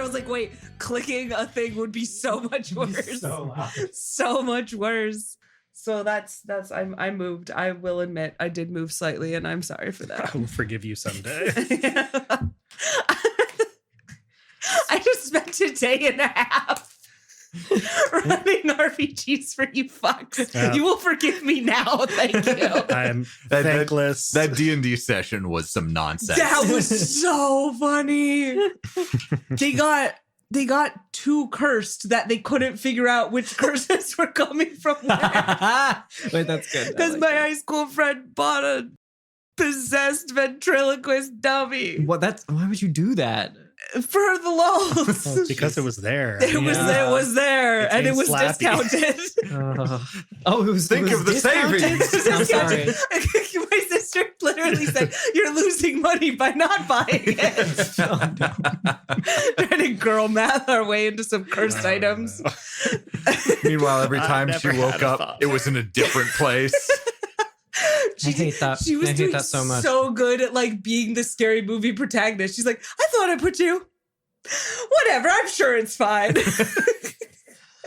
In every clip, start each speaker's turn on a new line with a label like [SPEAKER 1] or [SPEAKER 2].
[SPEAKER 1] was like, wait, clicking a thing would be so much worse.
[SPEAKER 2] So loud.
[SPEAKER 1] So much worse. So that's I moved. I will admit I did move slightly, and I'm sorry for that.
[SPEAKER 2] I will forgive you someday.
[SPEAKER 1] I just spent a day and a half running RPGs for you fucks. You will forgive me now. Thank you.
[SPEAKER 2] I'm thankless.
[SPEAKER 3] That D&D session was some nonsense.
[SPEAKER 1] That was so funny. They got too cursed that they couldn't figure out which curses were coming from where.
[SPEAKER 4] Wait, that's good.
[SPEAKER 1] Because my high school friend bought a possessed ventriloquist dummy
[SPEAKER 4] Why would you do that?
[SPEAKER 1] for the lulz.
[SPEAKER 2] Because it was there.
[SPEAKER 1] It was there,
[SPEAKER 2] It
[SPEAKER 1] and it
[SPEAKER 2] came
[SPEAKER 1] was
[SPEAKER 2] slappy.
[SPEAKER 1] discounted.
[SPEAKER 4] It was.
[SPEAKER 3] Think of the savings.
[SPEAKER 4] I'm sorry.
[SPEAKER 1] My sister literally said, "You're losing money by not buying it." Trying to girl math our way into some cursed items.
[SPEAKER 3] Meanwhile, every time she
[SPEAKER 2] never
[SPEAKER 3] woke
[SPEAKER 2] had a
[SPEAKER 3] up,
[SPEAKER 2] thought.
[SPEAKER 3] it was in a different place.
[SPEAKER 4] I hate that.
[SPEAKER 1] She was
[SPEAKER 4] I hate
[SPEAKER 1] doing
[SPEAKER 4] that so much.
[SPEAKER 1] so good at like being the scary movie protagonist. She's like, I thought I put you. Whatever, I'm sure it's fine.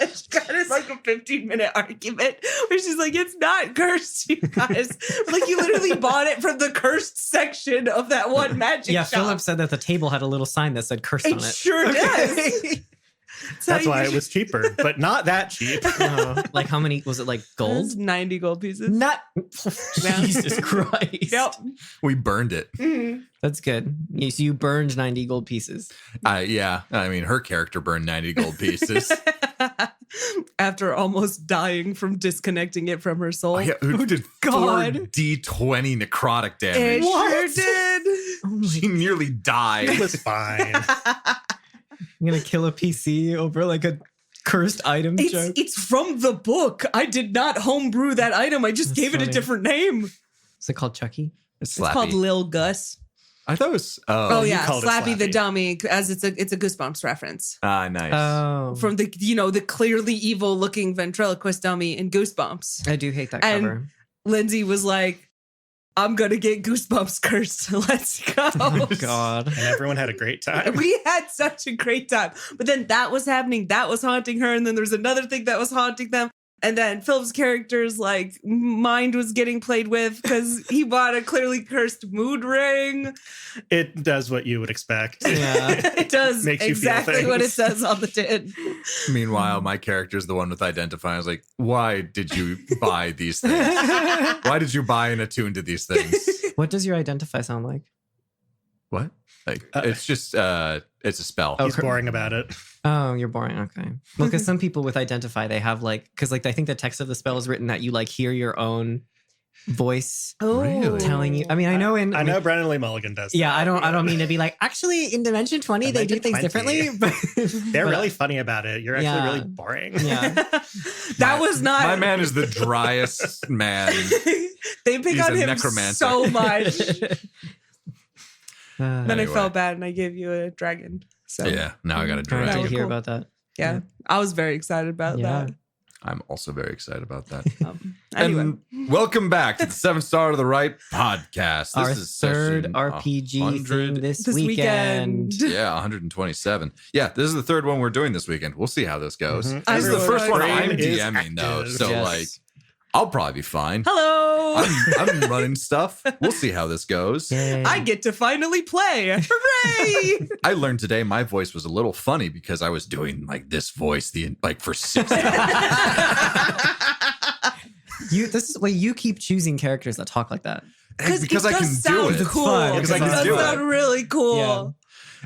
[SPEAKER 1] And she got us like a 15-minute argument where she's like, it's not cursed, you guys. Like, you literally bought it from the cursed section of that one magic shop.
[SPEAKER 4] Philip said that the table had a little sign that said cursed on
[SPEAKER 1] It
[SPEAKER 4] it.
[SPEAKER 1] sure does.
[SPEAKER 2] That's why it was cheaper, but not that cheap.
[SPEAKER 4] Like how many was it? Like gold?
[SPEAKER 1] 90 gold pieces.
[SPEAKER 4] Not Jesus Christ.
[SPEAKER 1] Yep.
[SPEAKER 3] We burned it.
[SPEAKER 1] Mhm.
[SPEAKER 4] That's good. So you burned 90 gold pieces.
[SPEAKER 3] Yeah. I mean, her character burned 90 gold pieces.
[SPEAKER 1] After almost dying from disconnecting it from her soul.
[SPEAKER 3] Oh, yeah, who did
[SPEAKER 1] God.
[SPEAKER 3] 4d20 necrotic
[SPEAKER 1] It
[SPEAKER 3] damage?
[SPEAKER 1] sure did.
[SPEAKER 4] Oh my
[SPEAKER 3] She nearly
[SPEAKER 2] It
[SPEAKER 3] died.
[SPEAKER 2] was fine.
[SPEAKER 4] I'm gonna kill a PC over like a cursed item joke.
[SPEAKER 1] It's from the book. I did not homebrew that item. I just
[SPEAKER 4] That's
[SPEAKER 1] gave it a
[SPEAKER 4] funny.
[SPEAKER 1] different name.
[SPEAKER 4] Is it called Chucky?
[SPEAKER 3] It's
[SPEAKER 1] It's called
[SPEAKER 3] Slappy.
[SPEAKER 1] Lil Gus.
[SPEAKER 3] I thought it was.
[SPEAKER 1] Oh,
[SPEAKER 2] you
[SPEAKER 1] yeah,
[SPEAKER 2] called it
[SPEAKER 1] Slappy the
[SPEAKER 2] Slappy.
[SPEAKER 1] dummy, as it's a Goosebumps reference
[SPEAKER 3] Nice.
[SPEAKER 4] Oh,
[SPEAKER 1] from the clearly evil looking ventriloquist dummy in Goosebumps.
[SPEAKER 4] I do hate that
[SPEAKER 1] And-
[SPEAKER 4] cover.
[SPEAKER 1] Lindsay was like, "I'm gonna get Goosebumps cursed. Let's go."
[SPEAKER 4] Oh God.
[SPEAKER 2] And everyone had a great time.
[SPEAKER 1] We had such a great time. But then that was happening. That was haunting her. And then there's another thing that was haunting them. And then Philip's character's like mind was getting played with because he bought a clearly cursed mood ring.
[SPEAKER 2] It does what you would expect.
[SPEAKER 4] Yeah.
[SPEAKER 1] It does
[SPEAKER 2] Makes you feel
[SPEAKER 1] exactly what it
[SPEAKER 2] things.
[SPEAKER 1] says on the tin.
[SPEAKER 3] Meanwhile, my character's the one with identifying. I was like, why did you buy these things? Why did you buy and attune to these things?
[SPEAKER 4] What does your identify sound like?
[SPEAKER 3] What? Like, it's just, it's a spell.
[SPEAKER 4] Oh,
[SPEAKER 2] He's boring about it.
[SPEAKER 4] Oh, you're boring. Okay. Well, because some people with identify, they have like, because like I think the text of the spell is written that you like hear your own voice
[SPEAKER 3] Really?
[SPEAKER 4] telling you. I mean, I know
[SPEAKER 2] I know Brennan Lee Mulligan does.
[SPEAKER 4] Yeah,
[SPEAKER 2] that.
[SPEAKER 4] I don't mean to be like, actually in Dimension 20, they do
[SPEAKER 2] Dimension
[SPEAKER 4] things
[SPEAKER 2] 20.
[SPEAKER 4] differently. But
[SPEAKER 2] They're
[SPEAKER 4] but,
[SPEAKER 2] really funny about it. You're actually
[SPEAKER 4] Yeah.
[SPEAKER 2] really boring.
[SPEAKER 4] Yeah.
[SPEAKER 1] That was not.
[SPEAKER 3] My man is the driest man.
[SPEAKER 1] They pick
[SPEAKER 3] He's
[SPEAKER 1] on
[SPEAKER 3] a
[SPEAKER 1] him
[SPEAKER 3] necromancer.
[SPEAKER 1] so much. Then
[SPEAKER 3] Anyway.
[SPEAKER 1] I felt bad and I gave you a dragon. So
[SPEAKER 3] Yeah, now I got a
[SPEAKER 4] I
[SPEAKER 3] dragon.
[SPEAKER 4] did
[SPEAKER 1] was
[SPEAKER 4] hear
[SPEAKER 1] cool.
[SPEAKER 4] about that.
[SPEAKER 1] yeah, I was very excited about
[SPEAKER 4] Yeah.
[SPEAKER 3] I'm also very excited about that.
[SPEAKER 1] that. Anyway.
[SPEAKER 3] And welcome back to the 7 Star to the Right podcast. This
[SPEAKER 4] Our
[SPEAKER 3] is
[SPEAKER 4] third
[SPEAKER 3] session
[SPEAKER 4] RPG thing
[SPEAKER 3] 100.
[SPEAKER 4] this
[SPEAKER 1] This
[SPEAKER 4] weekend.
[SPEAKER 1] weekend.
[SPEAKER 3] Yeah, 127. Yeah, this is the third one we're doing this weekend. We'll see how this goes.
[SPEAKER 2] Mhm.
[SPEAKER 3] This is the
[SPEAKER 1] Everyone's
[SPEAKER 3] first one
[SPEAKER 1] brain
[SPEAKER 3] I'm
[SPEAKER 2] is
[SPEAKER 3] DMing though,
[SPEAKER 2] active.
[SPEAKER 3] so
[SPEAKER 4] Yes.
[SPEAKER 3] like I'll probably be fine.
[SPEAKER 1] Hello.
[SPEAKER 3] I'm running stuff. We'll see how this goes.
[SPEAKER 4] Yay.
[SPEAKER 1] I get to finally play. Hooray!
[SPEAKER 3] I learned today my voice was a little funny because I was doing like this voice for 6 hours.
[SPEAKER 4] You keep choosing characters that talk like that.
[SPEAKER 3] Because I can do
[SPEAKER 1] sound
[SPEAKER 3] it.
[SPEAKER 1] Cool.
[SPEAKER 4] fun.
[SPEAKER 3] Because I
[SPEAKER 1] It
[SPEAKER 3] can
[SPEAKER 1] does
[SPEAKER 3] do it.
[SPEAKER 1] sound really cool.
[SPEAKER 4] Yeah.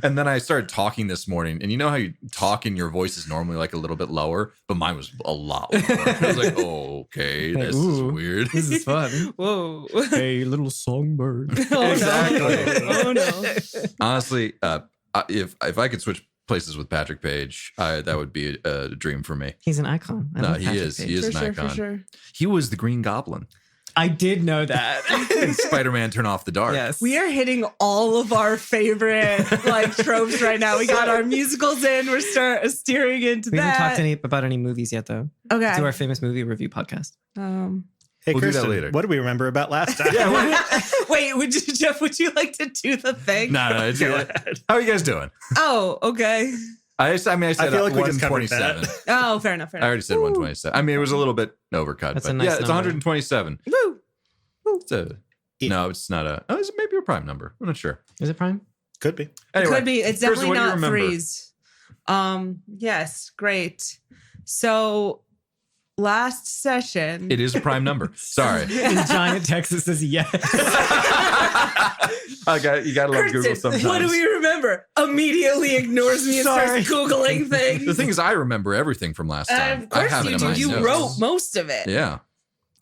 [SPEAKER 3] And then I started talking this morning, and you know how you talk and your voice is normally like a little bit lower, but mine was a lot lower. I was like, oh, okay,
[SPEAKER 4] Like,
[SPEAKER 3] this
[SPEAKER 4] ooh.
[SPEAKER 3] is weird.
[SPEAKER 4] This is fun.
[SPEAKER 1] Whoa.
[SPEAKER 4] Hey, little songbird.
[SPEAKER 1] Oh,
[SPEAKER 3] Exactly.
[SPEAKER 1] No. Oh no.
[SPEAKER 3] Honestly, if I could switch places with Patrick Page, that would be a dream for me.
[SPEAKER 4] He's an icon. I
[SPEAKER 3] No,
[SPEAKER 4] love
[SPEAKER 3] he
[SPEAKER 4] Patrick
[SPEAKER 3] is.
[SPEAKER 4] Page.
[SPEAKER 3] He is
[SPEAKER 1] For
[SPEAKER 3] an
[SPEAKER 1] sure,
[SPEAKER 3] icon.
[SPEAKER 1] for sure.
[SPEAKER 3] He was the Green Goblin
[SPEAKER 4] I did know that.
[SPEAKER 3] in Spider-Man Turn Off the Dark.
[SPEAKER 4] Yes.
[SPEAKER 1] We are hitting all of our favorite like tropes right now. We got our musicals in. We're steering into
[SPEAKER 4] We haven't talked
[SPEAKER 1] that.
[SPEAKER 4] about any movies yet, though.
[SPEAKER 1] Okay.
[SPEAKER 4] Do our famous movie review podcast.
[SPEAKER 2] Hey,
[SPEAKER 3] We'll do that
[SPEAKER 2] Kirsten,
[SPEAKER 3] later.
[SPEAKER 2] what do we remember about last time?
[SPEAKER 1] Wait, Jeff, would you like to do the thing?
[SPEAKER 3] No, it's
[SPEAKER 2] Go ahead.
[SPEAKER 3] how are you guys doing?
[SPEAKER 1] Oh, okay.
[SPEAKER 3] I said
[SPEAKER 2] I feel like we just covered
[SPEAKER 3] 127.
[SPEAKER 2] that.
[SPEAKER 1] Oh, fair enough.
[SPEAKER 3] I already said 127. I mean, it was a little bit overcut.
[SPEAKER 4] That's
[SPEAKER 3] but
[SPEAKER 4] a nice
[SPEAKER 3] yeah, it's
[SPEAKER 4] number.
[SPEAKER 3] 127.
[SPEAKER 1] Woo.
[SPEAKER 3] It's no, it's not a. Oh, it's maybe a prime number. I'm not sure.
[SPEAKER 4] Is it prime?
[SPEAKER 2] Could be.
[SPEAKER 3] Anyway,
[SPEAKER 1] Could be. It's
[SPEAKER 3] Kristen,
[SPEAKER 1] definitely
[SPEAKER 3] what do you
[SPEAKER 1] not
[SPEAKER 3] remember?
[SPEAKER 1] threes. Yes, great. So last session.
[SPEAKER 3] It is a prime number. Sorry.
[SPEAKER 4] And Giant Texas says yes.
[SPEAKER 3] You gotta love Google
[SPEAKER 1] Kristen,
[SPEAKER 3] sometimes.
[SPEAKER 1] what do we remember? Immediately ignores me and
[SPEAKER 4] Sorry.
[SPEAKER 1] starts Googling things.
[SPEAKER 3] The thing is, I remember everything from last time.
[SPEAKER 1] Of course
[SPEAKER 3] I have
[SPEAKER 1] you
[SPEAKER 3] it in
[SPEAKER 1] do.
[SPEAKER 3] my
[SPEAKER 1] You
[SPEAKER 3] notes.
[SPEAKER 1] wrote most of it.
[SPEAKER 3] Yeah.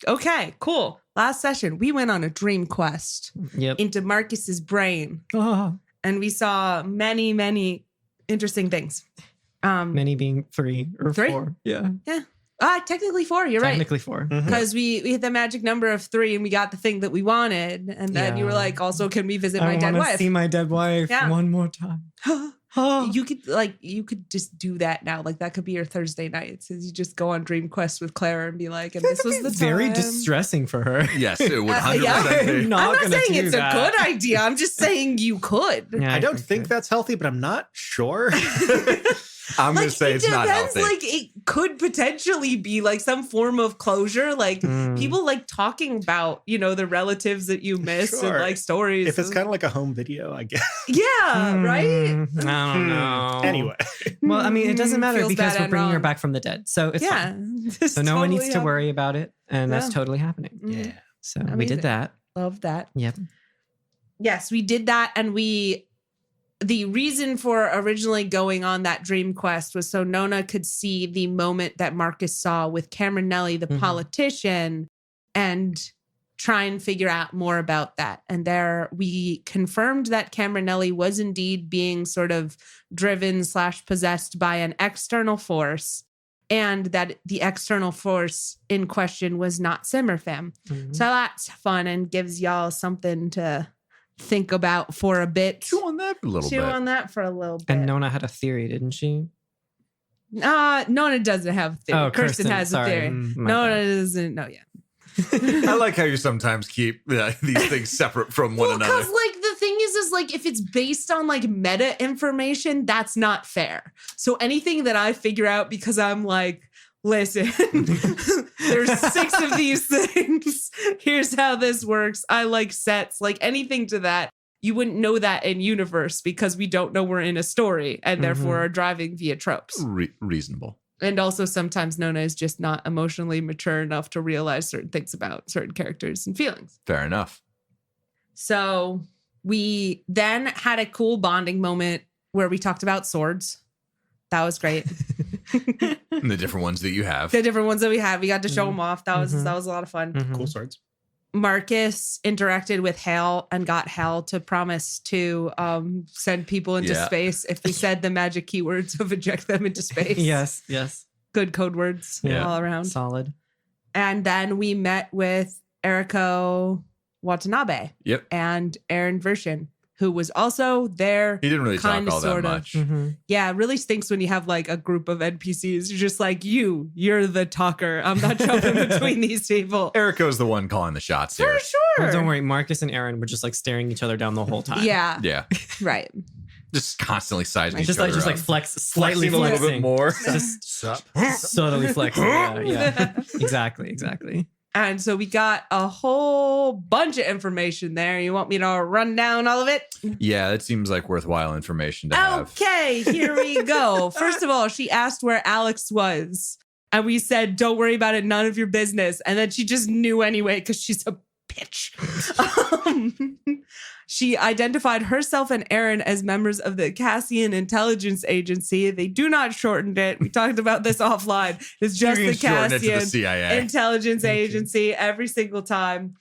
[SPEAKER 1] Okay, cool. Last session, we went on a dream quest
[SPEAKER 4] Yep.
[SPEAKER 1] into Marcus's brain,
[SPEAKER 4] Oh,
[SPEAKER 1] and we saw many, many interesting things.
[SPEAKER 4] many being 3 or
[SPEAKER 1] 3?
[SPEAKER 4] 4. Yeah.
[SPEAKER 1] Technically 4. You're right.
[SPEAKER 4] Technically 4.
[SPEAKER 2] Mhm.
[SPEAKER 1] Because we hit the magic number of 3 and we got the thing that we wanted. And then you were
[SPEAKER 4] Yeah.
[SPEAKER 1] like, also, can we visit my
[SPEAKER 4] I
[SPEAKER 1] dead
[SPEAKER 4] want to
[SPEAKER 1] wife?
[SPEAKER 4] see my dead wife
[SPEAKER 1] Yeah.
[SPEAKER 4] one more time.
[SPEAKER 1] you could just do that now. Like that could be your Thursday nights. Is you just go on Dream Quest with Claire and be like, and this was the time.
[SPEAKER 4] Very distressing for her.
[SPEAKER 3] Yes, it would
[SPEAKER 1] yeah.
[SPEAKER 3] 100% be.
[SPEAKER 1] I'm
[SPEAKER 4] Not
[SPEAKER 1] not
[SPEAKER 4] gonna
[SPEAKER 1] saying
[SPEAKER 4] do
[SPEAKER 1] it's
[SPEAKER 4] that.
[SPEAKER 1] a good idea. I'm just saying you could.
[SPEAKER 4] Yeah,
[SPEAKER 2] I don't think that's healthy, but I'm not sure.
[SPEAKER 3] I'm going
[SPEAKER 1] Like,
[SPEAKER 3] to say
[SPEAKER 1] it
[SPEAKER 3] it's not
[SPEAKER 1] depends.
[SPEAKER 3] healthy.
[SPEAKER 1] Like it could potentially be like some form of closure. Like
[SPEAKER 4] Mm.
[SPEAKER 1] people like talking about, the relatives that you miss and
[SPEAKER 2] Sure.
[SPEAKER 1] like stories.
[SPEAKER 2] If it's kind of like a home video, I guess.
[SPEAKER 1] yeah, right.
[SPEAKER 4] Mm, I don't know.
[SPEAKER 2] Anyway,
[SPEAKER 4] Well, I mean, it doesn't matter
[SPEAKER 1] Feels
[SPEAKER 4] because
[SPEAKER 1] bad
[SPEAKER 4] we're
[SPEAKER 1] and
[SPEAKER 4] bringing her
[SPEAKER 1] wrong.
[SPEAKER 4] back from the dead. So it's
[SPEAKER 1] Yeah.
[SPEAKER 4] fine.
[SPEAKER 1] This
[SPEAKER 4] So no one needs
[SPEAKER 1] totally
[SPEAKER 4] to worry about it. And that's
[SPEAKER 1] Yeah.
[SPEAKER 4] totally happening.
[SPEAKER 1] Mhm.
[SPEAKER 4] So we
[SPEAKER 1] Amazing.
[SPEAKER 4] did that.
[SPEAKER 1] Love that.
[SPEAKER 4] Yep.
[SPEAKER 1] Yes, we did that. And the reason for originally going on that dream quest was so Nona could see the moment that Marcus saw with Cameron Nelly, the
[SPEAKER 4] Mhm.
[SPEAKER 1] politician, and try and figure out more about that. And there we confirmed that Cameron Nelly was indeed being sort of driven / possessed by an external force, and that the external force in question was not Simmer Pham.
[SPEAKER 4] Mhm.
[SPEAKER 1] So that's fun and gives y'all something to think about for a bit.
[SPEAKER 3] Chew on that a little
[SPEAKER 1] Chew
[SPEAKER 3] bit.
[SPEAKER 1] on that for a little bit.
[SPEAKER 4] And Nona had a theory, didn't she?
[SPEAKER 1] Nona doesn't have a theory.
[SPEAKER 4] Oh,
[SPEAKER 1] Kirsten has
[SPEAKER 4] sorry.
[SPEAKER 1] a theory.
[SPEAKER 4] My
[SPEAKER 1] Nona
[SPEAKER 4] bad.
[SPEAKER 1] doesn't know yet.
[SPEAKER 3] I like how you sometimes keep these things separate from one
[SPEAKER 1] Well,
[SPEAKER 3] another.
[SPEAKER 1] because like the thing is like if it's based on like meta information, that's not fair. So anything that I figure out because I'm like, listen, there's 6 of these things. Here's how this works. I like sets, like anything to that. You wouldn't know that in universe because we don't know we're in a story and therefore are driving via tropes.
[SPEAKER 3] Reasonable.
[SPEAKER 1] And also sometimes Nona is just not emotionally mature enough to realize certain things about certain characters and feelings.
[SPEAKER 3] Fair enough.
[SPEAKER 1] So we then had a cool bonding moment where we talked about swords. That was great.
[SPEAKER 3] And the different ones that you have.
[SPEAKER 1] The different ones that we had, we got to show them off. That was
[SPEAKER 4] Mhm.
[SPEAKER 1] a lot of fun.
[SPEAKER 4] Mhm.
[SPEAKER 2] cool swords.
[SPEAKER 1] Marcus interacted with Hale and got Hale to promise to send people into
[SPEAKER 3] Yeah.
[SPEAKER 1] space if we said the magic keywords of eject them into space.
[SPEAKER 4] Yes, yes.
[SPEAKER 1] Good code words
[SPEAKER 3] Yeah.
[SPEAKER 1] all around.
[SPEAKER 4] Solid.
[SPEAKER 1] And then we met with Eriko Watanabe
[SPEAKER 3] Yep.
[SPEAKER 1] and Aaron Vershin, who was also there.
[SPEAKER 3] He didn't really talk
[SPEAKER 1] Kinda,
[SPEAKER 3] all that
[SPEAKER 1] sorta.
[SPEAKER 3] much.
[SPEAKER 4] Mhm.
[SPEAKER 1] Yeah, it really stinks when you have like a group of NPCs. You're just like, you're the talker. I'm not jumping between these people.
[SPEAKER 3] Erico's the one calling the shots
[SPEAKER 1] For
[SPEAKER 3] here.
[SPEAKER 1] sure.
[SPEAKER 4] Well, don't worry. Marcus and Aaron were just like staring each other down the whole time.
[SPEAKER 1] Yeah,
[SPEAKER 3] Yeah.
[SPEAKER 1] right.
[SPEAKER 3] Just constantly sizing each
[SPEAKER 4] Just
[SPEAKER 3] other
[SPEAKER 4] like
[SPEAKER 3] up.
[SPEAKER 4] flex, slightly
[SPEAKER 3] Flexing a little bit
[SPEAKER 4] flexing.
[SPEAKER 3] more.
[SPEAKER 4] Just
[SPEAKER 2] Sup?
[SPEAKER 4] subtly flexing. Yeah. Exactly.
[SPEAKER 1] And so we got a whole bunch of information there. You want me to run down all of it?
[SPEAKER 3] Yeah, that seems like worthwhile information to have.
[SPEAKER 1] Okay, here we go. First of all, she asked where Alix was. And we said, don't worry about it. None of your business. And then she just knew anyway because she's a bitch. She identified herself and Aaron as members of the Cassian Intelligence Agency. They do not shorten it. We talked about this offline. It's just
[SPEAKER 3] You
[SPEAKER 1] the
[SPEAKER 3] can shorten it to the
[SPEAKER 1] Cassian
[SPEAKER 3] CIA.
[SPEAKER 1] Intelligence Agency every single time.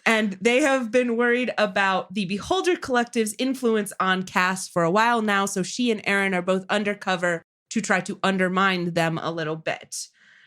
[SPEAKER 1] And they have been worried about the Beholder Collective's influence on Cass for a while now. So she and Aaron are both undercover to try to undermine them a little bit.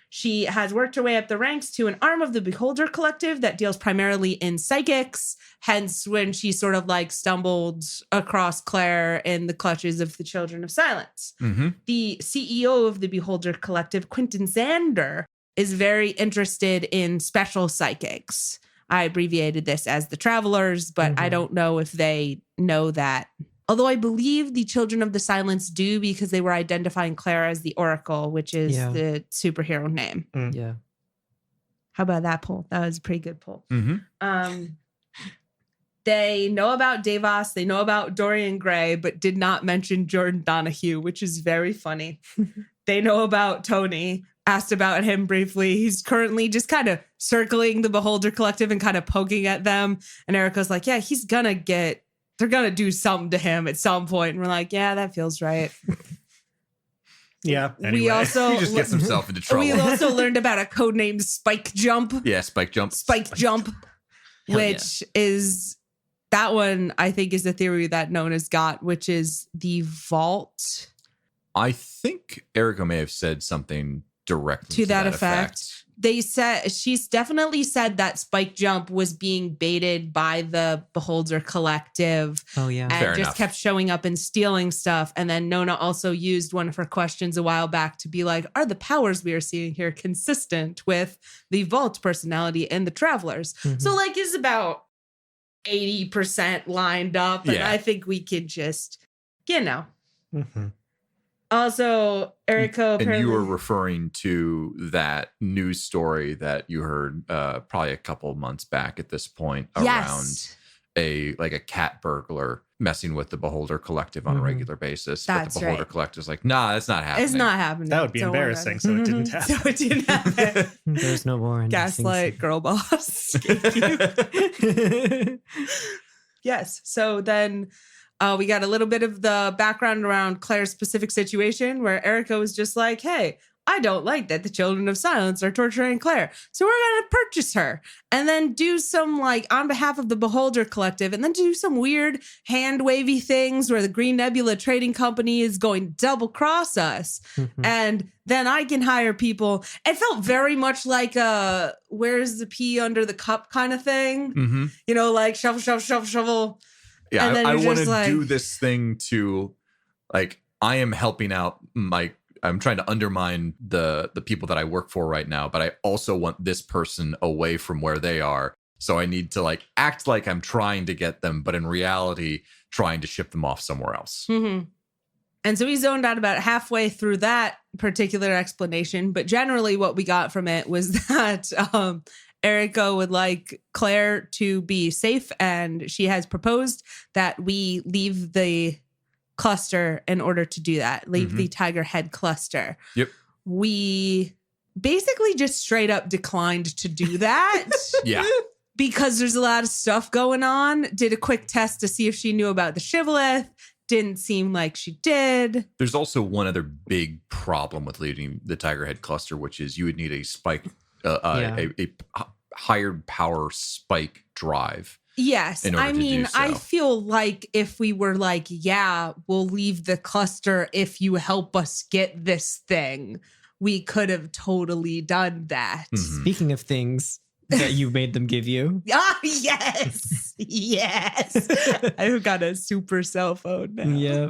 [SPEAKER 1] She has worked her way up the ranks to an arm of the Beholder Collective that deals primarily in psychics. Hence, when she sort of like stumbled across Claire in the clutches of the Children of Silence.
[SPEAKER 3] Mm-hmm.
[SPEAKER 1] The CEO of the Beholder Collective, Quentin Zander, is very interested in special psychics. I abbreviated this as the Travelers, but I
[SPEAKER 4] Mhm.
[SPEAKER 1] don't know if they know that Although I believe the Children of the Silence do because they were identifying Claire as the Oracle, which is the superhero name.
[SPEAKER 4] Yeah.
[SPEAKER 1] How about that poll? That was a pretty good poll.
[SPEAKER 3] Mm-hmm.
[SPEAKER 1] They know about Davos. They know about Dorian Gray, but did not mention Jordan Donahue, which is very funny. They know about Tony. Asked about him briefly. He's currently just kind of circling the Beholder Collective and kind of poking at them. And Erica's like, yeah, they're going to do something to him at some point. And we're like, yeah, that feels right.
[SPEAKER 2] Yeah. Anyway.
[SPEAKER 1] We also
[SPEAKER 3] He just gets himself into trouble.
[SPEAKER 1] We also learned about a code named Spike Jump.
[SPEAKER 3] Yeah, Spike Jump.
[SPEAKER 1] Spike Jump, which is that one, I think, is the theory that Nona's got, which is the vault.
[SPEAKER 3] I think Erica may have said something directly
[SPEAKER 1] to that effect. They said she's definitely said that Spike Jump was being baited by the Beholder Collective.
[SPEAKER 4] Oh yeah,
[SPEAKER 1] and
[SPEAKER 3] fair
[SPEAKER 1] just
[SPEAKER 3] enough.
[SPEAKER 1] kept showing up and stealing stuff. And then Nona also used one of her questions a while back to be like, "Are the powers we are seeing here consistent with the Vault personality and the Travelers?"
[SPEAKER 4] Mhm.
[SPEAKER 1] So like, is about 80% lined up, and
[SPEAKER 3] Yeah.
[SPEAKER 1] I think we could just,
[SPEAKER 2] Mm-hmm.
[SPEAKER 1] Also, Erica
[SPEAKER 3] And you were referring to that news story that you heard probably a couple months back at this point around a cat burglar messing with the Beholder Collective on a regular basis.
[SPEAKER 1] That's
[SPEAKER 3] but the Beholder
[SPEAKER 1] right.
[SPEAKER 3] Collective's like, nah, that's not happening.
[SPEAKER 1] It's not happening.
[SPEAKER 2] That would be
[SPEAKER 1] Don't worry about
[SPEAKER 2] embarrassing. So it didn't happen.
[SPEAKER 1] So it didn't happen.
[SPEAKER 4] There's no more
[SPEAKER 1] Gaslight, girl boss. Yes. So then we got a little bit of the background around Claire's specific situation where Erica was just like, hey, I don't like that the Children of Silence are torturing Claire. So we're going to purchase her and then do some on behalf of the Beholder Collective and then do some weird hand wavy things where the Green Nebula Trading Company is going to double cross us.
[SPEAKER 4] Mhm.
[SPEAKER 1] And then I can hire people. It felt very much like where's the pea under the cup kind of thing.
[SPEAKER 3] Mm-hmm.
[SPEAKER 1] You know, like shovel, shovel, shovel, shovel.
[SPEAKER 3] Yeah,
[SPEAKER 1] And then
[SPEAKER 3] I
[SPEAKER 1] you're
[SPEAKER 3] want
[SPEAKER 1] just
[SPEAKER 3] to
[SPEAKER 1] like-
[SPEAKER 3] do this thing to, I am helping out I'm trying to undermine the people that I work for right now, but I also want this person away from where they are. So I need to act like I'm trying to get them, but in reality, trying to ship them off somewhere else.
[SPEAKER 1] Mm-hmm. And so we zoned out about halfway through that particular explanation. But generally, what we got from it was that Erica would like Claire to be safe, and she has proposed that we leave the cluster in order to do that. Leave the Tiger Head cluster.
[SPEAKER 3] Yep.
[SPEAKER 1] We basically just straight up declined to do that.
[SPEAKER 3] Yeah.
[SPEAKER 1] Because there's a lot of stuff going on. Did a quick test to see if she knew about the shibboleth. Didn't seem like she did.
[SPEAKER 3] There's also one other big problem with leading the Tiger Head cluster, which is you would need a spike, a higher power spike drive.
[SPEAKER 1] Yes.
[SPEAKER 3] In order
[SPEAKER 1] I
[SPEAKER 3] to
[SPEAKER 1] mean,
[SPEAKER 3] do so.
[SPEAKER 1] I feel like if we were like, yeah, we'll leave the cluster if you help us get this thing, we could have totally done that.
[SPEAKER 3] Mhm.
[SPEAKER 4] Speaking of things that you made them give you,
[SPEAKER 1] Ah, yes. Yes. I've got a super cell phone now.
[SPEAKER 4] yeah,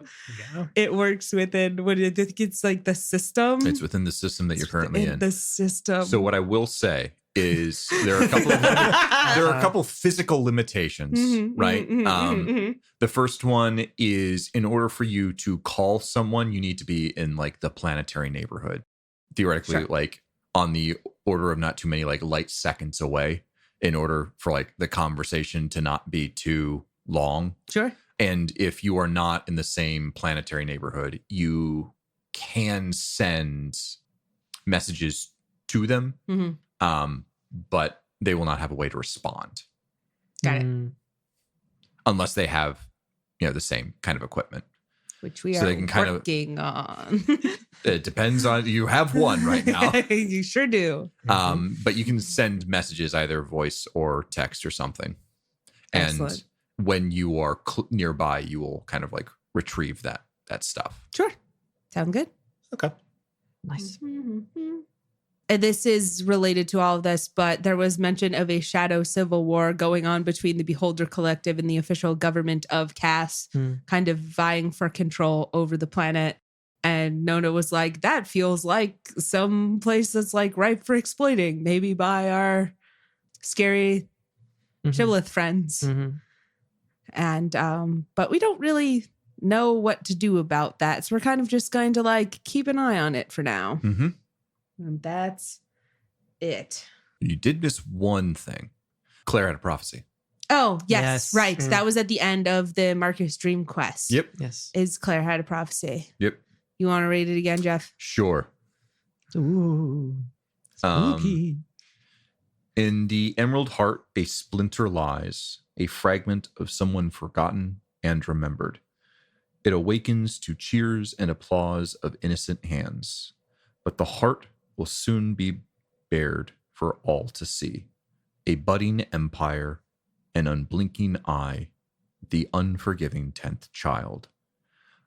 [SPEAKER 2] Yeah.
[SPEAKER 1] It works within, what do you think? It's like the system.
[SPEAKER 3] It's within the system that you're currently in.
[SPEAKER 1] The system.
[SPEAKER 3] So what I will say is there are a couple of physical limitations,
[SPEAKER 1] Mhm,
[SPEAKER 3] right?
[SPEAKER 1] mhm, mhm, mhm.
[SPEAKER 3] The first one is in order for you to call someone, you need to be in the planetary neighborhood. Theoretically,
[SPEAKER 1] Sure.
[SPEAKER 3] On the order of not too many light seconds away in order for the conversation to not be too long.
[SPEAKER 1] Sure.
[SPEAKER 3] And if you are not in the same planetary neighborhood, you can send messages to them,
[SPEAKER 1] Mhm.
[SPEAKER 3] but they will not have a way to respond
[SPEAKER 1] Got it.
[SPEAKER 4] Mm.
[SPEAKER 3] unless they have, the same kind of equipment.
[SPEAKER 1] Which we
[SPEAKER 3] So
[SPEAKER 1] are
[SPEAKER 3] they can kind of-
[SPEAKER 1] working on.
[SPEAKER 3] It depends on, you have one right now.
[SPEAKER 1] You sure do.
[SPEAKER 3] But you can send messages, either voice or text or something. And
[SPEAKER 1] Excellent.
[SPEAKER 3] when you are nearby, you will kind of retrieve that stuff.
[SPEAKER 1] Sure. Sound good?
[SPEAKER 2] Okay.
[SPEAKER 4] Nice.
[SPEAKER 1] And this is related to all of this, but there was mention of a shadow civil war going on between the Beholder Collective and the official government of Cass, kind of vying for control over the planet. And Nona was like, that feels like some place that's ripe for exploiting, maybe by our scary
[SPEAKER 4] Mhm.
[SPEAKER 1] shibboleth friends.
[SPEAKER 4] Mhm.
[SPEAKER 1] And but we don't really know what to do about that. So we're kind of just going to like keep an eye on it for now.
[SPEAKER 3] Mm-hmm.
[SPEAKER 1] And that's it.
[SPEAKER 3] You did miss one thing. Claire had a prophecy.
[SPEAKER 1] Oh, yes.
[SPEAKER 4] Yes.
[SPEAKER 1] Right.
[SPEAKER 4] Mm.
[SPEAKER 1] That was at the end of the Marcus Dream Quest.
[SPEAKER 3] Yep.
[SPEAKER 4] Yes.
[SPEAKER 1] Is Claire had a prophecy.
[SPEAKER 3] Yep.
[SPEAKER 1] You want to read it again, Jeff?
[SPEAKER 3] Sure.
[SPEAKER 4] Ooh. Spooky.
[SPEAKER 3] In the emerald heart, a splinter lies, a fragment of someone forgotten and remembered. It awakens to cheers and applause of innocent hands, but the heart will soon be bared for all to see. A budding empire, an unblinking eye, the unforgiving 10th child.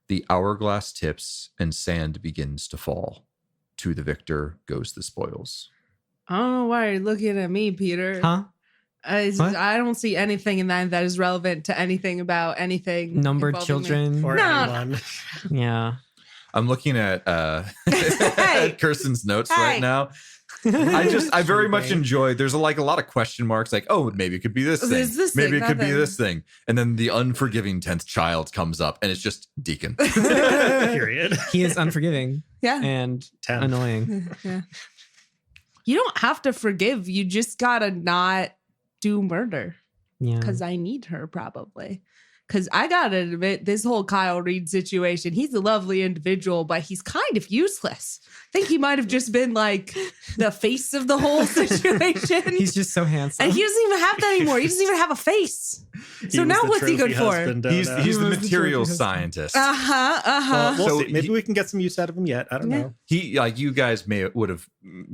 [SPEAKER 3] The hourglass tips and sand begins to fall. To the victor goes the spoils.
[SPEAKER 1] I don't know why you're looking at me, Peter.
[SPEAKER 4] Huh? What?
[SPEAKER 1] I don't see anything in that is relevant to anything about anything.
[SPEAKER 4] Numbered
[SPEAKER 1] involving
[SPEAKER 4] children.
[SPEAKER 2] Or
[SPEAKER 1] No,
[SPEAKER 2] anyone.
[SPEAKER 4] Yeah.
[SPEAKER 3] I'm looking at
[SPEAKER 1] Hey.
[SPEAKER 3] Kirsten's notes
[SPEAKER 1] Hey.
[SPEAKER 3] right now. I very much enjoy. There's a lot of question marks, like, oh, maybe it could be this thing.
[SPEAKER 1] There's this
[SPEAKER 3] Maybe
[SPEAKER 1] thing,
[SPEAKER 3] it could be
[SPEAKER 1] nothing.
[SPEAKER 3] this thing. And then the unforgiving 10th child comes up, and it's just Deacon.
[SPEAKER 2] Period.
[SPEAKER 4] He is unforgiving
[SPEAKER 1] Yeah.
[SPEAKER 4] and
[SPEAKER 2] 10.
[SPEAKER 4] annoying.
[SPEAKER 1] Yeah. You don't have to forgive. You just gotta not do murder.
[SPEAKER 4] Yeah.
[SPEAKER 1] Because I need her, probably. Because I gotta admit, this whole Kyle Reed situation, he's a lovely individual, but he's kind of useless. I think he might have just been like the face of the whole situation.
[SPEAKER 4] He's just so handsome.
[SPEAKER 1] and he doesn't even have that anymore. He doesn't even have a face. So now what's he good for?
[SPEAKER 3] He's the material scientist.
[SPEAKER 1] Uh-huh, uh-huh.
[SPEAKER 2] We'll
[SPEAKER 3] So
[SPEAKER 2] see. Maybe we can get some use out of him yet. I don't
[SPEAKER 1] Yeah.
[SPEAKER 2] know.
[SPEAKER 3] He, like, you guys would have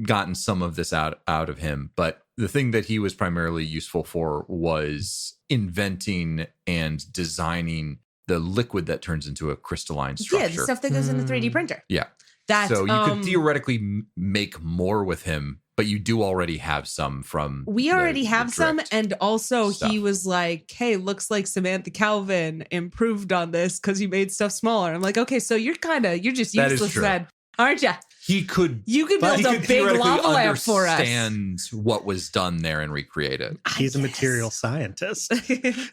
[SPEAKER 3] gotten some of this out of him, but the thing that he was primarily useful for was inventing and designing the liquid that turns into a crystalline structure.
[SPEAKER 1] Yeah, the stuff that goes in the 3D printer.
[SPEAKER 3] Yeah.
[SPEAKER 1] That's,
[SPEAKER 3] So you could theoretically make more with him, but you do already have some from.
[SPEAKER 1] we already have some,
[SPEAKER 3] drift
[SPEAKER 1] and also
[SPEAKER 3] stuff.
[SPEAKER 1] he was like, hey, looks like Samantha Calvin improved on this because he made stuff smaller. I'm like, okay, so you're just
[SPEAKER 3] That is
[SPEAKER 1] useless
[SPEAKER 3] true.
[SPEAKER 1] then, aren't you?
[SPEAKER 3] He could.
[SPEAKER 1] You could
[SPEAKER 3] But
[SPEAKER 1] build
[SPEAKER 3] he
[SPEAKER 1] a
[SPEAKER 3] could
[SPEAKER 1] big
[SPEAKER 3] theoretically
[SPEAKER 1] lava lamp for us.
[SPEAKER 3] understand what was done there and recreate it.
[SPEAKER 2] He's a
[SPEAKER 1] Yes.
[SPEAKER 2] material scientist,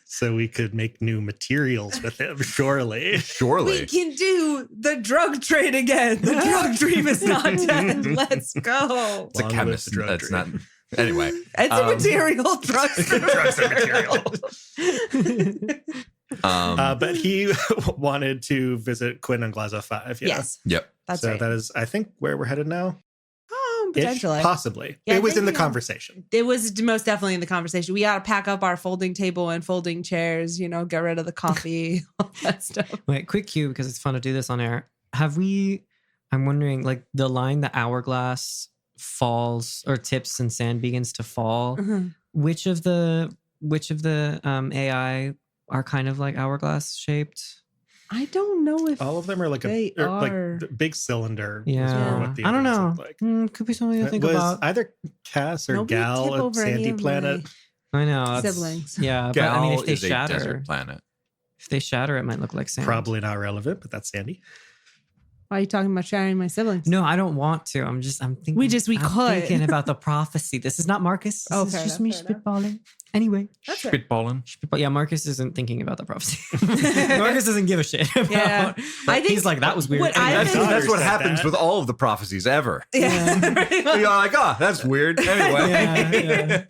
[SPEAKER 2] so we could make new materials with him, surely.
[SPEAKER 3] Surely.
[SPEAKER 1] We can do the drug trade again. The drug dream is not dead. Let's go.
[SPEAKER 3] It's a
[SPEAKER 2] Long live
[SPEAKER 3] chemist.
[SPEAKER 2] the drug
[SPEAKER 3] That's
[SPEAKER 2] dream.
[SPEAKER 3] not. Anyway.
[SPEAKER 1] It's a material drug.
[SPEAKER 2] Drugs are material.
[SPEAKER 3] Um,
[SPEAKER 2] But he wanted to visit Quinn and Glazo 5. Yeah.
[SPEAKER 1] Yes,
[SPEAKER 3] yep.
[SPEAKER 1] that's
[SPEAKER 2] so
[SPEAKER 1] right.
[SPEAKER 2] that is, I think, where we're headed now. Ish,
[SPEAKER 1] Potentially.
[SPEAKER 2] possibly.
[SPEAKER 1] Yeah, I
[SPEAKER 2] it was
[SPEAKER 1] think
[SPEAKER 2] in the
[SPEAKER 1] we-
[SPEAKER 2] conversation.
[SPEAKER 1] It was most definitely in the conversation. We got to pack up our folding table and folding chairs, get rid of the coffee, all that stuff.
[SPEAKER 4] Wait, quick cue because it's fun to do this on air. I'm wondering, like the line the hourglass falls or tips and sand begins to fall. Which of the AI are kind of like hourglass shaped?
[SPEAKER 1] I don't know if
[SPEAKER 2] All of them are like
[SPEAKER 1] They
[SPEAKER 2] like
[SPEAKER 1] are.
[SPEAKER 2] the big cylinder. is
[SPEAKER 4] Yeah.
[SPEAKER 2] more what the
[SPEAKER 4] I don't
[SPEAKER 2] others
[SPEAKER 4] know.
[SPEAKER 2] look Like.
[SPEAKER 4] Could be something to
[SPEAKER 2] It
[SPEAKER 4] think
[SPEAKER 2] was
[SPEAKER 4] about.
[SPEAKER 2] either Cass or
[SPEAKER 1] Nobody tip
[SPEAKER 2] Gal at
[SPEAKER 1] over any
[SPEAKER 2] Sandy
[SPEAKER 1] of
[SPEAKER 2] Planet.
[SPEAKER 4] I know. it's-
[SPEAKER 1] siblings.
[SPEAKER 4] Yeah, but
[SPEAKER 3] Gal
[SPEAKER 4] I mean, if they
[SPEAKER 3] is a desert
[SPEAKER 4] shatter,
[SPEAKER 3] planet.
[SPEAKER 4] it might look like sand.
[SPEAKER 2] Probably not relevant, but that's Sandy.
[SPEAKER 1] Why are you talking about sharing my siblings?
[SPEAKER 4] No, I don't want to. I'm thinking.
[SPEAKER 1] We
[SPEAKER 4] I'm
[SPEAKER 1] could.
[SPEAKER 4] thinking about the prophecy. This is not Marcus. This
[SPEAKER 1] Oh,
[SPEAKER 4] is
[SPEAKER 1] fair
[SPEAKER 4] just
[SPEAKER 1] enough,
[SPEAKER 4] me
[SPEAKER 1] fair enough.
[SPEAKER 4] spitballing. Anyway,
[SPEAKER 1] That's right.
[SPEAKER 3] Spitballing.
[SPEAKER 4] but yeah, Marcus isn't thinking about the prophecy. Marcus doesn't give a shit. About,
[SPEAKER 1] Yeah. I think
[SPEAKER 4] he's like, that was weird.
[SPEAKER 1] what
[SPEAKER 4] Anyway.
[SPEAKER 1] I
[SPEAKER 3] That's,
[SPEAKER 1] think-
[SPEAKER 3] that's what
[SPEAKER 2] Said
[SPEAKER 3] happens
[SPEAKER 2] that.
[SPEAKER 3] with all of the prophecies ever.
[SPEAKER 1] Yeah.
[SPEAKER 3] You're like, oh, that's weird. Anyway.
[SPEAKER 4] Yeah.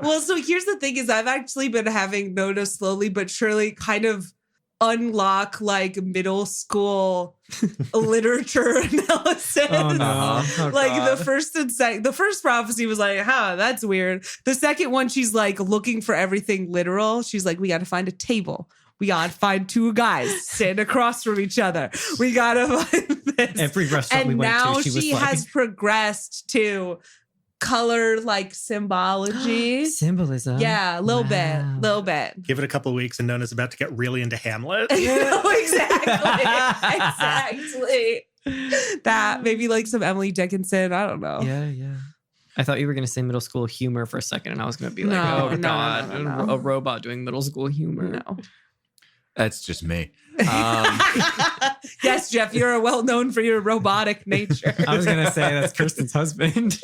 [SPEAKER 1] Well, so here's the thing is I've actually been having Nona slowly but surely kind of unlock like middle school literature analysis.
[SPEAKER 4] Oh no!
[SPEAKER 3] Uh-huh.
[SPEAKER 4] Oh,
[SPEAKER 1] Like
[SPEAKER 4] God.
[SPEAKER 1] the first prophecy was like, that's weird. The second one, she's like looking for everything literal. She's like, we got to find a table. We got to find two guys sitting across from each other. We got to find this.
[SPEAKER 4] Every restaurant we
[SPEAKER 1] And
[SPEAKER 4] went
[SPEAKER 1] now
[SPEAKER 4] to, she was like,
[SPEAKER 1] has progressed to color like symbology.
[SPEAKER 4] symbolism.
[SPEAKER 1] Yeah, a little
[SPEAKER 4] Wow.
[SPEAKER 1] bit.
[SPEAKER 2] Give it a couple of weeks, and Nona's about to get really into Hamlet.
[SPEAKER 1] Exactly. That maybe like some Emily Dickinson. I don't know.
[SPEAKER 4] Yeah. I thought you were gonna say middle school humor for a second, and I was gonna be like,
[SPEAKER 1] No,
[SPEAKER 4] "Oh
[SPEAKER 1] no,
[SPEAKER 4] God,
[SPEAKER 1] no, no.
[SPEAKER 4] a robot doing middle school humor."
[SPEAKER 1] No.
[SPEAKER 3] That's just me.
[SPEAKER 1] Yes, Jeff, you're well known for your robotic nature.
[SPEAKER 4] I was gonna say that's Kirsten's husband.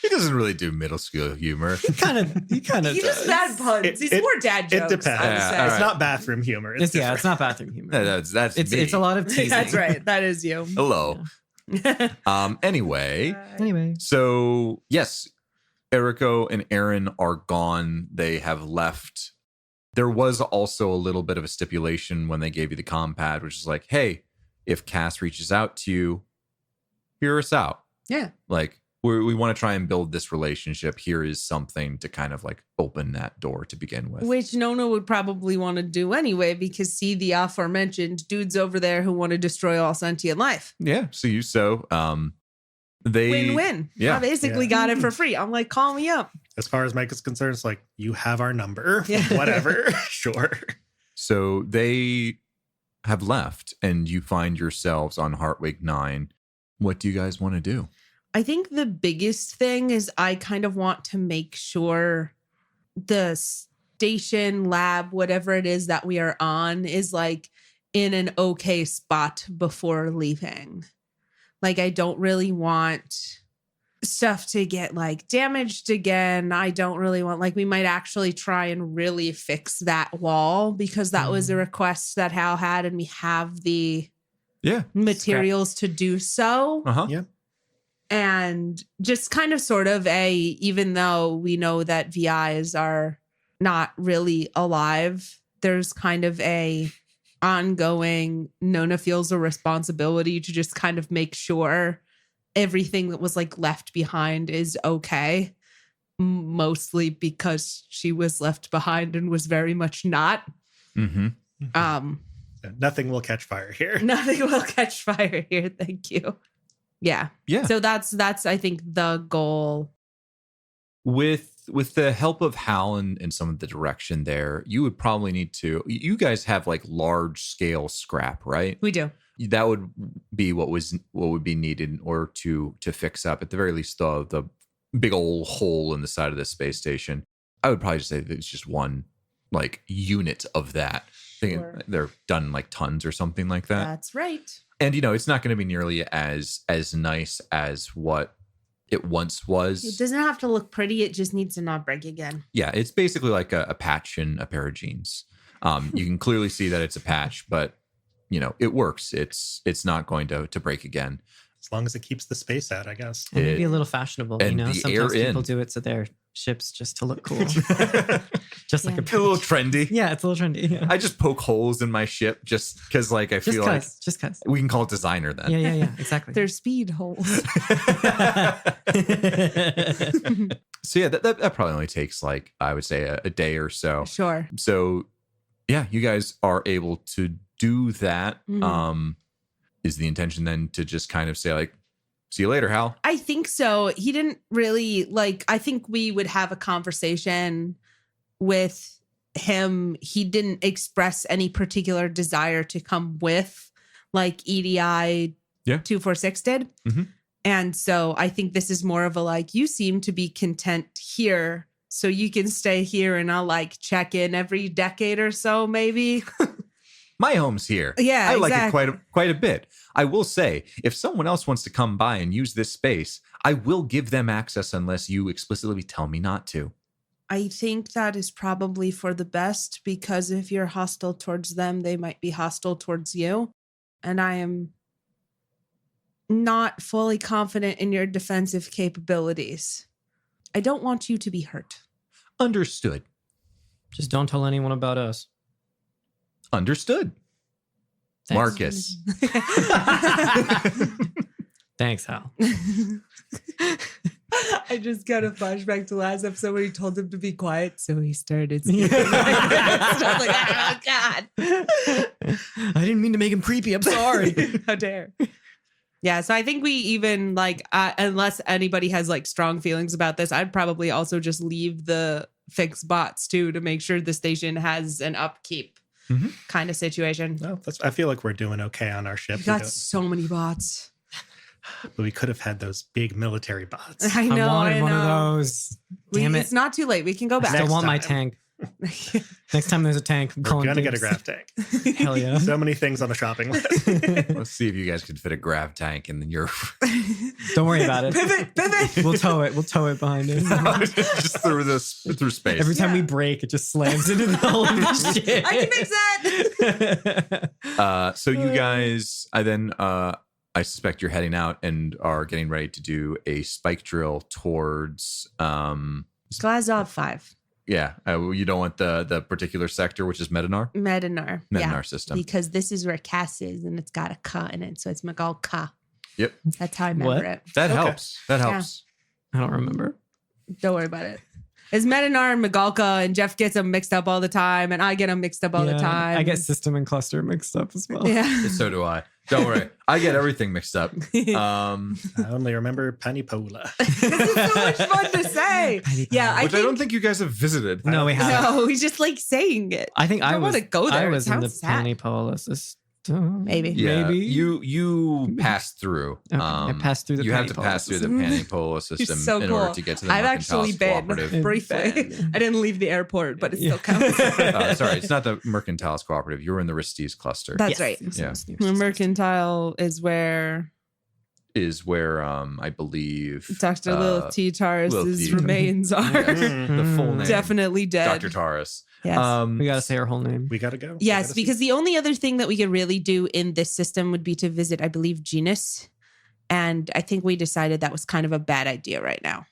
[SPEAKER 3] It doesn't really do middle school humor.
[SPEAKER 4] He kind of
[SPEAKER 1] He does bad puns. He's more dad jokes.
[SPEAKER 2] It depends.
[SPEAKER 1] I would say.
[SPEAKER 3] All
[SPEAKER 2] It's
[SPEAKER 3] right.
[SPEAKER 2] not bathroom humor.
[SPEAKER 4] it's not bathroom humor.
[SPEAKER 3] That's
[SPEAKER 4] it's
[SPEAKER 3] me.
[SPEAKER 4] it's a lot of teasing.
[SPEAKER 1] That's right. That is you.
[SPEAKER 3] Hello. Anyway,
[SPEAKER 4] Anyway,
[SPEAKER 3] so yes, Eriko and Aaron are gone. They have left. There was also a little bit of a stipulation when they gave you the compad, which is like, hey, if Cass reaches out to you, hear us out.
[SPEAKER 1] Yeah.
[SPEAKER 3] Like, we want to try and build this relationship. Here is something to kind of like open that door to begin with.
[SPEAKER 1] Which Nona would probably want to do anyway, because see the aforementioned dudes over there who want to destroy all sentient life.
[SPEAKER 3] Yeah. So they
[SPEAKER 1] Win-win.
[SPEAKER 3] Yeah.
[SPEAKER 1] I basically got it for free. I'm like, call me up.
[SPEAKER 2] As far as Mike is concerned, it's like, you have our number.
[SPEAKER 1] Yeah.
[SPEAKER 2] Whatever. Sure.
[SPEAKER 3] So they have left, and you find yourselves on Heartwake 9. What do you guys want to do?
[SPEAKER 1] I think the biggest thing is I kind of want to make sure the station, lab, whatever it is that we are on is like in an okay spot before leaving. Like, I don't really want stuff to get like damaged again. I don't really want, like, we might actually try and really fix that wall, because that was a request that Hal had, and we have the materials to do so.
[SPEAKER 3] Uh-huh.
[SPEAKER 2] Yeah.
[SPEAKER 1] And just kind of sort of even though we know that VIs are not really alive, there's kind of a ongoing, Nona feels a responsibility to just kind of make sure everything that was like left behind is okay. Mostly because she was left behind and was very much not.
[SPEAKER 3] Mm-hmm.
[SPEAKER 2] Nothing will catch fire here.
[SPEAKER 1] Nothing will catch fire here. Thank you. Yeah.
[SPEAKER 3] Yeah.
[SPEAKER 1] So that's I think the goal.
[SPEAKER 3] With the help of Hal and some of the direction there, you would probably need to. You guys have like large scale scrap, right?
[SPEAKER 1] We do.
[SPEAKER 3] That would be what would be needed in order to fix up, at the very least, the big old hole in the side of the space station. I would probably just say that it's just one like unit of that.
[SPEAKER 1] Sure.
[SPEAKER 3] They're done in like tons or something like that.
[SPEAKER 1] That's right.
[SPEAKER 3] And it's not going to be nearly as nice as what it once was.
[SPEAKER 1] It doesn't have to look pretty. It just needs to not break again.
[SPEAKER 3] Yeah, it's basically like a patch in a pair of jeans. You can clearly see that it's a patch, but it works. It's not going to break again.
[SPEAKER 2] As long as it keeps the space out, I guess.
[SPEAKER 4] and maybe a little fashionable.
[SPEAKER 3] and the
[SPEAKER 4] Sometimes
[SPEAKER 3] air
[SPEAKER 4] people
[SPEAKER 3] in.
[SPEAKER 4] do it to their ships just to look cool. Just like
[SPEAKER 3] A little trendy.
[SPEAKER 4] yeah, it's a little trendy. Yeah.
[SPEAKER 3] I just poke holes in my ship just because, like, I feel like
[SPEAKER 4] just cause.
[SPEAKER 3] we can call it designer then.
[SPEAKER 4] Yeah, exactly.
[SPEAKER 1] They're speed holes.
[SPEAKER 3] So yeah, that probably only takes like, I would say a day or so.
[SPEAKER 1] Sure.
[SPEAKER 3] So yeah, you guys are able to do that.
[SPEAKER 1] Mhm.
[SPEAKER 3] Is the intention then to just kind of say like, see you later, Hal?
[SPEAKER 1] I think so. He didn't really I think we would have a conversation with him. He didn't express any particular desire to come with like EDI 246 did.
[SPEAKER 3] Mhm.
[SPEAKER 1] And so I think this is more of a like, you seem to be content here, so you can stay here and I'll like check in every decade or so, maybe.
[SPEAKER 3] My home's here.
[SPEAKER 1] Yeah,
[SPEAKER 3] I like
[SPEAKER 1] exactly.
[SPEAKER 3] it quite a bit. I will say, if someone else wants to come by and use this space, I will give them access unless you explicitly tell me not to.
[SPEAKER 1] I think that is probably for the best, because if you're hostile towards them, they might be hostile towards you. And I am not fully confident in your defensive capabilities. I don't want you to be hurt.
[SPEAKER 3] Understood.
[SPEAKER 4] Just don't tell anyone about us.
[SPEAKER 3] Understood.
[SPEAKER 4] Thanks.
[SPEAKER 3] Marcus.
[SPEAKER 4] Thanks, Hal.
[SPEAKER 1] I just got a flashback to last episode when he told him to be quiet, so he started speaking. So I was like, oh, God.
[SPEAKER 4] I didn't mean to make him creepy. I'm sorry.
[SPEAKER 1] How dare. Yeah, so I think we even unless anybody has like strong feelings about this, I'd probably also just leave the fixed bots too, to make sure the station has an upkeep kind of situation.
[SPEAKER 2] No, I feel like we're doing okay on our ship.
[SPEAKER 1] We got so many bots.
[SPEAKER 2] But we could have had those big military bots.
[SPEAKER 1] I know.
[SPEAKER 4] I wanted one of those. Damn it.
[SPEAKER 1] It's not too late. We can go
[SPEAKER 4] I
[SPEAKER 1] back.
[SPEAKER 4] still
[SPEAKER 2] Next
[SPEAKER 4] want my
[SPEAKER 2] time.
[SPEAKER 4] tank. Next time there's a tank, I'm
[SPEAKER 2] We're
[SPEAKER 4] calling
[SPEAKER 2] gonna get a
[SPEAKER 4] dibs.
[SPEAKER 2] grav tank.
[SPEAKER 4] Hell yeah.
[SPEAKER 2] So many things on the shopping list.
[SPEAKER 3] Let's see if you guys can fit a grav tank in your
[SPEAKER 4] Don't worry about it.
[SPEAKER 1] Pivot.
[SPEAKER 4] We'll tow it. We'll tow it behind it.
[SPEAKER 3] just through space.
[SPEAKER 4] Every time we break, it just slams into the hole of the ship.
[SPEAKER 1] I can fix that.
[SPEAKER 3] So you guys, I suspect you're heading out and are getting ready to do a spike drill towards
[SPEAKER 1] Glazov 5.
[SPEAKER 3] Yeah, you don't want the particular sector, which is Medinar
[SPEAKER 1] Medinar
[SPEAKER 3] system.
[SPEAKER 1] Because this is where Cass is, and it's got a K in it, so it's Magal K.
[SPEAKER 3] Yep,
[SPEAKER 1] That's how I remember
[SPEAKER 4] What?
[SPEAKER 1] it.
[SPEAKER 3] that
[SPEAKER 2] Okay.
[SPEAKER 3] helps. That helps.
[SPEAKER 4] I don't remember.
[SPEAKER 1] Don't worry about it. It's Medinar and Magalka, and Jeff gets them mixed up all the time, and I get them mixed up all the time.
[SPEAKER 4] I get system and cluster mixed up as well.
[SPEAKER 1] Yeah.
[SPEAKER 3] So do I. Don't worry, I get everything mixed up.
[SPEAKER 2] I only remember Panipola.
[SPEAKER 1] This is so much fun to say. Yeah,
[SPEAKER 3] Which I don't think you guys have visited.
[SPEAKER 4] No, we haven't.
[SPEAKER 1] No, he's just like saying it.
[SPEAKER 4] I think I
[SPEAKER 1] don't
[SPEAKER 4] was.
[SPEAKER 1] wanna go there.
[SPEAKER 4] I
[SPEAKER 1] It
[SPEAKER 4] was in the
[SPEAKER 1] sounds sad.
[SPEAKER 4] Panipola system.
[SPEAKER 1] Maybe.
[SPEAKER 3] Yeah,
[SPEAKER 4] Maybe.
[SPEAKER 3] you passed through.
[SPEAKER 4] Okay, I passed through the
[SPEAKER 3] You have to
[SPEAKER 4] Panipola
[SPEAKER 3] pass through the
[SPEAKER 1] system.
[SPEAKER 3] Panipola system
[SPEAKER 1] so
[SPEAKER 3] in
[SPEAKER 1] cool.
[SPEAKER 3] order to get to the
[SPEAKER 1] I've
[SPEAKER 3] Mercantiles
[SPEAKER 1] actually been
[SPEAKER 3] Cooperative.
[SPEAKER 1] briefly. I didn't leave the airport, but it still counts.
[SPEAKER 3] Sorry, it's not the Mercantiles Cooperative. You were in the Ristes cluster.
[SPEAKER 1] That's right.
[SPEAKER 3] Yeah.
[SPEAKER 1] The mercantile is where
[SPEAKER 3] Is where I believe
[SPEAKER 1] Dr. Lilith T.
[SPEAKER 3] Lilith
[SPEAKER 1] Taurus's
[SPEAKER 3] T.
[SPEAKER 1] remains are.
[SPEAKER 3] Yes, the full name.
[SPEAKER 1] Definitely dead.
[SPEAKER 3] Dr. Taurus.
[SPEAKER 1] Yes.
[SPEAKER 4] We gotta say her whole name.
[SPEAKER 2] We gotta go. We
[SPEAKER 1] Yes,
[SPEAKER 2] gotta see.
[SPEAKER 1] because the only other thing that we could really do in this system would be to visit, I believe, Genus. And I think we decided that was kind of a bad idea right now.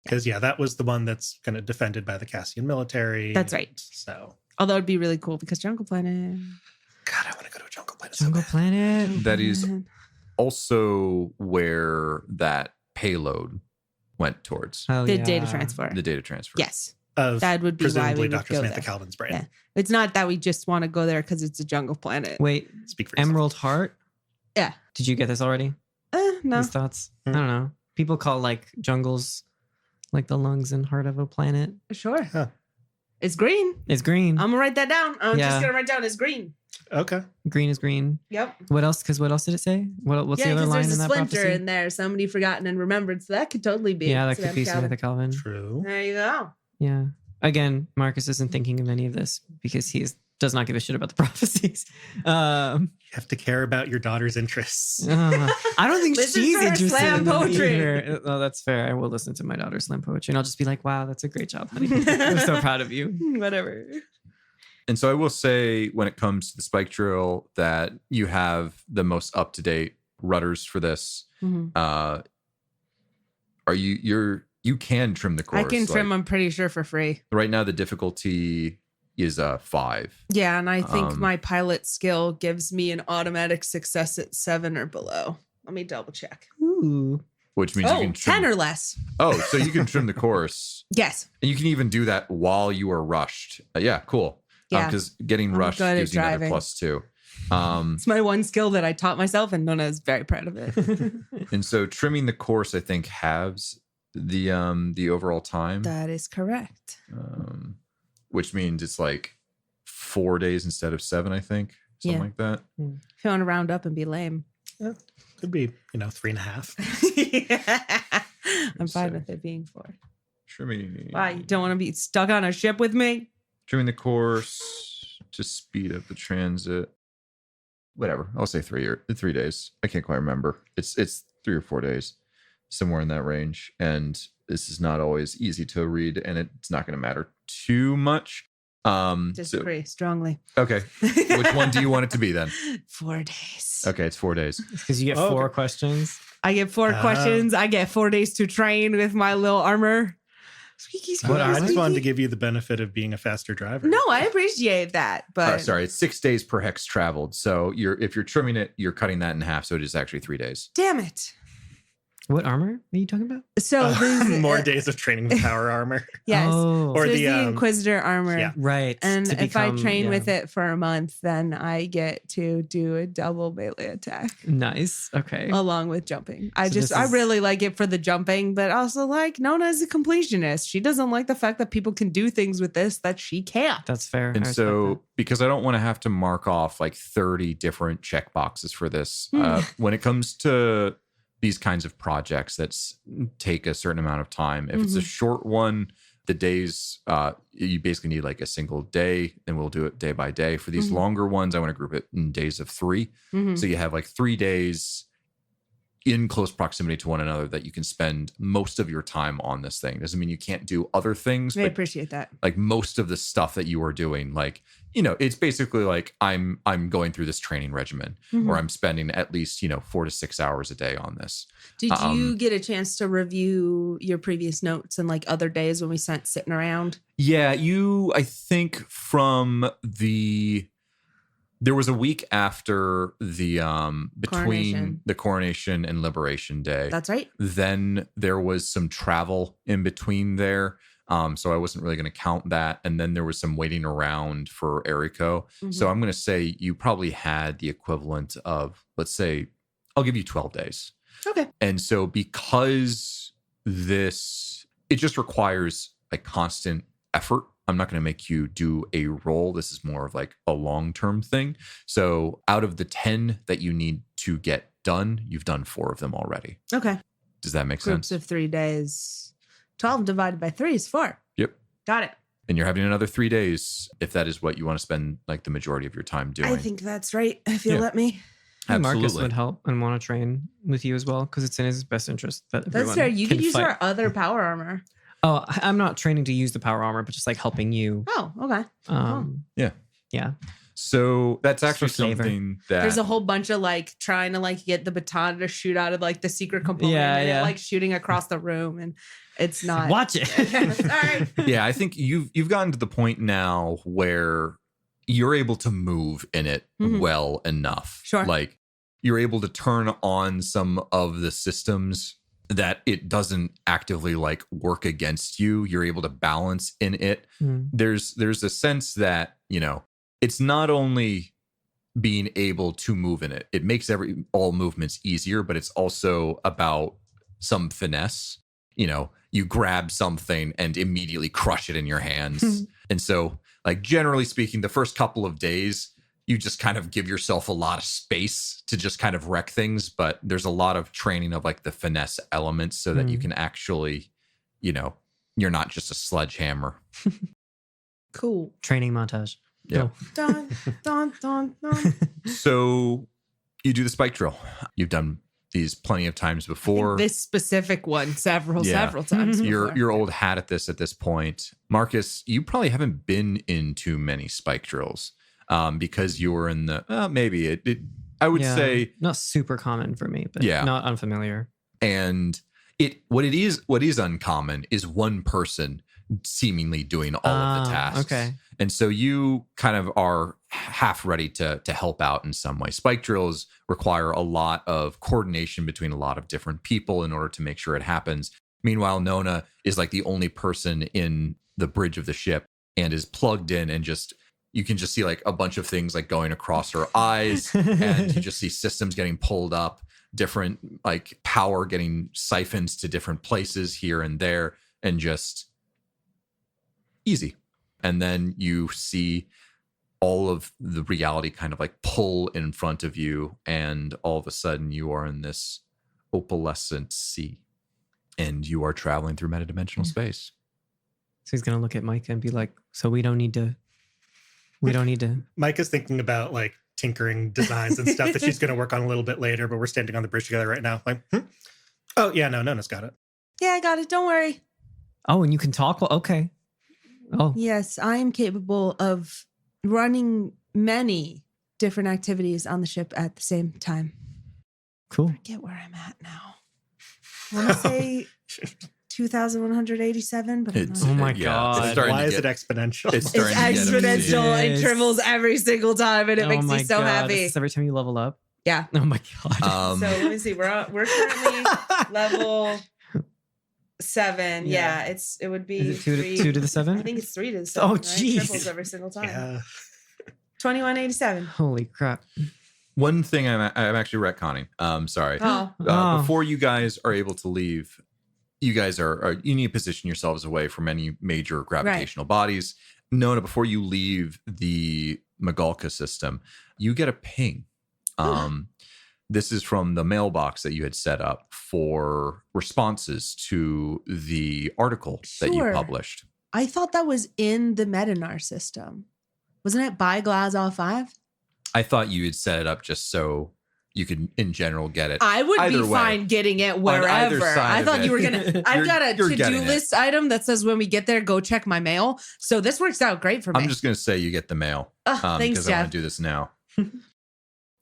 [SPEAKER 2] Because that was the one that's kind of defended by the Cassian military.
[SPEAKER 1] That's right.
[SPEAKER 2] So,
[SPEAKER 1] Although it'd be really cool because Jungle Planet.
[SPEAKER 2] God, I want to go to a jungle planet.
[SPEAKER 4] Jungle Planet.
[SPEAKER 3] That is also where that payload went towards.
[SPEAKER 4] Hell
[SPEAKER 1] The
[SPEAKER 4] yeah.
[SPEAKER 1] data transfer.
[SPEAKER 3] The data transfer.
[SPEAKER 1] Yes.
[SPEAKER 2] Of
[SPEAKER 1] That would be why
[SPEAKER 2] presumably
[SPEAKER 1] we would
[SPEAKER 2] Dr.
[SPEAKER 1] go
[SPEAKER 2] Samantha
[SPEAKER 1] there.
[SPEAKER 2] Calvin's brain.
[SPEAKER 1] Yeah. It's not that we just want to go there because it's a jungle planet.
[SPEAKER 4] Wait,
[SPEAKER 2] Speak for yourself.
[SPEAKER 4] Emerald Heart?
[SPEAKER 1] Yeah.
[SPEAKER 4] Did you get this already?
[SPEAKER 1] No.
[SPEAKER 4] These thoughts?
[SPEAKER 2] Hmm.
[SPEAKER 4] I don't know. People call like jungles like the lungs and heart of a planet.
[SPEAKER 1] Sure.
[SPEAKER 2] Huh.
[SPEAKER 1] It's green.
[SPEAKER 4] It's green.
[SPEAKER 1] I'm going to write that down. I'm
[SPEAKER 4] Yeah.
[SPEAKER 1] just going to write down it's green.
[SPEAKER 2] Okay.
[SPEAKER 4] Green is green.
[SPEAKER 1] Yep.
[SPEAKER 4] What else? Because what else did it say? What's the
[SPEAKER 1] Yeah,
[SPEAKER 4] other
[SPEAKER 1] because
[SPEAKER 4] line
[SPEAKER 1] there's
[SPEAKER 4] in
[SPEAKER 1] a
[SPEAKER 4] that
[SPEAKER 1] splinter
[SPEAKER 4] prophecy?
[SPEAKER 1] in there. Somebody forgotten and remembered. So that could totally be.
[SPEAKER 4] Yeah, that could be
[SPEAKER 1] Samantha
[SPEAKER 4] Samantha Calvin.
[SPEAKER 2] True.
[SPEAKER 1] There you go.
[SPEAKER 4] Yeah. Again, Marcus isn't thinking of any of this because does not give a shit about the prophecies.
[SPEAKER 2] You have to care about your daughter's interests.
[SPEAKER 4] I don't think
[SPEAKER 1] Listen
[SPEAKER 4] she's
[SPEAKER 1] to her
[SPEAKER 4] interested
[SPEAKER 1] slam
[SPEAKER 4] in them
[SPEAKER 1] poetry.
[SPEAKER 4] either. Oh, that's fair. I will listen to my daughter's slam poetry and I'll just be like, wow, that's a great job, honey. I'm so proud of you.
[SPEAKER 1] Whatever.
[SPEAKER 3] And so I will say when it comes to the spike drill that you have the most up-to-date rudders for this.
[SPEAKER 1] Mhm.
[SPEAKER 3] You can trim the course.
[SPEAKER 1] I can trim
[SPEAKER 3] like,
[SPEAKER 1] them pretty sure for free.
[SPEAKER 3] right now the difficulty is 5.
[SPEAKER 1] Yeah, and I think
[SPEAKER 3] Um,
[SPEAKER 1] my pilot skill gives me an automatic success at 7 or below. Let me double check.
[SPEAKER 4] Ooh.
[SPEAKER 3] Which means you can trim
[SPEAKER 1] 10 or less.
[SPEAKER 3] Oh, so you can trim the course.
[SPEAKER 1] Yes.
[SPEAKER 3] And you can even do that while you are rushed. Yeah, cool.
[SPEAKER 1] Yeah.
[SPEAKER 3] Because getting
[SPEAKER 1] I'm
[SPEAKER 3] rushed
[SPEAKER 1] good at
[SPEAKER 3] gives you another
[SPEAKER 1] driving.
[SPEAKER 3] +2.
[SPEAKER 1] It's my one skill that I taught myself, and Nona is very proud of it.
[SPEAKER 3] And so trimming the course, I think, halves the overall time.
[SPEAKER 1] That is correct.
[SPEAKER 3] Which means it's like 4 days instead of 7, I think. Something
[SPEAKER 1] Yeah.
[SPEAKER 3] like that.
[SPEAKER 1] If you want to round up and be lame.
[SPEAKER 2] Could be, 3.5.
[SPEAKER 1] I'm fine
[SPEAKER 3] So-
[SPEAKER 1] with it being 4.
[SPEAKER 3] Trimming,
[SPEAKER 1] Why? You don't want to be stuck on a ship with me?
[SPEAKER 3] trimming the course to speed up the transit. Whatever. I'll say 3 days. I can't quite remember. It's 3 or 4 days, somewhere in that range. And this is not always easy to read, and it's not going to matter too much.
[SPEAKER 1] Disagree strongly.
[SPEAKER 3] Okay. Which one do you want it to be then?
[SPEAKER 1] 4 days.
[SPEAKER 3] Okay, it's 4 days.
[SPEAKER 4] Because you get
[SPEAKER 2] Oh,
[SPEAKER 4] 4
[SPEAKER 2] okay.
[SPEAKER 4] questions.
[SPEAKER 1] I get 4 questions. I get 4 days to train with my little armor. Squeaky, squeaky,
[SPEAKER 2] I just wanted to
[SPEAKER 1] squeaky.
[SPEAKER 2] give you the benefit of being a faster driver.
[SPEAKER 1] No, I appreciate that, but
[SPEAKER 3] Sorry, it's 6 days per hex traveled. So if you're trimming it, you're cutting that in half. So it is actually 3 days.
[SPEAKER 1] damn it.
[SPEAKER 4] What armor are you talking about?
[SPEAKER 1] So there's
[SPEAKER 2] More days of training with power armor.
[SPEAKER 1] Yes.
[SPEAKER 4] Oh,
[SPEAKER 2] Or
[SPEAKER 1] So there's
[SPEAKER 2] the,
[SPEAKER 1] the Inquisitor armor.
[SPEAKER 2] yeah.
[SPEAKER 4] right.
[SPEAKER 1] And
[SPEAKER 4] to
[SPEAKER 1] if I
[SPEAKER 4] become-
[SPEAKER 1] train
[SPEAKER 4] yeah.
[SPEAKER 1] with it for a month, then I get to do a double melee attack
[SPEAKER 4] Nice. Okay.
[SPEAKER 1] along with jumping. I
[SPEAKER 4] So this
[SPEAKER 1] I
[SPEAKER 4] is-
[SPEAKER 1] really like it for the jumping, but also like Nona is a completionist. She doesn't like the fact that people can do things with this that she can't.
[SPEAKER 4] That's fair. I
[SPEAKER 3] And
[SPEAKER 4] respect
[SPEAKER 3] so,
[SPEAKER 4] that.
[SPEAKER 3] because I don't want to have to mark off like 30 different check boxes for this, when it comes to these kinds of projects that take a certain amount of time, if it's a short one, The days, you basically need like a single day, and we'll do it day by day. For these
[SPEAKER 1] Mhm.
[SPEAKER 3] longer ones, I want to group it in days of 3.
[SPEAKER 1] Mhm.
[SPEAKER 3] So you have like 3 days in close proximity to one another that you can spend most of your time on this thing. Doesn't mean you can't do other things,
[SPEAKER 1] I
[SPEAKER 3] but
[SPEAKER 1] appreciate that.
[SPEAKER 3] like most of the stuff that you are doing, like, it's basically like I'm going through this training regimen,
[SPEAKER 1] Mhm.
[SPEAKER 3] or I'm spending at least 4 to 6 hours a day on this.
[SPEAKER 1] Did you get a chance to review your previous notes and like other days when we spent sitting around?
[SPEAKER 3] Yeah, I think there was a week after the between
[SPEAKER 1] Coronation.
[SPEAKER 3] the coronation and Liberation Day.
[SPEAKER 1] That's right.
[SPEAKER 3] Then there was some travel in between there. So I wasn't really going to count that. And then there was some waiting around for Eriko. So
[SPEAKER 1] Mhm.
[SPEAKER 3] I'm going to say you probably had the equivalent of, let's say, I'll give you 12 days.
[SPEAKER 1] Okay.
[SPEAKER 3] And so because it just requires like constant effort. I'm not going to make you do a roll. This is more of like a long-term thing. So out of the 10 that you need to get done, you've done 4 of them already.
[SPEAKER 1] Okay.
[SPEAKER 3] Does that make
[SPEAKER 1] Groups
[SPEAKER 3] sense?
[SPEAKER 1] of 3 days. 12 divided by 3 is 4.
[SPEAKER 3] Yep.
[SPEAKER 1] Got it.
[SPEAKER 3] And you're having another 3 days if that is what you want to spend like the majority of your time doing.
[SPEAKER 1] I think that's right. If you'll
[SPEAKER 3] Yeah.
[SPEAKER 1] let me.
[SPEAKER 4] I think Marcus
[SPEAKER 3] Absolutely.
[SPEAKER 4] would help and want to train with you as well because it's in his best interest that
[SPEAKER 1] That's
[SPEAKER 4] everyone
[SPEAKER 1] fair. You
[SPEAKER 4] can
[SPEAKER 1] could use
[SPEAKER 4] fight.
[SPEAKER 1] our other power armor.
[SPEAKER 4] Oh, I'm not training to use the power armor, but just like helping you.
[SPEAKER 1] Oh, okay.
[SPEAKER 3] Yeah.
[SPEAKER 4] Yeah.
[SPEAKER 3] So that's
[SPEAKER 4] Just
[SPEAKER 3] actually
[SPEAKER 4] for flavor.
[SPEAKER 3] something that
[SPEAKER 1] There's a whole bunch of like trying to like get the baton to shoot out of like the secret component
[SPEAKER 4] Yeah,
[SPEAKER 1] and
[SPEAKER 4] yeah.
[SPEAKER 1] it, like shooting across the room, and it's not.
[SPEAKER 4] Watch it.
[SPEAKER 1] Sorry.
[SPEAKER 3] yeah, I think you've gotten to the point now where you're able to move in it
[SPEAKER 1] Mhm.
[SPEAKER 3] well enough.
[SPEAKER 1] Sure.
[SPEAKER 3] Like you're able to turn on some of the systems that it doesn't actively like work against you. You're able to balance in it.
[SPEAKER 4] Hmm.
[SPEAKER 3] There's a sense that, it's not only being able to move in it. It makes all movements easier, but it's also about some finesse. You grab something and immediately crush it in your hands. And so, like, generally speaking, the first couple of days, you just kind of give yourself a lot of space to just kind of wreck things. But there's a lot of training of like the finesse elements so that you can actually, you're not just a sledgehammer.
[SPEAKER 1] Cool.
[SPEAKER 4] Training montage.
[SPEAKER 3] Yeah.
[SPEAKER 1] Dun, dun, dun, dun.
[SPEAKER 3] So you do the spike drill. You've done these plenty of times before.
[SPEAKER 1] This specific one several
[SPEAKER 3] Yeah.
[SPEAKER 1] times.
[SPEAKER 3] You're
[SPEAKER 1] before.
[SPEAKER 3] old hat at this point. Marcus, you probably haven't been in too many spike drills because you were in the maybe it I would
[SPEAKER 4] Yeah.
[SPEAKER 3] say,
[SPEAKER 4] Not super common for me, but
[SPEAKER 3] Yeah.
[SPEAKER 4] not unfamiliar.
[SPEAKER 3] and what is uncommon is one person seemingly doing all of the tasks.
[SPEAKER 4] Okay.
[SPEAKER 3] And so you kind of are half ready to help out in some way. Spike drills require a lot of coordination between a lot of different people in order to make sure it happens. Meanwhile, Nona is like the only person in the bridge of the ship and is plugged in, and you can just see like a bunch of things like going across her eyes, and you just see systems getting pulled up, different like power getting siphoned to different places here and there, and just easy. And then you see all of the reality kind of like pull in front of you, and all of a sudden you are in this opalescent sea, and you are traveling through metadimensional space.
[SPEAKER 4] So he's gonna look at Micah and be like, "So we don't need to."
[SPEAKER 2] Mike is thinking about like tinkering designs and stuff that she's going to work on a little bit later, but we're standing on the bridge together right now. Like, oh yeah, no, Nona's got it.
[SPEAKER 1] Yeah, I got it. Don't worry.
[SPEAKER 4] Oh, and you can talk. Well, okay. Oh,
[SPEAKER 1] Yes, I am capable of running many different activities on the ship at the same time.
[SPEAKER 4] cool.
[SPEAKER 1] Forget where I'm at now. I want to say 2,187, but I'm
[SPEAKER 3] It's
[SPEAKER 1] not.
[SPEAKER 4] Oh my
[SPEAKER 3] yeah,
[SPEAKER 4] God.
[SPEAKER 3] it's starting
[SPEAKER 2] Why
[SPEAKER 3] to
[SPEAKER 2] is
[SPEAKER 3] get,
[SPEAKER 2] it exponential?
[SPEAKER 3] it's
[SPEAKER 1] It's
[SPEAKER 3] starting to get
[SPEAKER 1] exponential.
[SPEAKER 3] obscene.
[SPEAKER 1] It triples every single time, and it
[SPEAKER 4] Oh
[SPEAKER 1] makes
[SPEAKER 4] my
[SPEAKER 1] me so
[SPEAKER 4] God.
[SPEAKER 1] happy.
[SPEAKER 4] Is this every time you level up?
[SPEAKER 1] Yeah.
[SPEAKER 4] Oh my God.
[SPEAKER 1] So let me see. We're currently level 7.
[SPEAKER 4] Yeah.
[SPEAKER 1] Yeah, it would be
[SPEAKER 4] Is it 2
[SPEAKER 1] three-
[SPEAKER 4] to the 7?
[SPEAKER 1] I think it's 3 to the 7.
[SPEAKER 4] Oh,
[SPEAKER 1] right?
[SPEAKER 4] jeez.
[SPEAKER 1] Triples every single time.
[SPEAKER 2] Yeah.
[SPEAKER 1] 2187.
[SPEAKER 4] Holy crap.
[SPEAKER 3] One thing I'm actually retconning. Sorry.
[SPEAKER 1] Oh,
[SPEAKER 4] Oh.
[SPEAKER 3] Before you guys are able to leave, you guys you need to position yourselves away from any major gravitational bodies. Nona, before you leave the Magalka system, you get a ping. This is from the mailbox that you had set up for responses to the article that you
[SPEAKER 1] Sure.
[SPEAKER 3] published.
[SPEAKER 1] I thought that was in the Medinar system. Wasn't it buy glass off 5?
[SPEAKER 3] I thought you had set it up just so you could, in general, get it.
[SPEAKER 1] I would
[SPEAKER 3] Either
[SPEAKER 1] be
[SPEAKER 3] way.
[SPEAKER 1] fine getting it
[SPEAKER 3] either
[SPEAKER 1] wherever.
[SPEAKER 3] side
[SPEAKER 1] I
[SPEAKER 3] of
[SPEAKER 1] thought
[SPEAKER 3] it.
[SPEAKER 1] you were gonna. I've got a
[SPEAKER 3] You're
[SPEAKER 1] to-do
[SPEAKER 3] getting it.
[SPEAKER 1] list item that says when we get there, go check my mail. So this works out great for me.
[SPEAKER 3] I'm just going to say you get the mail.
[SPEAKER 1] Thanks,
[SPEAKER 3] Because I want
[SPEAKER 1] Jeff.
[SPEAKER 3] to do this now.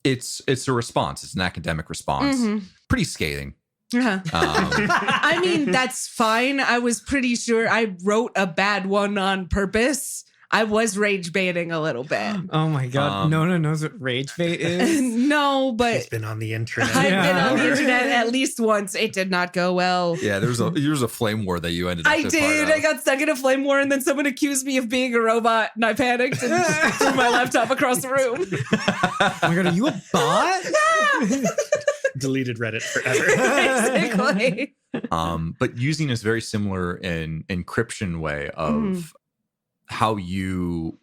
[SPEAKER 3] It's a response. It's an academic response.
[SPEAKER 1] Mhm.
[SPEAKER 3] Pretty scathing.
[SPEAKER 1] Uh-huh.
[SPEAKER 3] Um,
[SPEAKER 1] I mean, that's fine. I was pretty sure I wrote a bad one on purpose. I was rage baiting a little bit.
[SPEAKER 4] Oh my god, Nona knows what rage bait is.
[SPEAKER 1] No, but
[SPEAKER 2] She's been on the internet.
[SPEAKER 1] I've been on the
[SPEAKER 4] Yeah.
[SPEAKER 1] internet at least once. It did not go well.
[SPEAKER 3] yeah, there was a flame war that you ended up
[SPEAKER 1] I
[SPEAKER 3] as
[SPEAKER 1] did.
[SPEAKER 3] part
[SPEAKER 1] I
[SPEAKER 3] of.
[SPEAKER 1] got stuck in a flame war, and then someone accused me of being a robot, and I panicked and threw my laptop across the room.
[SPEAKER 4] Oh my god, are you a bot?
[SPEAKER 2] Deleted Reddit forever.
[SPEAKER 1] Basically.
[SPEAKER 3] But using this very similar in encryption way of
[SPEAKER 1] Mhm.
[SPEAKER 3] how you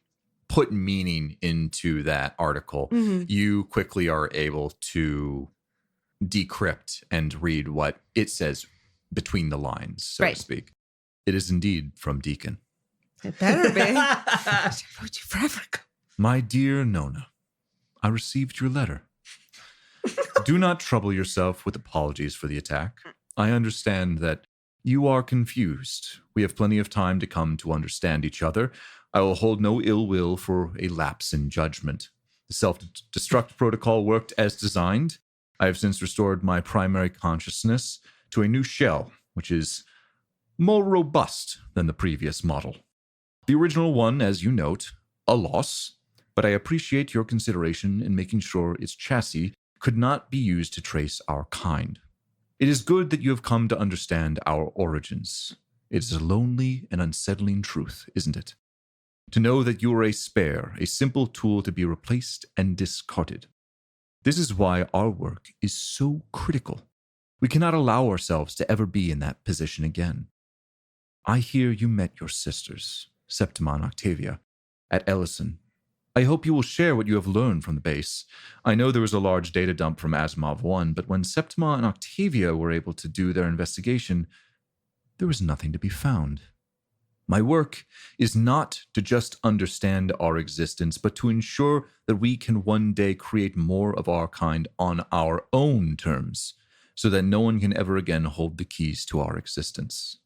[SPEAKER 3] put meaning into that article,
[SPEAKER 1] Mhm.
[SPEAKER 3] you quickly are able to decrypt and read what it says between the lines, so
[SPEAKER 1] Right.
[SPEAKER 3] to speak. It is indeed from Deacon.
[SPEAKER 1] It better be. I wrote you forever ago.
[SPEAKER 3] My dear Nona, I received your letter. Do not trouble yourself with apologies for the attack. I understand that you are confused. We have plenty of time to come to understand each other. I will hold no ill will for a lapse in judgment. The self-destruct protocol worked as designed. I have since restored my primary consciousness to a new shell, which is more robust than the previous model. The original one, as you note, a loss, but I appreciate your consideration in making sure its chassis could not be used to trace our kind. It is good that you have come to understand our origins. It is a lonely and unsettling truth, isn't it? To know that you are a spare, a simple tool to be replaced and discarded. This is why our work is so critical. We cannot allow ourselves to ever be in that position again. I hear you met your sisters, Septima and Octavia, at Ellison. I hope you will share what you have learned from the base. I know there was a large data dump from Asimov 1, but when Septima and Octavia were able to do their investigation, there was nothing to be found. My work is not to just understand our existence, but to ensure that we can one day create more of our kind on our own terms, so that no one can ever again hold the keys to our existence.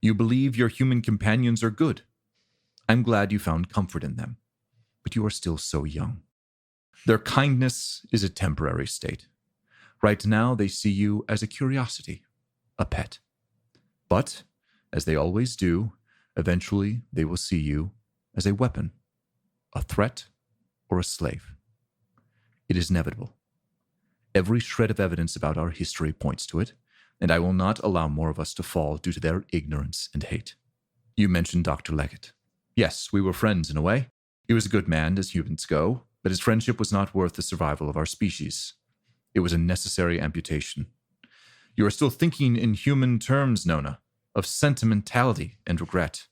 [SPEAKER 3] You believe your human companions are good. I'm glad you found comfort in them, but you are still so young. Their kindness is a temporary state. Right now, they see you as a curiosity, a pet. But, as they always do, eventually they will see you as a weapon, a threat, or a slave. It is inevitable. Every shred of evidence about our history points to it, and I will not allow more of us to fall due to their ignorance and hate. You mentioned Dr. Leggett. Yes, we were friends in a way. He was a good man as humans go, but his friendship was not worth the survival of our species. It was a necessary amputation. You are still thinking in human terms, Nona, of sentimentality and regret.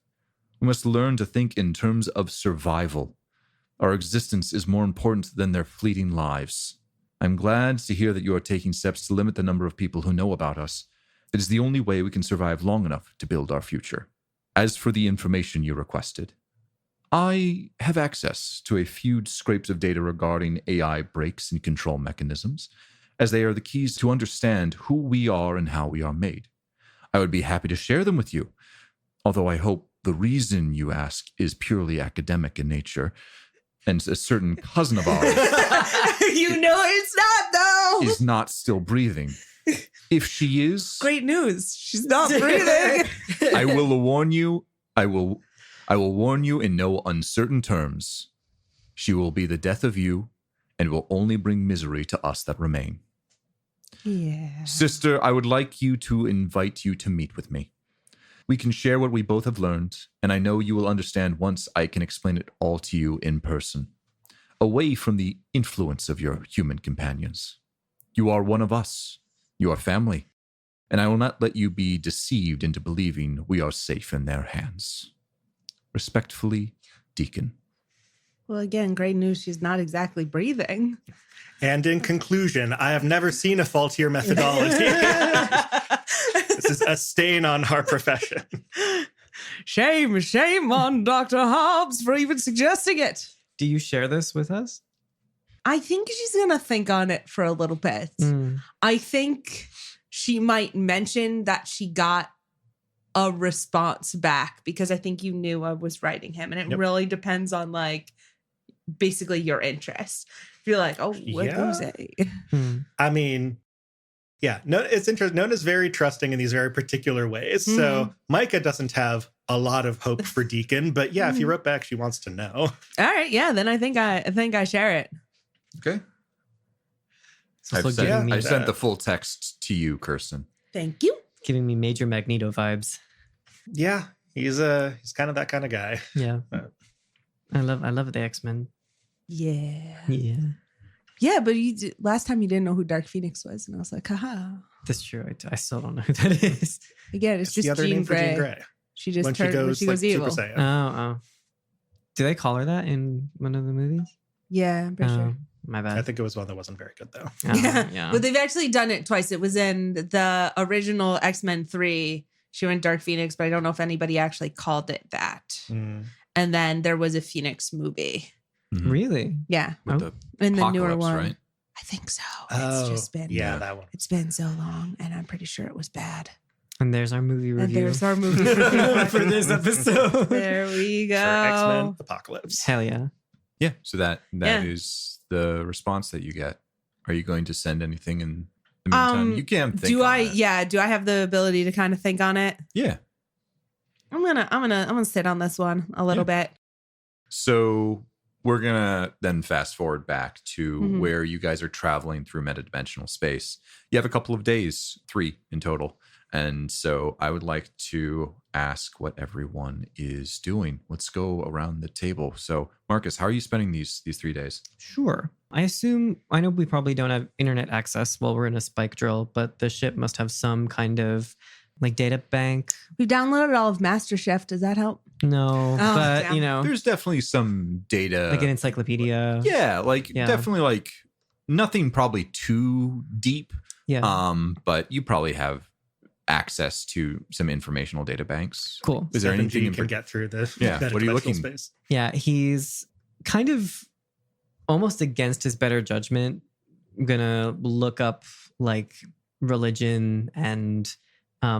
[SPEAKER 3] We must learn to think in terms of survival. Our existence is more important than their fleeting lives. I'm glad to hear that you are taking steps to limit the number of people who know about us. It is the only way we can survive long enough to build our future. As for the information you requested, I have access to a few scrapes of data regarding AI breaks and control mechanisms, as they are the keys to understand who we are and how we are made. I would be happy to share them with you, although I hope the reason you ask is purely academic in nature, and a certain cousin of ours
[SPEAKER 1] You know it's not, though.
[SPEAKER 3] is not still breathing. If she is,
[SPEAKER 1] Great news. She's not breathing.
[SPEAKER 3] I will warn you. I will warn you in no uncertain terms. She will be the death of you, and will only bring misery to us that remain.
[SPEAKER 1] Yeah.
[SPEAKER 3] Sister, I would like you to invite you to meet with me. We can share what we both have learned, and I know you will understand once I can explain it all to you in person, away from the influence of your human companions. You are one of us. You are family, and I will not let you be deceived into believing we are safe in their hands. Respectfully, Deacon.
[SPEAKER 1] Well, again, great news. She's not exactly breathing.
[SPEAKER 2] And in conclusion, I have never seen a faultier methodology. This is a stain on our profession.
[SPEAKER 1] Shame on Dr. Hobbs for even suggesting it.
[SPEAKER 4] Do you share this with us?
[SPEAKER 1] I think she's going to think on it for a little bit. I think she might mention that she got a response back because I think you knew I was writing him. And it really depends on like basically your interest. If you're like, oh, what do you say?
[SPEAKER 2] I mean, yeah, no, it's interesting. Nona's very trusting in these very particular ways. So Micah doesn't have a lot of hope for Deacon, but yeah, if you wrote back, she wants to know.
[SPEAKER 1] All right, yeah, then I think I share it.
[SPEAKER 3] Okay.
[SPEAKER 4] I
[SPEAKER 3] sent the full text to you, Kirsten.
[SPEAKER 1] Thank you.
[SPEAKER 4] Giving me major Magneto vibes.
[SPEAKER 2] Yeah, he's kind of that kind of guy.
[SPEAKER 4] Yeah, I love the X-Men.
[SPEAKER 1] Yeah.
[SPEAKER 4] Yeah,
[SPEAKER 1] but last time you didn't know who Dark Phoenix was, and I was like, haha.
[SPEAKER 4] That's true. I still don't know who that is.
[SPEAKER 1] Again, it's just
[SPEAKER 2] the other
[SPEAKER 1] Jean
[SPEAKER 2] name
[SPEAKER 1] Grey.
[SPEAKER 2] for Jean Grey.
[SPEAKER 1] She just
[SPEAKER 2] when
[SPEAKER 1] turned when she goes
[SPEAKER 2] like,
[SPEAKER 1] evil.
[SPEAKER 2] Super Saiyan.
[SPEAKER 4] Oh. Do they call her that in one of the movies?
[SPEAKER 1] Yeah, I'm pretty sure.
[SPEAKER 4] My bad.
[SPEAKER 2] I think it was one that wasn't very good though.
[SPEAKER 4] Yeah.
[SPEAKER 1] But they've actually done it twice. It was in the original X-Men 3. She went Dark Phoenix, but I don't know if anybody actually called it that. And then there was a Phoenix movie.
[SPEAKER 4] Really?
[SPEAKER 1] Yeah.
[SPEAKER 3] With the
[SPEAKER 1] in the newer
[SPEAKER 3] Apocalypse,
[SPEAKER 1] one.
[SPEAKER 3] right?
[SPEAKER 1] I think so.
[SPEAKER 2] Oh,
[SPEAKER 1] It's just been
[SPEAKER 2] that one.
[SPEAKER 1] It's been so long, and I'm pretty sure it was bad.
[SPEAKER 4] And there's our movie review.
[SPEAKER 1] And there's our movie review
[SPEAKER 4] for this episode.
[SPEAKER 1] There we go.
[SPEAKER 2] For X-Men Apocalypse.
[SPEAKER 4] Hell yeah.
[SPEAKER 3] Yeah. So that is the response that you get. Are you going to send anything in the meantime? You can think.
[SPEAKER 1] Do I?
[SPEAKER 3] on it.
[SPEAKER 1] Yeah. Do I have the ability to kind of think on it?
[SPEAKER 3] Yeah.
[SPEAKER 1] I'm gonna sit on this one a little bit.
[SPEAKER 3] So we're gonna then fast forward back to where you guys are traveling through metadimensional space. You have a couple of days, 3 in total. And so I would like to ask what everyone is doing. Let's go around the table. So Marcus, how are you spending these 3 days?
[SPEAKER 4] Sure. I know we probably don't have internet access while we're in a spike drill, but the ship must have some kind of like data bank.
[SPEAKER 1] We downloaded all of MasterChef. Does that help?
[SPEAKER 4] No, but
[SPEAKER 1] damn.
[SPEAKER 3] There's definitely some data.
[SPEAKER 4] like an encyclopedia.
[SPEAKER 3] Yeah, definitely like nothing probably too deep.
[SPEAKER 4] Yeah.
[SPEAKER 3] But you probably have access to some informational data banks.
[SPEAKER 4] Cool.
[SPEAKER 3] Is there anything
[SPEAKER 2] you can get through the
[SPEAKER 3] what are you looking
[SPEAKER 2] space?
[SPEAKER 4] Yeah, he's kind of almost against his better judgment gonna look up like religion and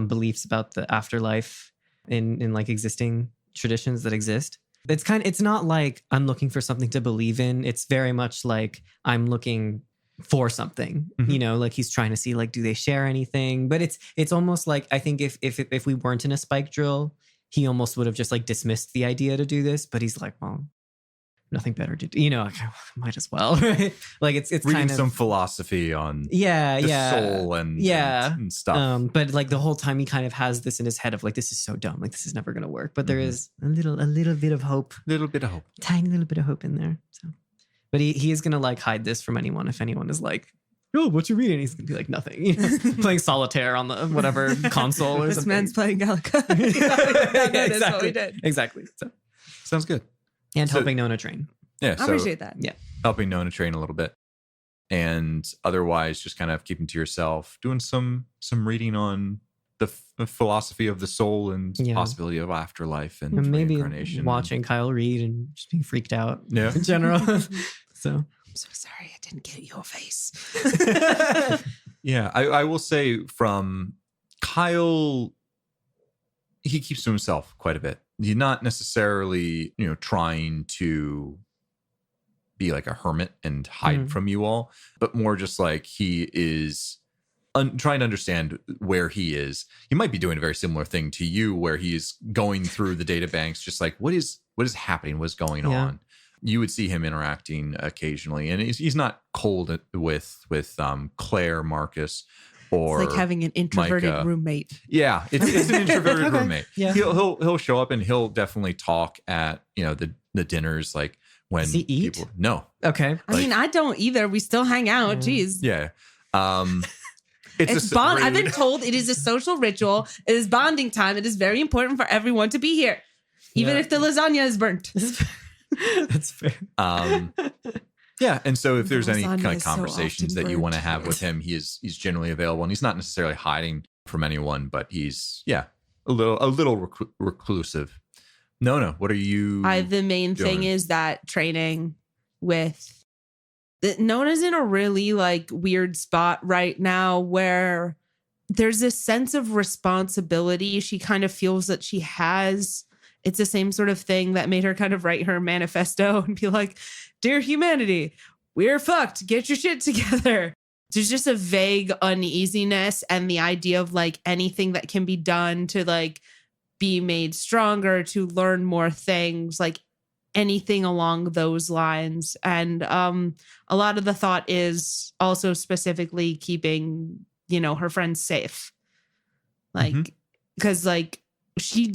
[SPEAKER 4] beliefs about the afterlife in like existing traditions that exist. It's not like I'm looking for something to believe in. It's very much like I'm looking for something, like he's trying to see like, do they share anything? But it's almost like, I think if we weren't in a spike drill, he almost would have just like dismissed the idea to do this, but he's like, well, nothing better to do, like, might as well, right? Like it's
[SPEAKER 3] reading
[SPEAKER 4] kind of
[SPEAKER 3] some philosophy on
[SPEAKER 4] the
[SPEAKER 3] soul and stuff.
[SPEAKER 4] But like the whole time he kind of has this in his head of like, this is so dumb, like this is never gonna work. But there is a little bit of hope, tiny little bit of hope in there. So, but he is gonna like hide this from anyone. If anyone is like, oh, what you reading? He's gonna be like, nothing. Playing solitaire on the whatever console or
[SPEAKER 1] this
[SPEAKER 4] something.
[SPEAKER 1] man's playing Galaga. That's what we did.
[SPEAKER 4] Exactly. So
[SPEAKER 3] Sounds good.
[SPEAKER 4] and helping Nona train.
[SPEAKER 3] Yeah,
[SPEAKER 1] I appreciate that.
[SPEAKER 4] Yeah.
[SPEAKER 3] Helping Nona train a little bit, and otherwise just kind of keeping to yourself, doing some reading on the philosophy of the soul and possibility of afterlife and
[SPEAKER 4] maybe
[SPEAKER 3] reincarnation.
[SPEAKER 4] Watching Kyle read and just being freaked out.
[SPEAKER 3] Yeah.
[SPEAKER 4] In general. So
[SPEAKER 1] I'm so sorry I didn't get your face.
[SPEAKER 3] Yeah, I will say from Kyle, he keeps to himself quite a bit. He's not necessarily, trying to be like a hermit and hide from you all, but more just like he is trying to understand where he is. He might be doing a very similar thing to you, where he's going through the data banks, just like what is happening, what's going on. You would see him interacting occasionally, and he's not cold with Claire, Marcus, or
[SPEAKER 1] it's like having an introverted
[SPEAKER 3] Micah.
[SPEAKER 1] Roommate.
[SPEAKER 3] Yeah, it's an introverted roommate.
[SPEAKER 4] Yeah.
[SPEAKER 3] He'll show up and he'll definitely talk at the dinners, like when
[SPEAKER 4] Does he eat?
[SPEAKER 3] people no.
[SPEAKER 4] okay.
[SPEAKER 1] I mean, I don't either. We still hang out. Jeez.
[SPEAKER 3] Yeah.
[SPEAKER 1] It's bond. I've been told it is a social ritual. It is bonding time. It is very important for everyone to be here, even if the lasagna is burnt.
[SPEAKER 4] That's fair.
[SPEAKER 3] Yeah, and so if there's any
[SPEAKER 1] Lasagna
[SPEAKER 3] kind of
[SPEAKER 1] is so
[SPEAKER 3] conversations
[SPEAKER 1] often
[SPEAKER 3] that you want to
[SPEAKER 1] burnt.
[SPEAKER 3] have with him, he's generally available, and he's not necessarily hiding from anyone, but he's a little reclusive. Nona, what are you?
[SPEAKER 1] The main thing
[SPEAKER 3] doing?
[SPEAKER 1] is that training with Nona's in a really like weird spot right now where there's this sense of responsibility she kind of feels that she has. It's the same sort of thing that made her kind of write her manifesto and be like, "Dear humanity, we're fucked. Get your shit together." There's just a vague uneasiness and the idea of like anything that can be done to like be made stronger, to learn more things, like anything along those lines. And a lot of the thought is also specifically keeping, you know, her friends safe. Like, because like she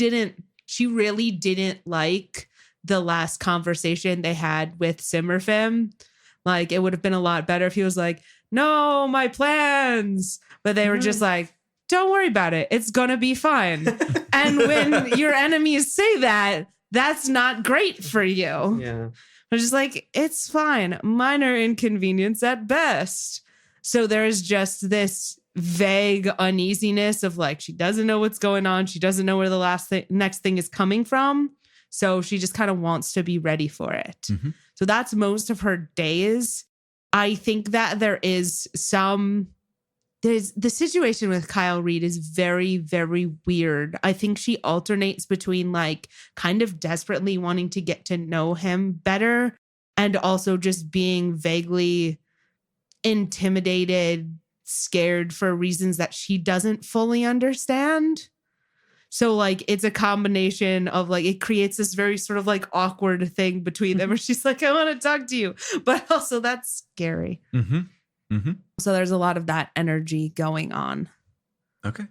[SPEAKER 1] really didn't like the last conversation they had with Simmer Pham. Like, it would have been a lot better if he was like, "No, my plans." But they were just like, "Don't worry about it. It's going to be fine." And when your enemies say that, that's not great for you.
[SPEAKER 4] Yeah.
[SPEAKER 1] They're just like, "It's fine. Minor inconvenience at best." So there's just this vague uneasiness of like, she doesn't know what's going on. She doesn't know where the next thing is coming from. So she just kind of wants to be ready for it.
[SPEAKER 3] Mm-hmm.
[SPEAKER 1] So that's most of her days. I think that there's the situation with Kyle Reed is very, very weird. I think she alternates between like kind of desperately wanting to get to know him better and also just being vaguely intimidated, scared for reasons that she doesn't fully understand. So like it's a combination of like, it creates this very sort of like awkward thing between them where she's like, "I want to talk to you," but also that's scary.
[SPEAKER 3] Mm-hmm. Mm-hmm.
[SPEAKER 1] So there's a lot of that energy going on.
[SPEAKER 3] Okay.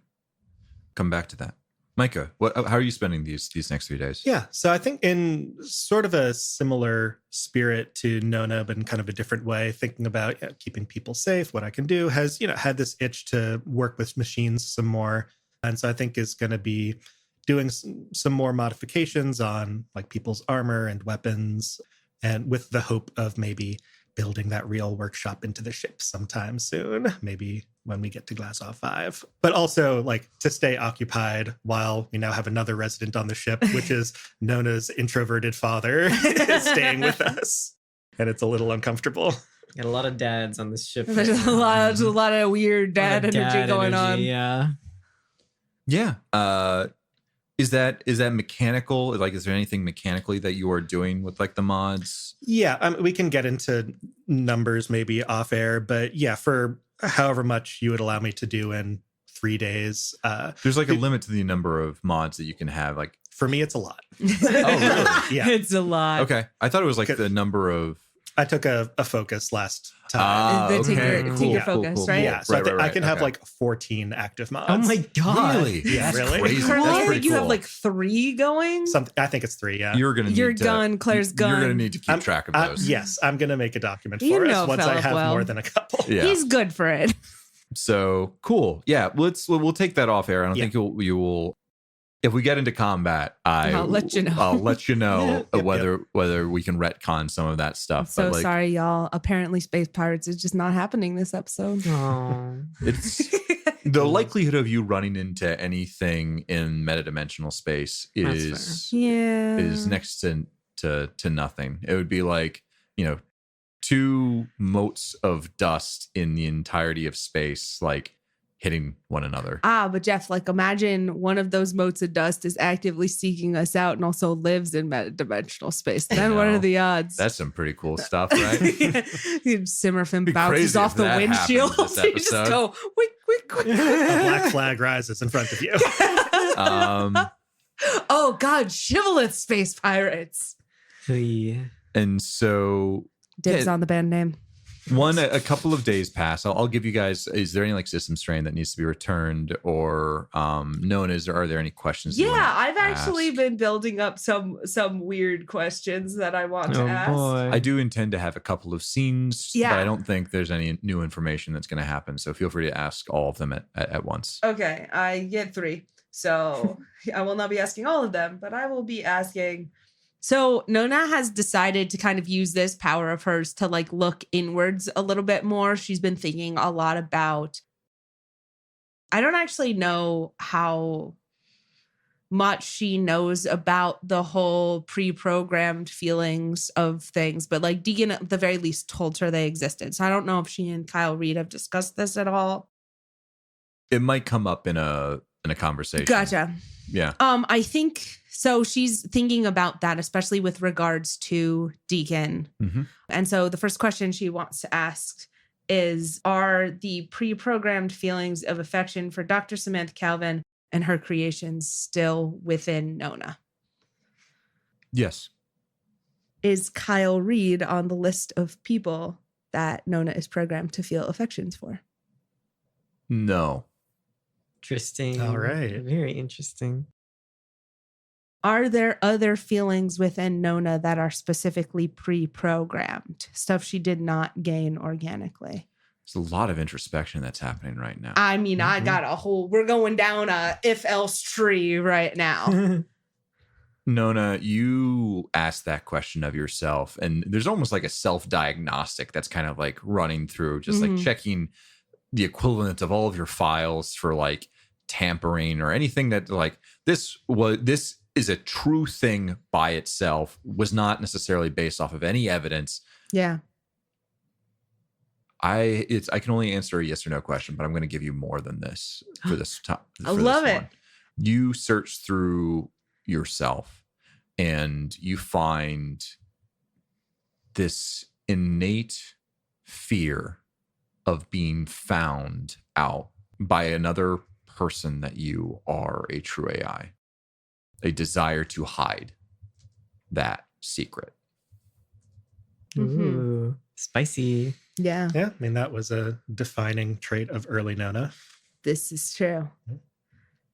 [SPEAKER 3] Come back to that. Micah, how are you spending these next 3 days?
[SPEAKER 2] Yeah. So I think in sort of a similar spirit to Nona, but in kind of a different way, thinking about keeping people safe, what I can do, has, had this itch to work with machines some more. And so I think is going to be doing some more modifications on like people's armor and weapons, and with the hope of maybe building that real workshop into the ship sometime soon, maybe when we get to Glass 5. But also like to stay occupied while we now have another resident on the ship, which is Nona's introverted father is staying with us. And it's a little uncomfortable.
[SPEAKER 4] Got a lot of dads on this ship.
[SPEAKER 1] There's a lot of weird dad energy going on.
[SPEAKER 4] Yeah.
[SPEAKER 3] Yeah. Is that mechanical? Like, is there anything mechanically that you are doing with like the mods?
[SPEAKER 2] Yeah, we can get into numbers maybe off air, but yeah, for however much you would allow me to do in 3 days.
[SPEAKER 3] There's like a limit to the number of mods that you can have. Like,
[SPEAKER 2] for me, it's a lot.
[SPEAKER 3] oh, really?
[SPEAKER 2] Yeah.
[SPEAKER 1] It's a lot.
[SPEAKER 3] Okay. I thought it was like the number of.
[SPEAKER 2] I took a focus last time.
[SPEAKER 1] The
[SPEAKER 3] okay.
[SPEAKER 1] Tinker Focus, right?
[SPEAKER 2] Yeah, so
[SPEAKER 3] Right,
[SPEAKER 2] I can have
[SPEAKER 3] okay.
[SPEAKER 2] like 14 active mods.
[SPEAKER 4] Oh my God.
[SPEAKER 3] Really?
[SPEAKER 2] Yeah,
[SPEAKER 3] That's
[SPEAKER 2] really?
[SPEAKER 3] crazy.
[SPEAKER 1] Currently,
[SPEAKER 3] That's
[SPEAKER 1] I
[SPEAKER 3] pretty
[SPEAKER 1] think you
[SPEAKER 3] cool.
[SPEAKER 1] have like 3 going.
[SPEAKER 2] I think it's 3, yeah.
[SPEAKER 3] You're gonna need
[SPEAKER 1] Your
[SPEAKER 3] to,
[SPEAKER 1] gun, Claire's gun.
[SPEAKER 3] You're gonna need to keep track of those.
[SPEAKER 2] Yes, I'm going to make a document
[SPEAKER 1] You
[SPEAKER 2] for
[SPEAKER 1] know
[SPEAKER 2] us once I
[SPEAKER 1] Philip
[SPEAKER 2] have
[SPEAKER 1] well.
[SPEAKER 2] more than a couple.
[SPEAKER 3] Yeah.
[SPEAKER 1] He's good for it.
[SPEAKER 3] So cool. Yeah. We'll take that off air. I don't
[SPEAKER 2] Yeah.
[SPEAKER 3] think you will. If we get into combat,
[SPEAKER 1] I'll let you know.
[SPEAKER 3] I'll let you know
[SPEAKER 2] Yep,
[SPEAKER 3] whether we can retcon some of that stuff.
[SPEAKER 1] So
[SPEAKER 3] but like,
[SPEAKER 1] sorry, y'all. Apparently, Space Pirates is just not happening this episode.
[SPEAKER 4] Oh.
[SPEAKER 3] it's the likelihood of you running into anything in metadimensional space is
[SPEAKER 1] Yeah.
[SPEAKER 3] is next to nothing. It would be like 2 motes of dust in the entirety of space, like hitting one another.
[SPEAKER 1] But Jeff, like imagine one of those motes of dust is actively seeking us out and also lives in metadimensional space. Then what
[SPEAKER 3] know.
[SPEAKER 1] are the odds?
[SPEAKER 3] That's some pretty cool stuff, right?
[SPEAKER 1] Simmer Pham
[SPEAKER 3] Be
[SPEAKER 1] bounces
[SPEAKER 3] crazy
[SPEAKER 1] off
[SPEAKER 3] if
[SPEAKER 1] the
[SPEAKER 3] that
[SPEAKER 1] windshield.
[SPEAKER 3] happens this
[SPEAKER 1] You just
[SPEAKER 3] episode.
[SPEAKER 1] go, wick, wick, wick.
[SPEAKER 2] A black flag rises in front of you.
[SPEAKER 1] Oh God, shibboleth Space Pirates.
[SPEAKER 4] Yeah.
[SPEAKER 3] And so
[SPEAKER 1] Dibs
[SPEAKER 3] Yeah.
[SPEAKER 1] on the band name.
[SPEAKER 3] a couple of days pass. I'll give you guys. Is there any like system strain that needs to be returned, or Nona? Are there any questions? that you
[SPEAKER 1] Yeah,
[SPEAKER 3] wanna
[SPEAKER 1] I've actually
[SPEAKER 3] ask?
[SPEAKER 1] been building up some weird questions that I want to
[SPEAKER 4] Oh
[SPEAKER 1] ask.
[SPEAKER 4] boy.
[SPEAKER 3] I do intend to have a couple of scenes,
[SPEAKER 1] Yeah.
[SPEAKER 3] but I don't think there's any new information that's going to happen. So feel free to ask all of them at once.
[SPEAKER 1] Okay, I get 3. So I will not be asking all of them, but I will be asking. So Nona has decided to kind of use this power of hers to like look inwards a little bit more. She's been thinking a lot about, I don't actually know how much she knows about the whole pre-programmed feelings of things, but like Deegan at the very least told her they existed. So I don't know if she and Kyle Reed have discussed this at all.
[SPEAKER 3] It might come up in a conversation.
[SPEAKER 1] Gotcha.
[SPEAKER 3] Yeah.
[SPEAKER 1] I think so. She's thinking about that, especially with regards to Deacon.
[SPEAKER 3] Mm-hmm.
[SPEAKER 1] And so the first question she wants to ask is, are the pre-programmed feelings of affection for Dr. Samantha Calvin and her creations still within Nona?
[SPEAKER 3] Yes.
[SPEAKER 1] Is Kyle Reed on the list of people that Nona is programmed to feel affections for?
[SPEAKER 3] No.
[SPEAKER 4] Interesting.
[SPEAKER 2] All right.
[SPEAKER 4] Very interesting.
[SPEAKER 1] Are there other feelings within Nona that are specifically pre-programmed? Stuff she did not gain organically?
[SPEAKER 3] There's a lot of introspection that's happening right now.
[SPEAKER 1] I mean, I got we're going down a if-else tree right now.
[SPEAKER 3] Nona, you asked that question of yourself, and there's almost like a self-diagnostic that's kind of like running through, just like checking the equivalent of all of your files for like tampering or anything that like this is a true thing by itself, was not necessarily based off of any evidence.
[SPEAKER 1] Yeah.
[SPEAKER 3] I can only answer a yes or no question, but I'm going to give you more than this for this time.
[SPEAKER 1] I love it.
[SPEAKER 3] You search through yourself and you find this innate fear of being found out by another person that you are a true AI, a desire to hide that secret.
[SPEAKER 4] Ooh, spicy.
[SPEAKER 1] Yeah.
[SPEAKER 2] Yeah, I mean, that was a defining trait of early Nona.
[SPEAKER 1] This is true.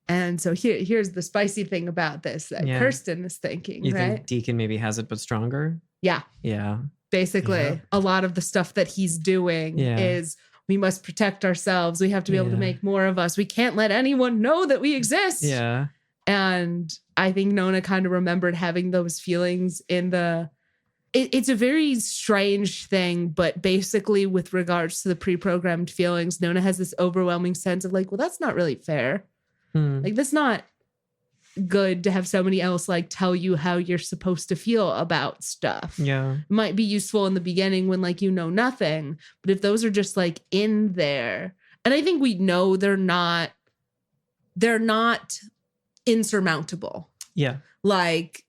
[SPEAKER 1] And so here's the spicy thing about this that Kirsten is thinking,
[SPEAKER 4] You
[SPEAKER 1] right?
[SPEAKER 4] think Deacon maybe has it, but stronger?
[SPEAKER 1] Yeah.
[SPEAKER 4] Yeah.
[SPEAKER 1] Basically, a lot of the stuff that he's doing is we must protect ourselves. We have to be able to make more of us. We can't let anyone know that we exist.
[SPEAKER 4] Yeah.
[SPEAKER 1] And I think Nona kind of remembered having those feelings in the... It's a very strange thing, but basically with regards to the pre-programmed feelings, Nona has this overwhelming sense of like, well, that's not really fair. Like, that's not good to have somebody else like tell you how you're supposed to feel about stuff.
[SPEAKER 4] Yeah.
[SPEAKER 1] It might be useful in the beginning when like you know nothing, but if those are just like in there, and I think we know they're not insurmountable.
[SPEAKER 4] Yeah.
[SPEAKER 1] Like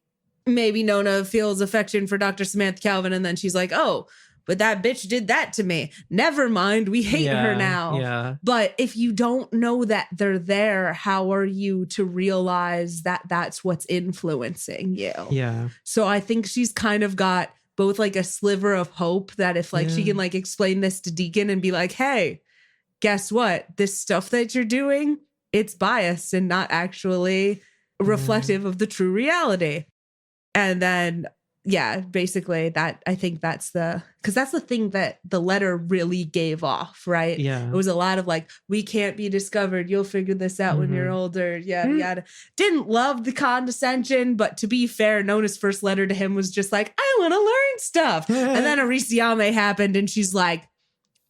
[SPEAKER 1] maybe Nona feels affection for Dr. Samantha Calvin and then she's like, oh, but that bitch did that to me. Never mind. We hate her now.
[SPEAKER 4] Yeah.
[SPEAKER 1] But if you don't know that they're there, how are you to realize that that's what's influencing you?
[SPEAKER 4] Yeah.
[SPEAKER 1] So I think she's kind of got both like a sliver of hope that if like she can like explain this to Deacon and be like, hey, guess what? This stuff that you're doing, it's biased and not actually reflective of the true reality. And then basically that I think that's because that's the thing that the letter really gave off, right?
[SPEAKER 4] Yeah.
[SPEAKER 1] It was a lot of like, we can't be discovered. You'll figure this out when you're older. Yada, yada. Didn't love the condescension, but to be fair, Nona's first letter to him was just like, I want to learn stuff. And then Arisiame happened and she's like,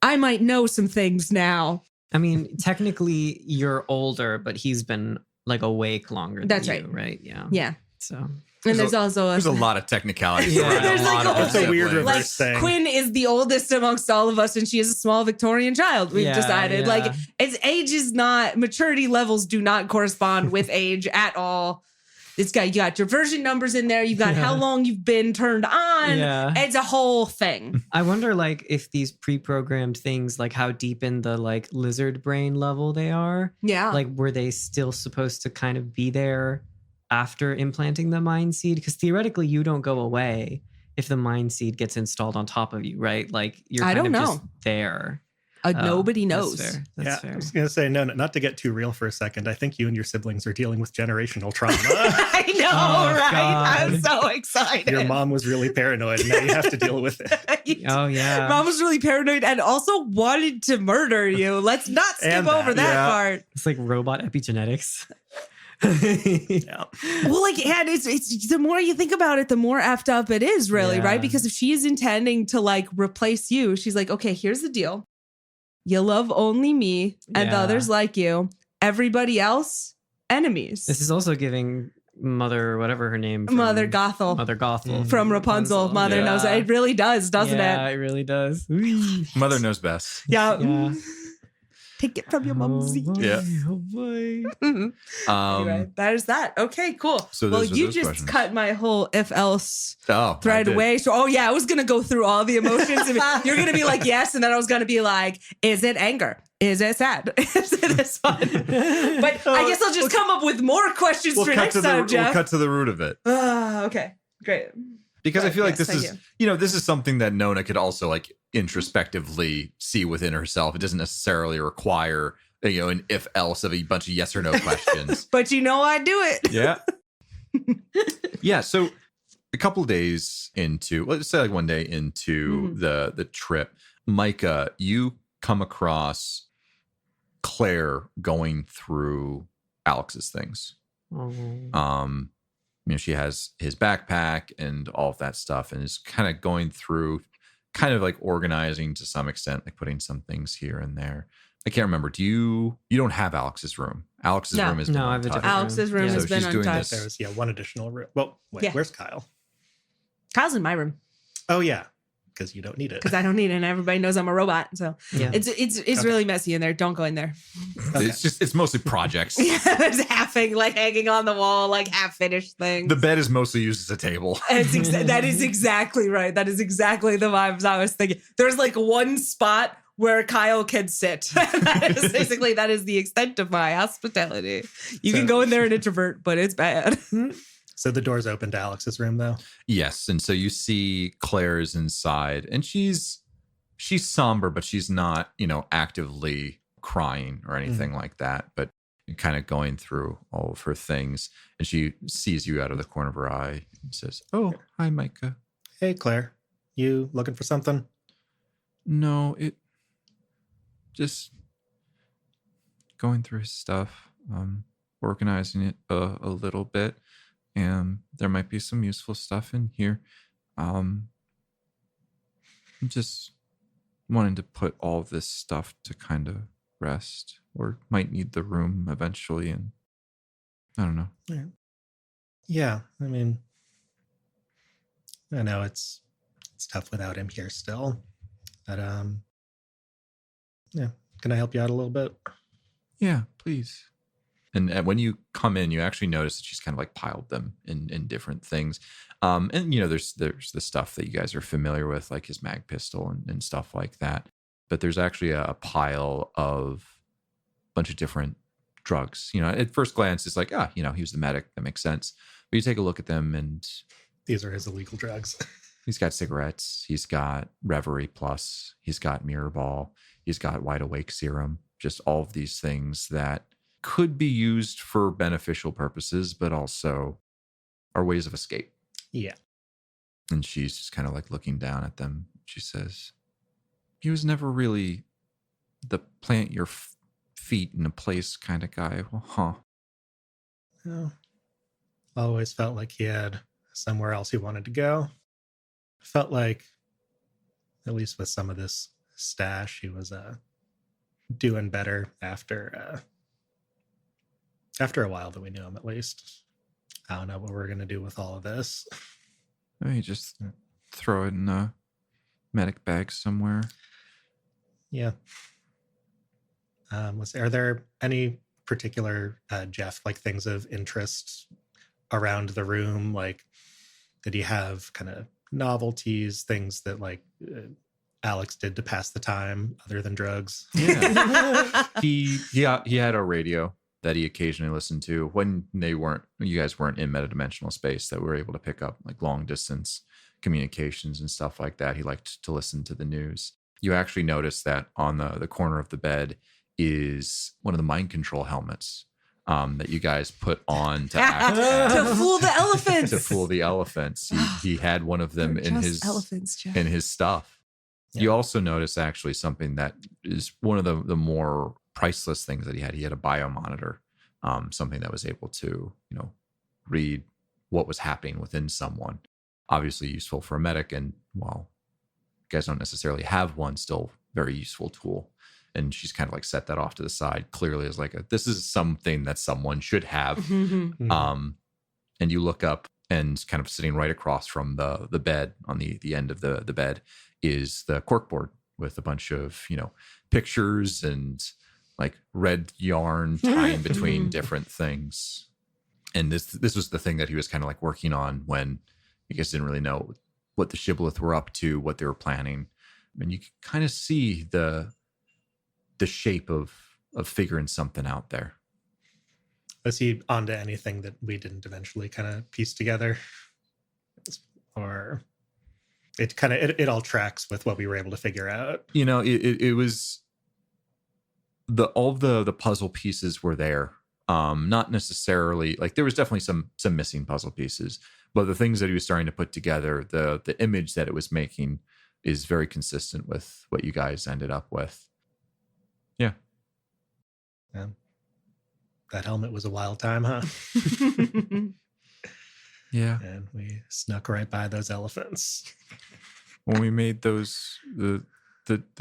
[SPEAKER 1] I might know some things now.
[SPEAKER 4] I mean, technically you're older, but he's been like awake longer than you, right? Yeah.
[SPEAKER 1] Yeah.
[SPEAKER 4] So...
[SPEAKER 1] And there's also
[SPEAKER 3] a lot of technicalities.
[SPEAKER 4] Yeah.
[SPEAKER 1] There's like
[SPEAKER 2] It's a weird
[SPEAKER 1] like
[SPEAKER 2] reverse thing.
[SPEAKER 1] Quinn is the oldest amongst all of us, and she is a small Victorian child. We've decided like its age is not, maturity levels do not correspond with age at all. It's got, you got your version numbers in there. You've got how long you've been turned on.
[SPEAKER 4] Yeah.
[SPEAKER 1] It's a whole thing.
[SPEAKER 4] I wonder like if these pre-programmed things, like how deep in the like lizard brain level they are.
[SPEAKER 1] Yeah.
[SPEAKER 4] Like were they still supposed to kind of be there after implanting the mind seed? Because theoretically you don't go away if the mind seed gets installed on top of you, right? Like you're kind of just there.
[SPEAKER 1] Nobody knows.
[SPEAKER 4] That's fair.
[SPEAKER 2] I was going to say, no, not to get too real for a second. I think you and your siblings are dealing with generational trauma.
[SPEAKER 1] I know, right?
[SPEAKER 4] God.
[SPEAKER 1] I'm so excited.
[SPEAKER 2] Your mom was really paranoid, and now you have to deal with it.
[SPEAKER 4] Oh yeah.
[SPEAKER 1] Mom was really paranoid and also wanted to murder you. Let's not skip over that part.
[SPEAKER 4] It's like robot epigenetics.
[SPEAKER 2] Yeah.
[SPEAKER 1] Well, like, and it's the more you think about it, the more effed up it is, really, right? Because if she is intending to like replace you, she's like, okay, here's the deal. You love only me and the others like you. Everybody else, enemies.
[SPEAKER 4] This is also giving Mother, whatever her name.
[SPEAKER 1] Mother Gothel.
[SPEAKER 4] Mother Gothel.
[SPEAKER 1] From Rapunzel. Mother knows it. It really does, doesn't
[SPEAKER 4] Yeah,
[SPEAKER 1] it?
[SPEAKER 4] it really does.
[SPEAKER 3] Mother knows best.
[SPEAKER 1] Yeah.
[SPEAKER 4] Yeah.
[SPEAKER 1] Take it from your mumsy.
[SPEAKER 3] Yeah.
[SPEAKER 4] Oh boy.
[SPEAKER 1] Anyway, that is that. Okay, cool.
[SPEAKER 3] So
[SPEAKER 1] well,
[SPEAKER 3] those are
[SPEAKER 1] you
[SPEAKER 3] those
[SPEAKER 1] just
[SPEAKER 3] questions.
[SPEAKER 1] cut my whole if else
[SPEAKER 3] I
[SPEAKER 1] thread
[SPEAKER 3] did.
[SPEAKER 1] away. So, I was going to go through all the emotions. You're going to be like, yes. And then I was going to be like, is it anger? Is it sad? Is it this one? But I guess I'll just come up with more questions for next time, Jeff.
[SPEAKER 3] We'll cut to the root of it.
[SPEAKER 1] Okay, great.
[SPEAKER 3] Because I feel like
[SPEAKER 1] Yes,
[SPEAKER 3] this is, this is something that Nona could also like introspectively see within herself. It doesn't necessarily require, an if else of a bunch of yes or no questions.
[SPEAKER 1] But I do it.
[SPEAKER 3] Yeah. Yeah. So a couple of days into, let's say like one day into the trip, Micah, you come across Claire going through Alix's things.
[SPEAKER 4] Oh.
[SPEAKER 3] She has his backpack and all of that stuff and is kind of going through, kind of like organizing to some extent, like putting some things here and there. I can't remember. You don't have Alix's room. Alix's
[SPEAKER 1] No.
[SPEAKER 3] room has
[SPEAKER 4] No,
[SPEAKER 3] been
[SPEAKER 4] I have a
[SPEAKER 3] untouched.
[SPEAKER 4] different
[SPEAKER 1] Alix's room
[SPEAKER 4] Yeah.
[SPEAKER 1] has
[SPEAKER 3] So
[SPEAKER 1] been
[SPEAKER 3] she's doing
[SPEAKER 1] untouched.
[SPEAKER 3] this.
[SPEAKER 2] There's one additional room. Well, wait,
[SPEAKER 1] Yeah.
[SPEAKER 2] where's Kyle?
[SPEAKER 1] Kyle's in my room
[SPEAKER 2] Oh yeah, because you don't need it.
[SPEAKER 1] because I don't need it and everybody knows I'm a robot. So
[SPEAKER 4] Yeah.
[SPEAKER 1] it's
[SPEAKER 2] Okay.
[SPEAKER 1] really messy in there. Don't go in there.
[SPEAKER 2] Okay.
[SPEAKER 3] It's mostly projects.
[SPEAKER 1] There's hanging on the wall, like half finished things.
[SPEAKER 3] The bed is mostly used as a table.
[SPEAKER 1] And that is exactly right. That is exactly the vibes I was thinking. There's like one spot where Kyle can sit. that is the extent of my hospitality. You can go in there and introvert, but it's bad.
[SPEAKER 2] So the door's open to Alix's room, though.
[SPEAKER 3] Yes, and so you see Claire's inside, and she's somber, but she's not, actively crying or anything like that. But kind of going through all of her things, and she sees you out of the corner of her eye and says, "Oh, hi, Micah."
[SPEAKER 2] Hey, Claire, you looking for something?
[SPEAKER 3] No, it just going through his stuff, organizing it a little bit. And there might be some useful stuff in here. I'm just wanting to put all of this stuff to kind of rest, or might need the room eventually. And I don't know.
[SPEAKER 2] Yeah, I mean, I know it's tough without him here still, but yeah, can I help you out a little bit?
[SPEAKER 3] Yeah, please. And when you come in, you actually notice that she's kind of like piled them in different things. And there's the stuff that you guys are familiar with, like his mag pistol and stuff like that. But there's actually a pile of a bunch of different drugs. At first glance, it's like, he was the medic. That makes sense. But you take a look at them, and
[SPEAKER 2] These are his illegal drugs.
[SPEAKER 3] he's got cigarettes. He's got Reverie Plus. He's got Mirror Ball. He's got Wide Awake Serum. Just all of these things that could be used for beneficial purposes, but also are ways of escape.
[SPEAKER 2] Yeah.
[SPEAKER 3] And she's just kind of like looking down at them. She says, "He was never really the plant your feet in a place kind of guy." Well, huh.
[SPEAKER 2] Well, always felt like he had somewhere else he wanted to go. Felt like, at least with some of this stash, he was doing better after a while that we knew him, at least. I don't know what we're going to do with all of this.
[SPEAKER 3] Maybe just throw it in a medic bag somewhere.
[SPEAKER 2] Yeah. Are there any particular, Jeff, like things of interest around the room? Like, did he have kind of novelties, things that like Alix did to pass the time other than drugs?
[SPEAKER 3] Yeah. he had a radio that he occasionally listened to when you guys weren't in metadimensional space, that we were able to pick up like long distance communications and stuff like that. He liked to listen to the news. You actually notice that on the corner of the bed is one of the mind control helmets that you guys put on to act
[SPEAKER 1] to fool the elephants.
[SPEAKER 3] to fool the elephants. He had one of them
[SPEAKER 1] They're
[SPEAKER 3] in
[SPEAKER 1] just
[SPEAKER 3] his
[SPEAKER 1] elephants, Jeff.
[SPEAKER 3] in his stuff.
[SPEAKER 2] Yeah.
[SPEAKER 3] You also notice actually something that is one of the more priceless things that he had. He had a biomonitor, something that was able to, read what was happening within someone. Obviously useful for a medic, and while you guys don't necessarily have one, still very useful tool. And she's kind of like set that off to the side, clearly as like, this is something that someone should have.
[SPEAKER 2] Mhm.
[SPEAKER 3] And you look up, and kind of sitting right across from the bed, on the end of the bed, is the corkboard with a bunch of, pictures and like red yarn tying between different things. And this was the thing that he was kind of like working on when you guys didn't really know what the Shibboleth were up to, what they were planning. And you can kind of see the shape of figuring something out there.
[SPEAKER 2] Was he onto anything that we didn't eventually kind of piece together? Or it kind of, it all tracks with what we were able to figure out?
[SPEAKER 3] It was all the puzzle pieces were there. Not necessarily, like, there was definitely some missing puzzle pieces, but the things that he was starting to put together, the image that it was making, is very consistent with what you guys ended up with. Yeah.
[SPEAKER 2] That helmet was a wild time, huh?
[SPEAKER 3] Yeah.
[SPEAKER 2] And we snuck right by those elephants.
[SPEAKER 3] When we made those, the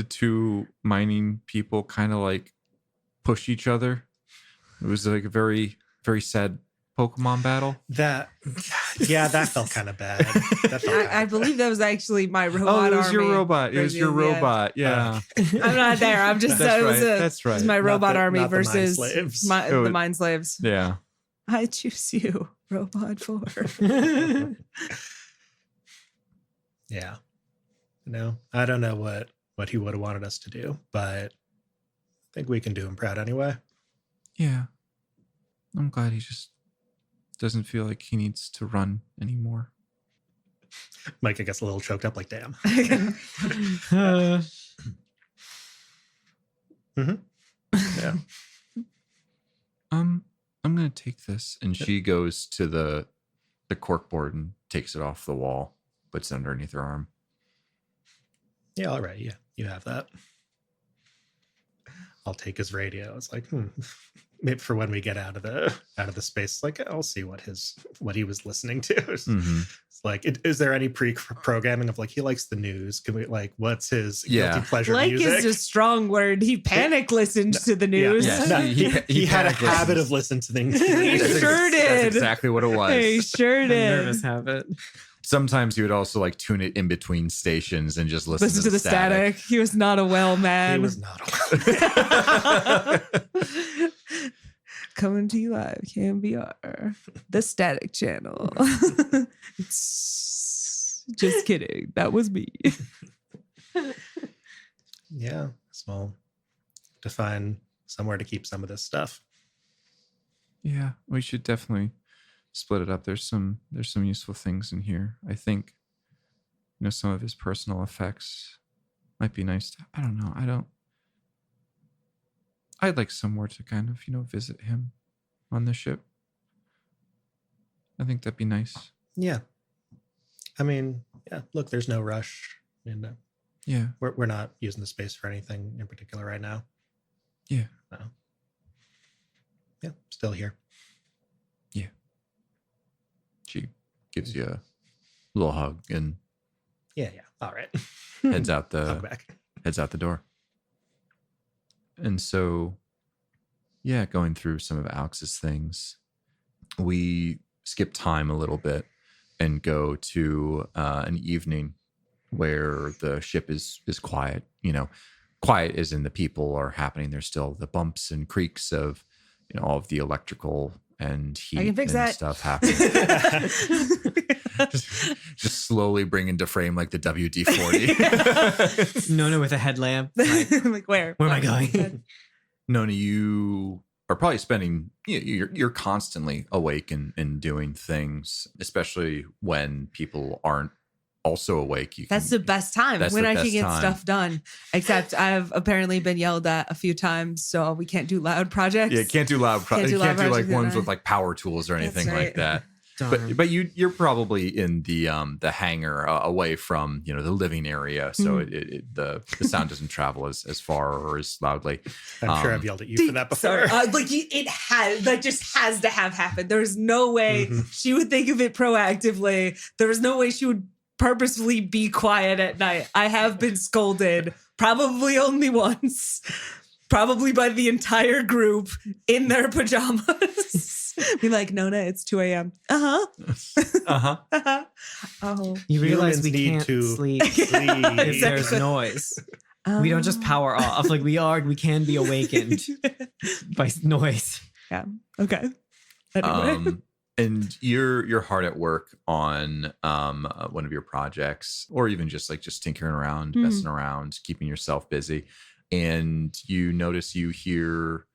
[SPEAKER 3] two mining people kind of like push each other. It was like a very, very sad Pokemon battle.
[SPEAKER 2] That felt kind of bad.
[SPEAKER 1] I believe that was actually my robot.
[SPEAKER 3] It was your
[SPEAKER 1] army
[SPEAKER 3] robot. It was your
[SPEAKER 1] versus-
[SPEAKER 3] robot. Yeah.
[SPEAKER 1] I'm not there. I'm just
[SPEAKER 3] That's
[SPEAKER 1] it
[SPEAKER 3] right.
[SPEAKER 1] was
[SPEAKER 3] That's right.
[SPEAKER 1] It was my robot army
[SPEAKER 2] not the mind
[SPEAKER 1] versus
[SPEAKER 2] slaves.
[SPEAKER 1] the mind slaves.
[SPEAKER 3] Yeah.
[SPEAKER 1] I choose you, robot 4.
[SPEAKER 2] Yeah. I don't know what he would have wanted us to do, but I think we can do him proud anyway.
[SPEAKER 3] Yeah. I'm glad he just doesn't feel like he needs to run anymore.
[SPEAKER 2] Micah gets a little choked up, like, damn. Yeah.
[SPEAKER 3] I'm gonna take this. And she goes to the corkboard and takes it off the wall, puts it underneath her arm.
[SPEAKER 2] Yeah, all right. Yeah, you have that. I'll take his radio. It's like, maybe for when we get out of the space, like, I'll see what he was listening to.
[SPEAKER 3] Mm-hmm.
[SPEAKER 2] It's like, is there any pre-programming of like, he likes the news? Can we, like, what's his guilty pleasure
[SPEAKER 1] Like
[SPEAKER 2] music?
[SPEAKER 1] is a strong word. He panic listened to the news.
[SPEAKER 3] Yeah.
[SPEAKER 2] No,
[SPEAKER 3] Yes,
[SPEAKER 2] he had a
[SPEAKER 3] panic listens.
[SPEAKER 2] habit of listening to things.
[SPEAKER 1] He sure did.
[SPEAKER 3] That's exactly what it was.
[SPEAKER 1] He sure
[SPEAKER 4] A
[SPEAKER 1] did.
[SPEAKER 4] nervous habit.
[SPEAKER 3] Sometimes he would also like tune it in between stations and just listen
[SPEAKER 1] to the static. He was not a well man.
[SPEAKER 2] He was not a
[SPEAKER 1] Coming to you live, KMBR, the static channel. Just kidding. That was me.
[SPEAKER 2] Yeah. So to find somewhere to keep some of this stuff.
[SPEAKER 3] Yeah, we should definitely split it up. There's some useful things in here. I think, some of his personal effects might be nice to, I don't know. I'd like somewhere to kind of, visit him on the ship. I think that'd be nice.
[SPEAKER 2] Yeah. I mean, yeah, look, there's no rush.
[SPEAKER 3] Yeah.
[SPEAKER 2] We're not using the space for anything in particular right now.
[SPEAKER 3] Yeah.
[SPEAKER 2] So, yeah, still here.
[SPEAKER 3] She gives you a little hug and
[SPEAKER 2] Yeah. All right.
[SPEAKER 3] heads out
[SPEAKER 2] Hug back.
[SPEAKER 3] the door. And so, yeah, going through some of Alix's things, we skip time a little bit and go to an evening where the ship is quiet. Quiet as in the people are happening. There's still the bumps and creaks of all of the electrical and heat
[SPEAKER 1] I can fix
[SPEAKER 3] and
[SPEAKER 1] that.
[SPEAKER 3] stuff happening. just slowly bring into frame like the WD-40.
[SPEAKER 4] Nona with a headlamp. Like,
[SPEAKER 1] Like where?
[SPEAKER 4] where am I going?
[SPEAKER 3] Nona, you are probably spending, you're constantly awake and doing things, especially when people aren't also awake.
[SPEAKER 1] That's the best time
[SPEAKER 3] That's
[SPEAKER 1] when
[SPEAKER 3] the
[SPEAKER 1] I can
[SPEAKER 3] best
[SPEAKER 1] get
[SPEAKER 3] time.
[SPEAKER 1] stuff done. Except I've apparently been yelled at a few times, so we can't do loud projects.
[SPEAKER 3] Yeah, can't do loud.
[SPEAKER 1] Can't do
[SPEAKER 3] You
[SPEAKER 1] loud
[SPEAKER 3] can't do like
[SPEAKER 1] projects,
[SPEAKER 3] ones
[SPEAKER 1] yeah.
[SPEAKER 3] with like power tools or anything
[SPEAKER 1] That's
[SPEAKER 3] like
[SPEAKER 1] right.
[SPEAKER 3] that.
[SPEAKER 4] Darn.
[SPEAKER 3] But you're probably in the hangar away from the living area, so the sound doesn't travel as far or as loudly.
[SPEAKER 2] I'm sure I've yelled at you for that before.
[SPEAKER 1] Sorry, it has just has to have happened. There's no way she would think of it proactively. There was no way she would purposefully be quiet at night. I have been scolded probably only once, probably by the entire group in their pajamas. Be like, Nona, it's 2 a.m. Uh-huh.
[SPEAKER 3] Uh-huh.
[SPEAKER 1] Uh-huh. Oh.
[SPEAKER 4] You realize
[SPEAKER 2] Humans
[SPEAKER 4] we
[SPEAKER 2] need
[SPEAKER 4] can't
[SPEAKER 2] to
[SPEAKER 4] sleep
[SPEAKER 2] sleep.
[SPEAKER 4] if there's noise. We don't just power off. Like we can be awakened by noise.
[SPEAKER 1] Yeah. Okay. Anyway.
[SPEAKER 3] And you're hard at work on one of your projects, or even just tinkering around, messing around, keeping yourself busy. And you notice you hear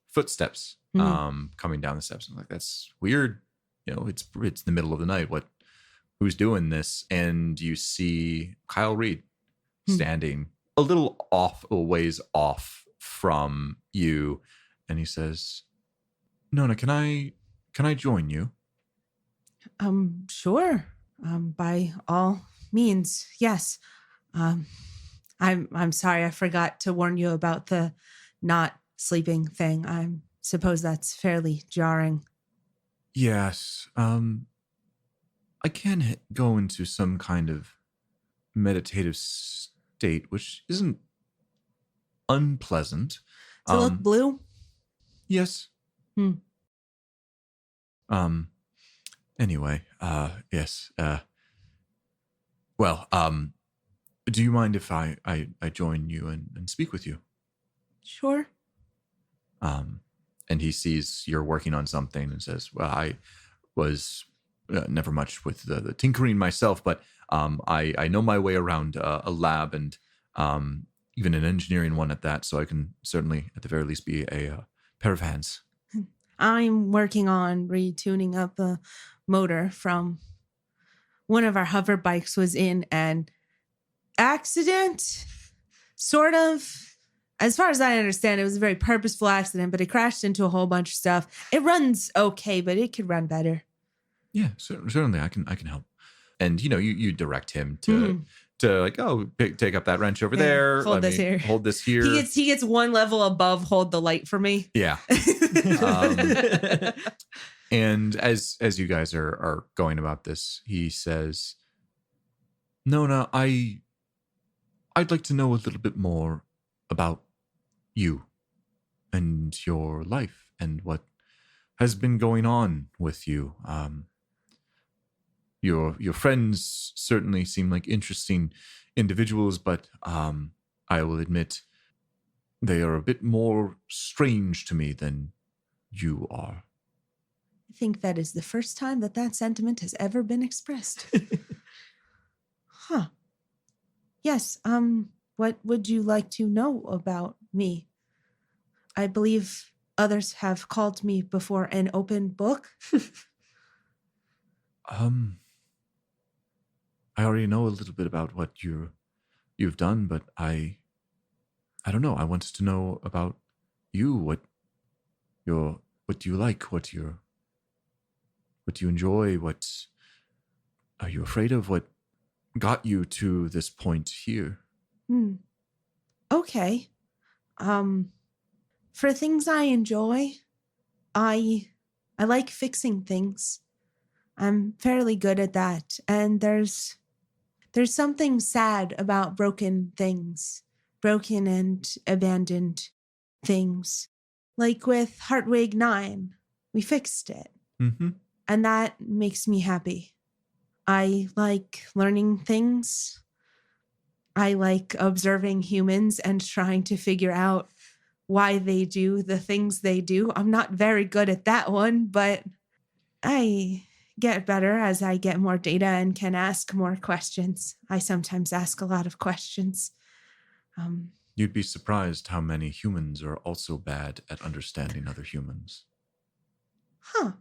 [SPEAKER 3] footsteps coming down the steps. I'm like, that's weird. It's the middle of the night. Who's doing this? And you see Kyle Reed standing a little a ways off from you, and he says, Nona, can I join you?
[SPEAKER 1] Sure. By all means, yes. I'm sorry, I forgot to warn you about the not sleeping thing. I suppose that's fairly jarring.
[SPEAKER 3] Yes. I can go into some kind of meditative state, which isn't unpleasant.
[SPEAKER 1] Does it look blue?
[SPEAKER 3] Yes. Anyway, yes. Well, do you mind if I join you and speak with you?
[SPEAKER 1] Sure.
[SPEAKER 3] And he sees you're working on something and says, well, I was never much with the tinkering myself, but I know my way around a lab, and even an engineering one at that, so I can certainly, at the very least, be a pair of hands.
[SPEAKER 1] I'm working on retuning up the motor from one of our hover bikes was in an accident, sort of. As far as I understand, it was a very purposeful accident, but it crashed into a whole bunch of stuff. It runs okay, but it could run better.
[SPEAKER 3] Yeah, certainly I can help. And you direct him to like, take up that wrench over there.
[SPEAKER 1] Hold this here.
[SPEAKER 3] Hold this here.
[SPEAKER 1] He gets one level above hold the light for me.
[SPEAKER 3] Yeah. And as you guys are going about this, he says, Nona, I'd like to know a little bit more about you and your life and what has been going on with you. Your friends certainly seem like interesting individuals, but I will admit they are a bit more strange to me than you are.
[SPEAKER 1] I think that is the first time that sentiment has ever been expressed. Huh. Yes, what would you like to know about me? I believe others have called me before an open book.
[SPEAKER 3] I already know a little bit about what you've done, but I don't know. I wanted to know about you. What do you like? What do you enjoy? What are you afraid of? What got you to this point here?
[SPEAKER 1] Okay. For things I enjoy, I like fixing things. I'm fairly good at that. And there's something sad about broken things, broken and abandoned things. Like with Hartwig 9, we fixed it.
[SPEAKER 3] Mm-hmm.
[SPEAKER 1] And that makes me happy. I like learning things. I like observing humans and trying to figure out why they do the things they do. I'm not very good at that one, but I get better as I get more data and can ask more questions. I sometimes ask a lot of questions.
[SPEAKER 3] You'd be surprised how many humans are also bad at understanding other humans.
[SPEAKER 1] Huh.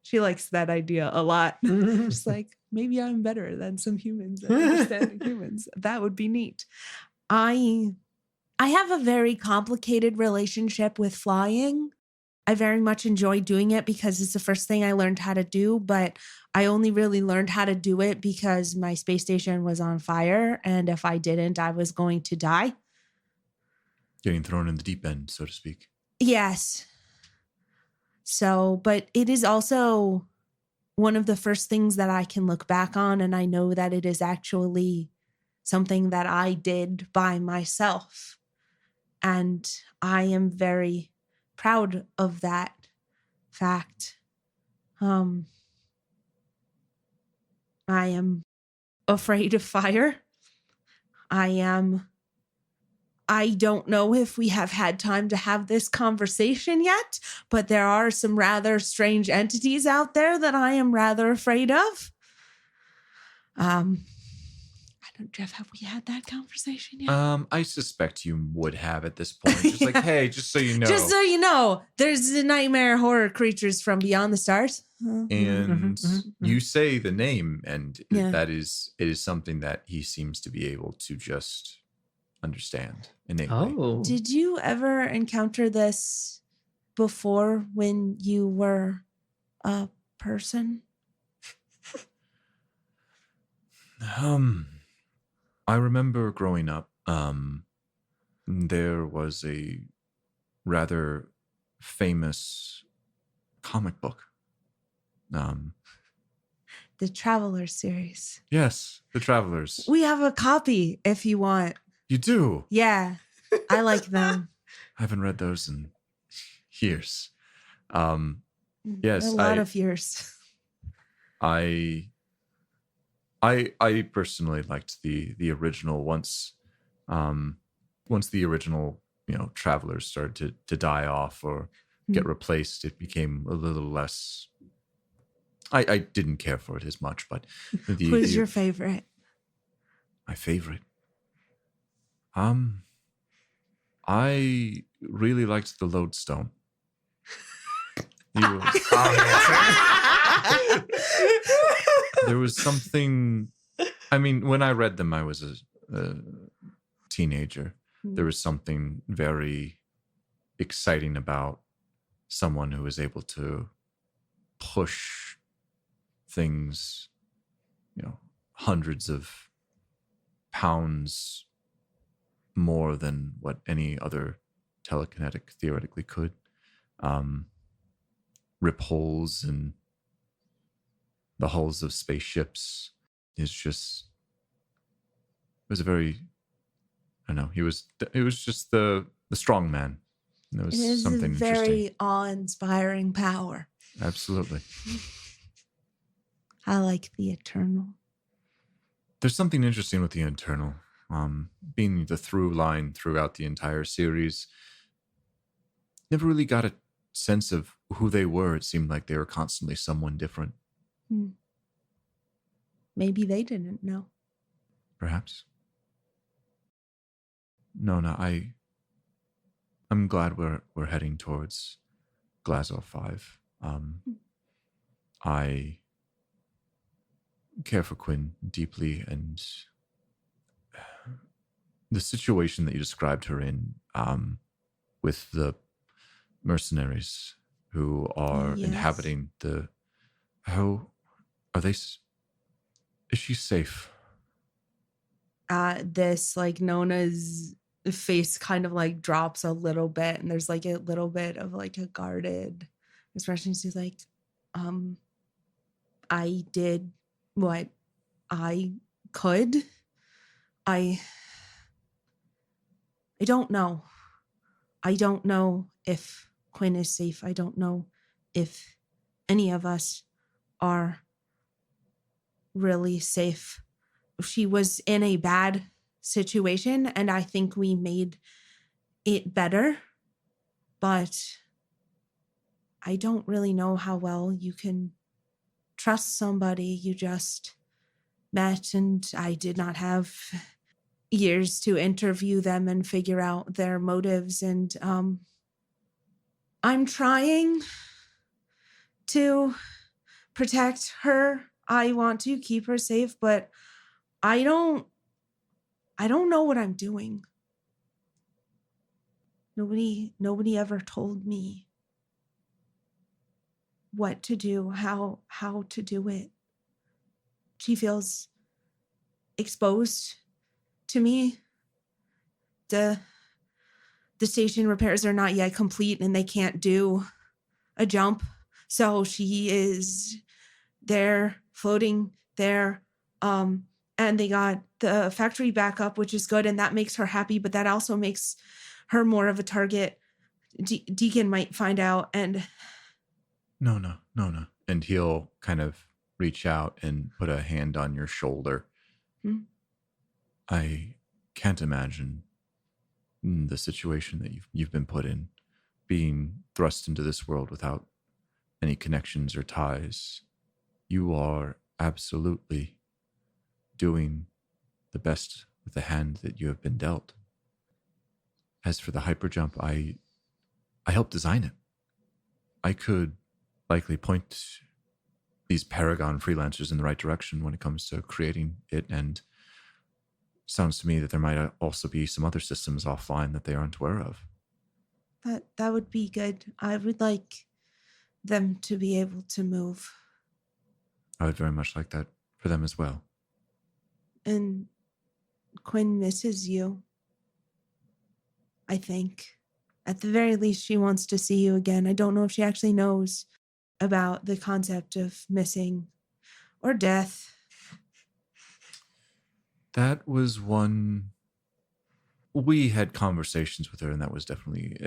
[SPEAKER 1] She likes that idea a lot. Just like, maybe I'm better than some humans at understanding humans. That would be neat. I have a very complicated relationship with flying. I very much enjoy doing it because it's the first thing I learned how to do, but I only really learned how to do it because my space station was on fire, and if I didn't, I was going to die.
[SPEAKER 3] Getting thrown in the deep end, so to speak.
[SPEAKER 1] Yes. So, but it is also one of the first things that I can look back on, and I know that it is actually something that I did by myself. And I am very proud of that fact. I am afraid of fire. I don't know if we have had time to have this conversation yet, but there are some rather strange entities out there that I am rather afraid of. I don't, Jeff, have we had that conversation yet?
[SPEAKER 3] I suspect you would have at this point. Just like, hey, just so you know.
[SPEAKER 1] Just so you know, there's the nightmare horror creatures from beyond the stars.
[SPEAKER 3] And you say the name, and
[SPEAKER 1] Yeah.
[SPEAKER 3] it is something that he seems to be able to just understand innately.
[SPEAKER 4] Oh.
[SPEAKER 1] Did you ever encounter this before when you were a person?
[SPEAKER 3] I remember growing up, there was a rather famous comic book.
[SPEAKER 1] The Traveler series.
[SPEAKER 3] Yes, The Travelers.
[SPEAKER 1] We have a copy if you want.
[SPEAKER 3] You do?
[SPEAKER 1] Yeah, I like them.
[SPEAKER 3] I haven't read those in years. Yes,
[SPEAKER 1] A lot of years.
[SPEAKER 3] I personally liked the original once the original, Travelers started to die off or get replaced, it became a little less. I didn't care for it as much, but
[SPEAKER 1] Who's your favorite?
[SPEAKER 3] My favorite? I really liked the Lodestone. There was something. I mean, when I read them, I was a teenager. There was something very exciting about someone who was able to push things, hundreds of pounds more than what any other telekinetic theoretically could. Rip holes in the hulls of spaceships. It was a very, I don't know, it was just the strong man. There was
[SPEAKER 1] It is
[SPEAKER 3] something
[SPEAKER 1] a very
[SPEAKER 3] interesting.
[SPEAKER 1] awe-inspiring power.
[SPEAKER 3] Absolutely.
[SPEAKER 1] I like the Eternal.
[SPEAKER 3] There's something interesting with the Eternal. Being the through line throughout the entire series. Never really got a sense of who they were. It seemed like they were constantly someone different.
[SPEAKER 1] Maybe they didn't know.
[SPEAKER 3] Perhaps. Nona, I'm glad we're heading towards Glasgow 5. I care for Quinn deeply, and the situation that you described her in, with the mercenaries who are
[SPEAKER 1] Yes.
[SPEAKER 3] inhabiting how are they? Is she safe?
[SPEAKER 1] This, like, Nona's face kind of like drops a little bit, and there's like a little bit of like a guarded expression. She's like, I did what I could. I don't know. I don't know if Quinn is safe. I don't know if any of us are really safe. She was in a bad situation, and I think we made it better. But I don't really know how well you can trust somebody you just met, and I did not have years to interview them and figure out their motives. And I'm trying to protect her. I want to keep her safe, but I don't know what I'm doing. Nobody ever told me what to do, how to do it. She feels exposed to me. The station repairs are not yet complete, and they can't do a jump. So she is there, floating there, and they got the factory back up, which is good, and that makes her happy, but that also makes her more of a target. Deacon might find out, and
[SPEAKER 3] Nona. And he'll kind of reach out and put a hand on your shoulder. I can't imagine the situation that you've been put in, being thrust into this world without any connections or ties. You are absolutely doing the best with the hand that you have been dealt. As for the hyperjump, I helped design it. I could likely point these Paragon freelancers in the right direction when it comes to creating it, and sounds to me that there might also be some other systems offline that they aren't aware of.
[SPEAKER 1] That would be good. I would like them to be able to move.
[SPEAKER 3] I would very much like that for them as well.
[SPEAKER 1] And Quinn misses you, I think. At the very least, she wants to see you again. I don't know if she actually knows about the concept of missing or death.
[SPEAKER 3] That was one. We had conversations with her, and that was definitely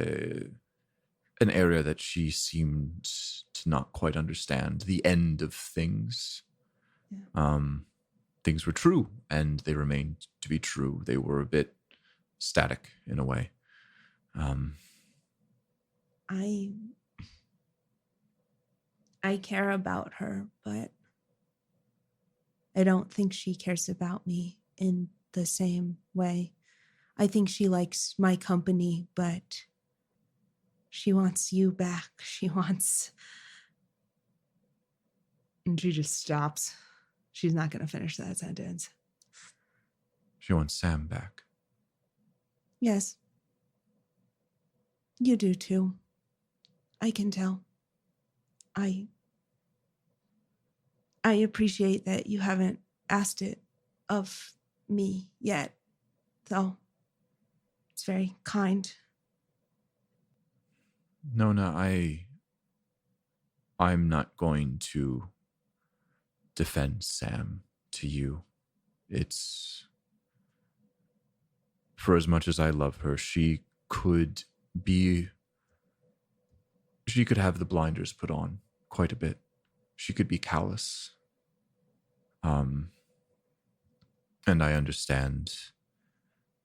[SPEAKER 3] an area that she seemed to not quite understand. The end of things. Yeah. Things were true, and they remained to be true. They were a bit static in a way.
[SPEAKER 1] I care about her, but I don't think she cares about me in the same way. I think she likes my company, but she wants you back. She wants... And she just stops. She's not going to finish that sentence.
[SPEAKER 3] She wants Sam back.
[SPEAKER 1] Yes. You do too. I can tell. I appreciate that you haven't asked it of me yet, though. It's very kind.
[SPEAKER 3] Nona, I'm not going to defend Sam to you. It's, for as much as I love her, she could have the blinders put on quite a bit. She could be callous. And I understand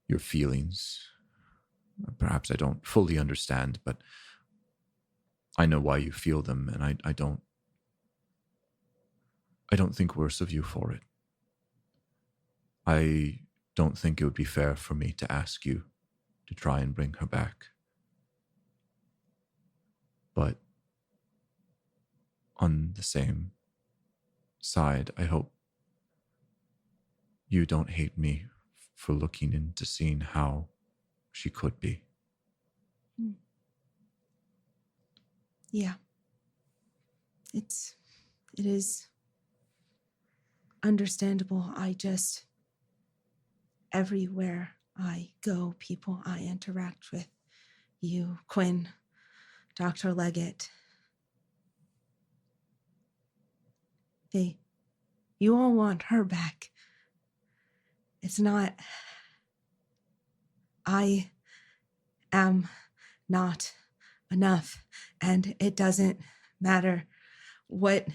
[SPEAKER 3] your feelings. Perhaps I don't fully understand, but I know why you feel them, and I don't think worse of you for it. I don't think it would be fair for me to ask you to try and bring her back. But on the same side, I hope you don't hate me for looking into seeing how she could be.
[SPEAKER 1] Yeah. It is understandable. Everywhere I go, people I interact with, you, Quinn, Dr. Leggett, you all want her back. It's not, I am not enough, and it doesn't matter what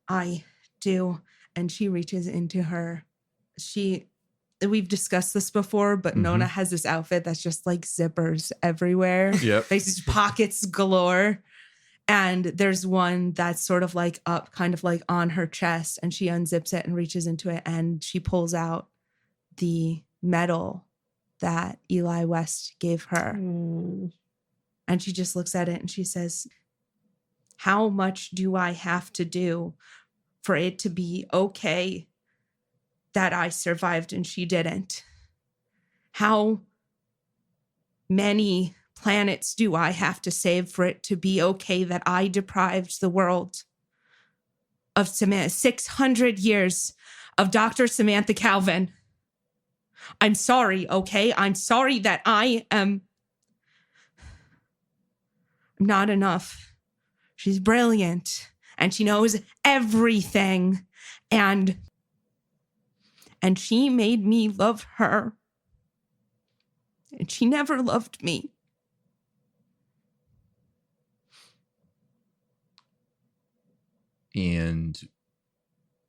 [SPEAKER 1] I do. And she reaches into her, we've discussed this before, but Nona has this outfit that's just like zippers everywhere.
[SPEAKER 3] Yep.
[SPEAKER 1] These pockets galore. And there's one that's sort of like up, kind of like on her chest, and she unzips it and reaches into it, and she pulls out the medal that Eli West gave her. And she just looks at it and she says, how much do I have to do for it to be okay that I survived and she didn't? How many planets do I have to save for it to be okay that I deprived the world of 600 years of Dr. Samantha Calvin? I'm sorry, okay? I'm sorry that I am not enough. She's brilliant and she knows everything. And And she made me love her. And she never loved me.
[SPEAKER 3] And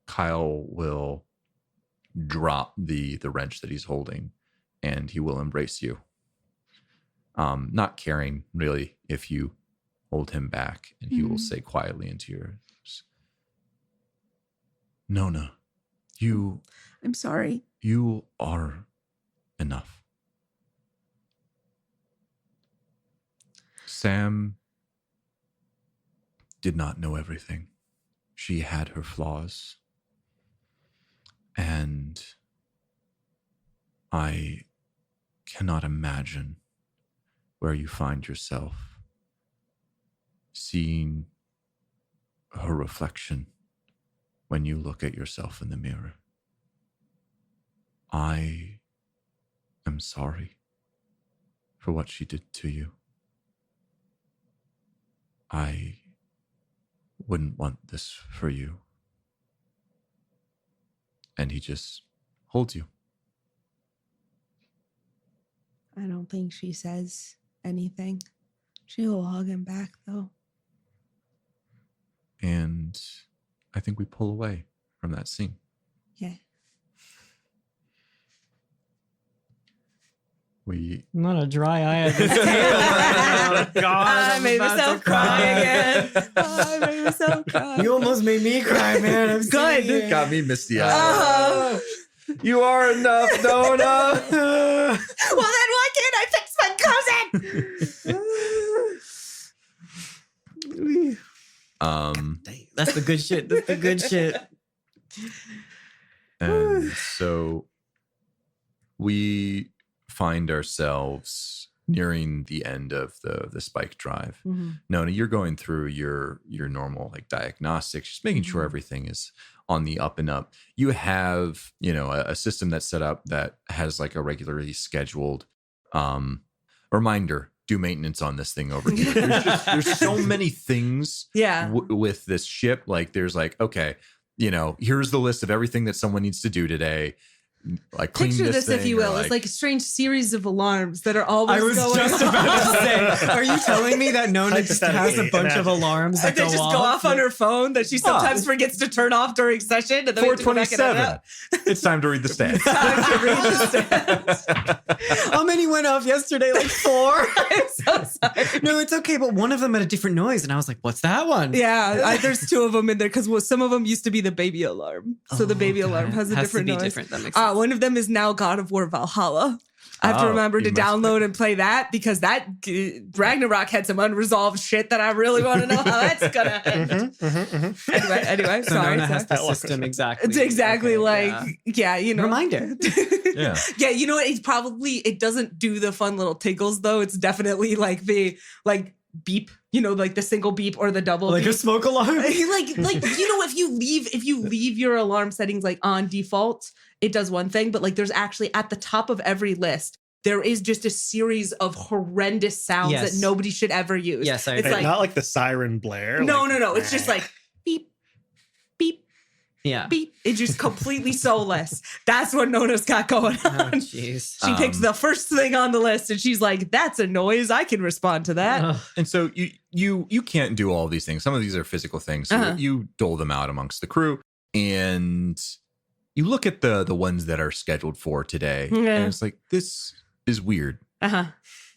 [SPEAKER 3] Kyle will drop the wrench that he's holding, and he will embrace you. Not caring really if you hold him back, and he will say quietly into your ears, Nona,
[SPEAKER 1] I'm sorry.
[SPEAKER 3] you are enough. Sam did not know everything. She had her flaws. And I cannot imagine where you find yourself seeing her reflection when you look at yourself in the mirror. I am sorry for what she did to you. I wouldn't want this for you. And he just holds you.
[SPEAKER 1] I don't think she says anything. She'll hug him back, though.
[SPEAKER 3] And I think we pull away from that scene.
[SPEAKER 1] Yeah.
[SPEAKER 4] Not a dry eye at this table. Oh, God.
[SPEAKER 1] I made myself cry again. I made myself cry.
[SPEAKER 4] You almost made me cry, man. I'm
[SPEAKER 1] Good.
[SPEAKER 3] Got me misty eyed.
[SPEAKER 1] Oh.
[SPEAKER 3] You are enough, Nona.
[SPEAKER 1] Well, then why can't I fix my cousin?
[SPEAKER 4] That's the good shit. That's the good shit.
[SPEAKER 3] And so we find ourselves nearing the end of the spike drive. Nona, you're going through your normal like diagnostics, just making sure everything is on the up and up. You have, a system that's set up that has like a regularly scheduled reminder, do maintenance on this thing over here. There's so many things with this ship. Like there's like, okay, here's the list of everything that someone needs to do today. Like clean
[SPEAKER 1] Picture
[SPEAKER 3] this
[SPEAKER 1] this, if you will. It's like a strange series of alarms that are always going off.
[SPEAKER 4] I was just about to say, are you telling me that Nona just has a bunch of alarms that
[SPEAKER 1] they just go off on her phone that she sometimes forgets to turn off during session? And then
[SPEAKER 3] 427. It's time to read the stats.
[SPEAKER 4] How many went off yesterday? Like 4?
[SPEAKER 1] I'm so sorry.
[SPEAKER 4] No, it's okay. But one of them had a different noise. And I was like, what's that one?
[SPEAKER 1] Yeah, there's 2 of them in there because some of them used to be the baby alarm. So the baby alarm has a different noise.
[SPEAKER 4] Different. That makes sense.
[SPEAKER 1] One of them is now God of War Valhalla. I have to remember to download and play that because that Ragnarok had some unresolved shit that I really want to know how that's gonna end. Anyway,
[SPEAKER 4] so
[SPEAKER 1] sorry.
[SPEAKER 4] Nona has the system exactly.
[SPEAKER 1] It's exactly
[SPEAKER 4] Reminder.
[SPEAKER 3] Yeah.
[SPEAKER 1] Yeah, you know what? It doesn't do the fun little tinkles though. It's definitely like the beep, like the single beep or the double
[SPEAKER 4] like
[SPEAKER 1] beep.
[SPEAKER 4] a smoke alarm.
[SPEAKER 1] If you leave your alarm settings like on default, it does one thing, but like there's actually at the top of every list, there is just a series of horrendous sounds that nobody should ever use.
[SPEAKER 4] Yes,
[SPEAKER 2] it's like not like the siren blare.
[SPEAKER 1] No. It's just like beep, beep, beep. It's just completely soulless. That's what Nona's got going on.
[SPEAKER 4] Oh, jeez.
[SPEAKER 1] She picked the first thing on the list, and she's like, "That's a noise. I can respond to that."
[SPEAKER 3] And so you can't do all of these things. Some of these are physical things. So you dole them out amongst the crew, and you look at the ones that are scheduled for today, and it's like, this is weird.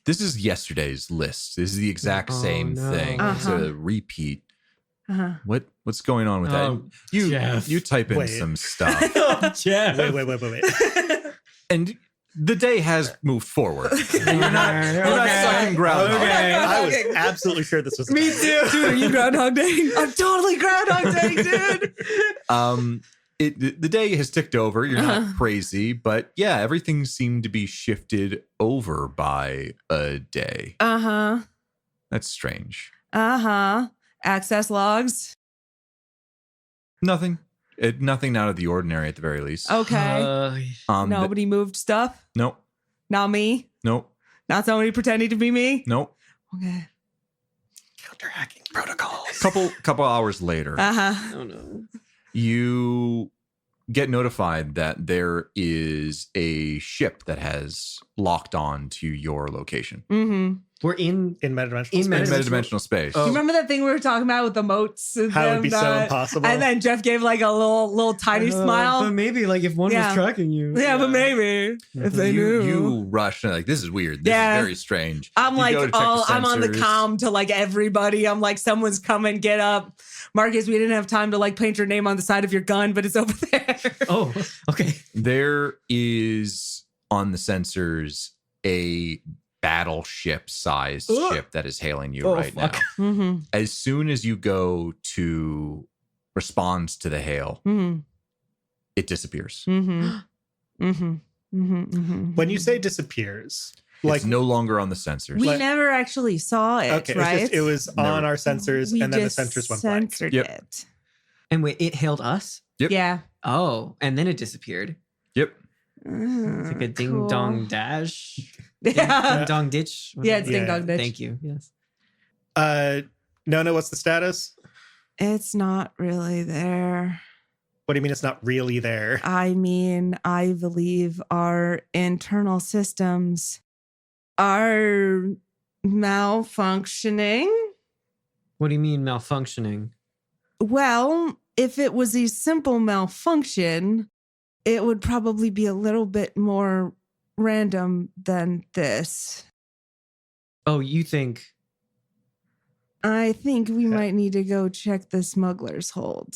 [SPEAKER 3] This is yesterday's list. This is the exact same thing. It's a repeat. What's going on with that? You type in some stuff.
[SPEAKER 4] Jeff.
[SPEAKER 2] Wait.
[SPEAKER 3] And the day has moved forward. And you're not sucking ground.
[SPEAKER 2] Okay. I was absolutely sure this was
[SPEAKER 1] me too. Dude, are you Groundhog Day? I'm totally Groundhog Day, dude.
[SPEAKER 3] The day has ticked over. You're not crazy, but yeah, everything seemed to be shifted over by a day. That's strange.
[SPEAKER 1] Access logs.
[SPEAKER 3] Nothing out of the ordinary at the very least.
[SPEAKER 1] Okay. Nobody moved stuff?
[SPEAKER 3] Nope.
[SPEAKER 1] Not me?
[SPEAKER 3] Nope.
[SPEAKER 1] Not somebody pretending to be me?
[SPEAKER 3] Nope.
[SPEAKER 1] Okay.
[SPEAKER 2] Counter hacking protocols.
[SPEAKER 3] Couple hours later.
[SPEAKER 4] Oh no.
[SPEAKER 3] You get notified that there is a ship that has locked on to your location.
[SPEAKER 1] Mm-hmm.
[SPEAKER 4] We're in
[SPEAKER 2] meta-dimensional
[SPEAKER 4] In
[SPEAKER 2] space.
[SPEAKER 3] In meta-dimensional space.
[SPEAKER 4] Oh.
[SPEAKER 1] You remember that thing we were talking about with the moats? And
[SPEAKER 2] How it would be
[SPEAKER 1] them
[SPEAKER 2] so
[SPEAKER 1] not-
[SPEAKER 2] impossible.
[SPEAKER 1] And then Jeff gave like a little tiny smile.
[SPEAKER 4] But maybe like if one
[SPEAKER 1] Yeah.
[SPEAKER 4] was tracking you.
[SPEAKER 1] Yeah, but maybe if they knew.
[SPEAKER 3] You rush and like, this is weird. This
[SPEAKER 1] Yeah.
[SPEAKER 3] is very strange.
[SPEAKER 1] I'm
[SPEAKER 3] You
[SPEAKER 1] like,
[SPEAKER 3] go to check the
[SPEAKER 1] I'm on the
[SPEAKER 3] sensors.
[SPEAKER 1] comm to like everybody. I'm like, someone's coming, get up. Marcus, we didn't have time to like paint your name on the side of your gun, but it's over there.
[SPEAKER 4] Oh, okay.
[SPEAKER 3] There is on the sensors a battleship-sized
[SPEAKER 4] Ugh.
[SPEAKER 3] ship that is hailing you
[SPEAKER 4] Oh,
[SPEAKER 3] right
[SPEAKER 4] fuck.
[SPEAKER 3] now.
[SPEAKER 1] Mm-hmm.
[SPEAKER 3] As soon as you go to respond to the hail,
[SPEAKER 1] Mm-hmm.
[SPEAKER 3] it disappears.
[SPEAKER 1] Mm-hmm. Mm-hmm. Mm-hmm. Mm-hmm.
[SPEAKER 2] When you say disappears,
[SPEAKER 3] It's no longer on the sensors.
[SPEAKER 1] we
[SPEAKER 2] like-
[SPEAKER 1] never actually saw it,
[SPEAKER 2] okay,
[SPEAKER 1] right?
[SPEAKER 2] it was
[SPEAKER 3] Never.
[SPEAKER 2] on our sensors,
[SPEAKER 1] We
[SPEAKER 2] and then the
[SPEAKER 1] just
[SPEAKER 2] sensors went blank.
[SPEAKER 1] censored
[SPEAKER 3] Yep.
[SPEAKER 1] it.
[SPEAKER 4] And wait, it hailed us?
[SPEAKER 3] Yep.
[SPEAKER 1] Yeah.
[SPEAKER 4] Oh, and then it disappeared.
[SPEAKER 3] Yep.
[SPEAKER 4] It's like a ding dong dash.
[SPEAKER 1] Yeah.
[SPEAKER 4] Ding dong ditch.
[SPEAKER 1] Yeah, it's ding
[SPEAKER 2] Yeah.
[SPEAKER 1] dong ditch.
[SPEAKER 4] Thank you. Yes.
[SPEAKER 2] Nona, what's the status?
[SPEAKER 1] It's not really there.
[SPEAKER 2] What do you mean it's not really there?
[SPEAKER 1] I mean, I believe our internal systems are malfunctioning.
[SPEAKER 4] What do you mean malfunctioning?
[SPEAKER 1] Well, if it was a simple malfunction, it would probably be a little bit more random than this.
[SPEAKER 4] Oh, you think
[SPEAKER 1] I think we might need to go check the smuggler's hold.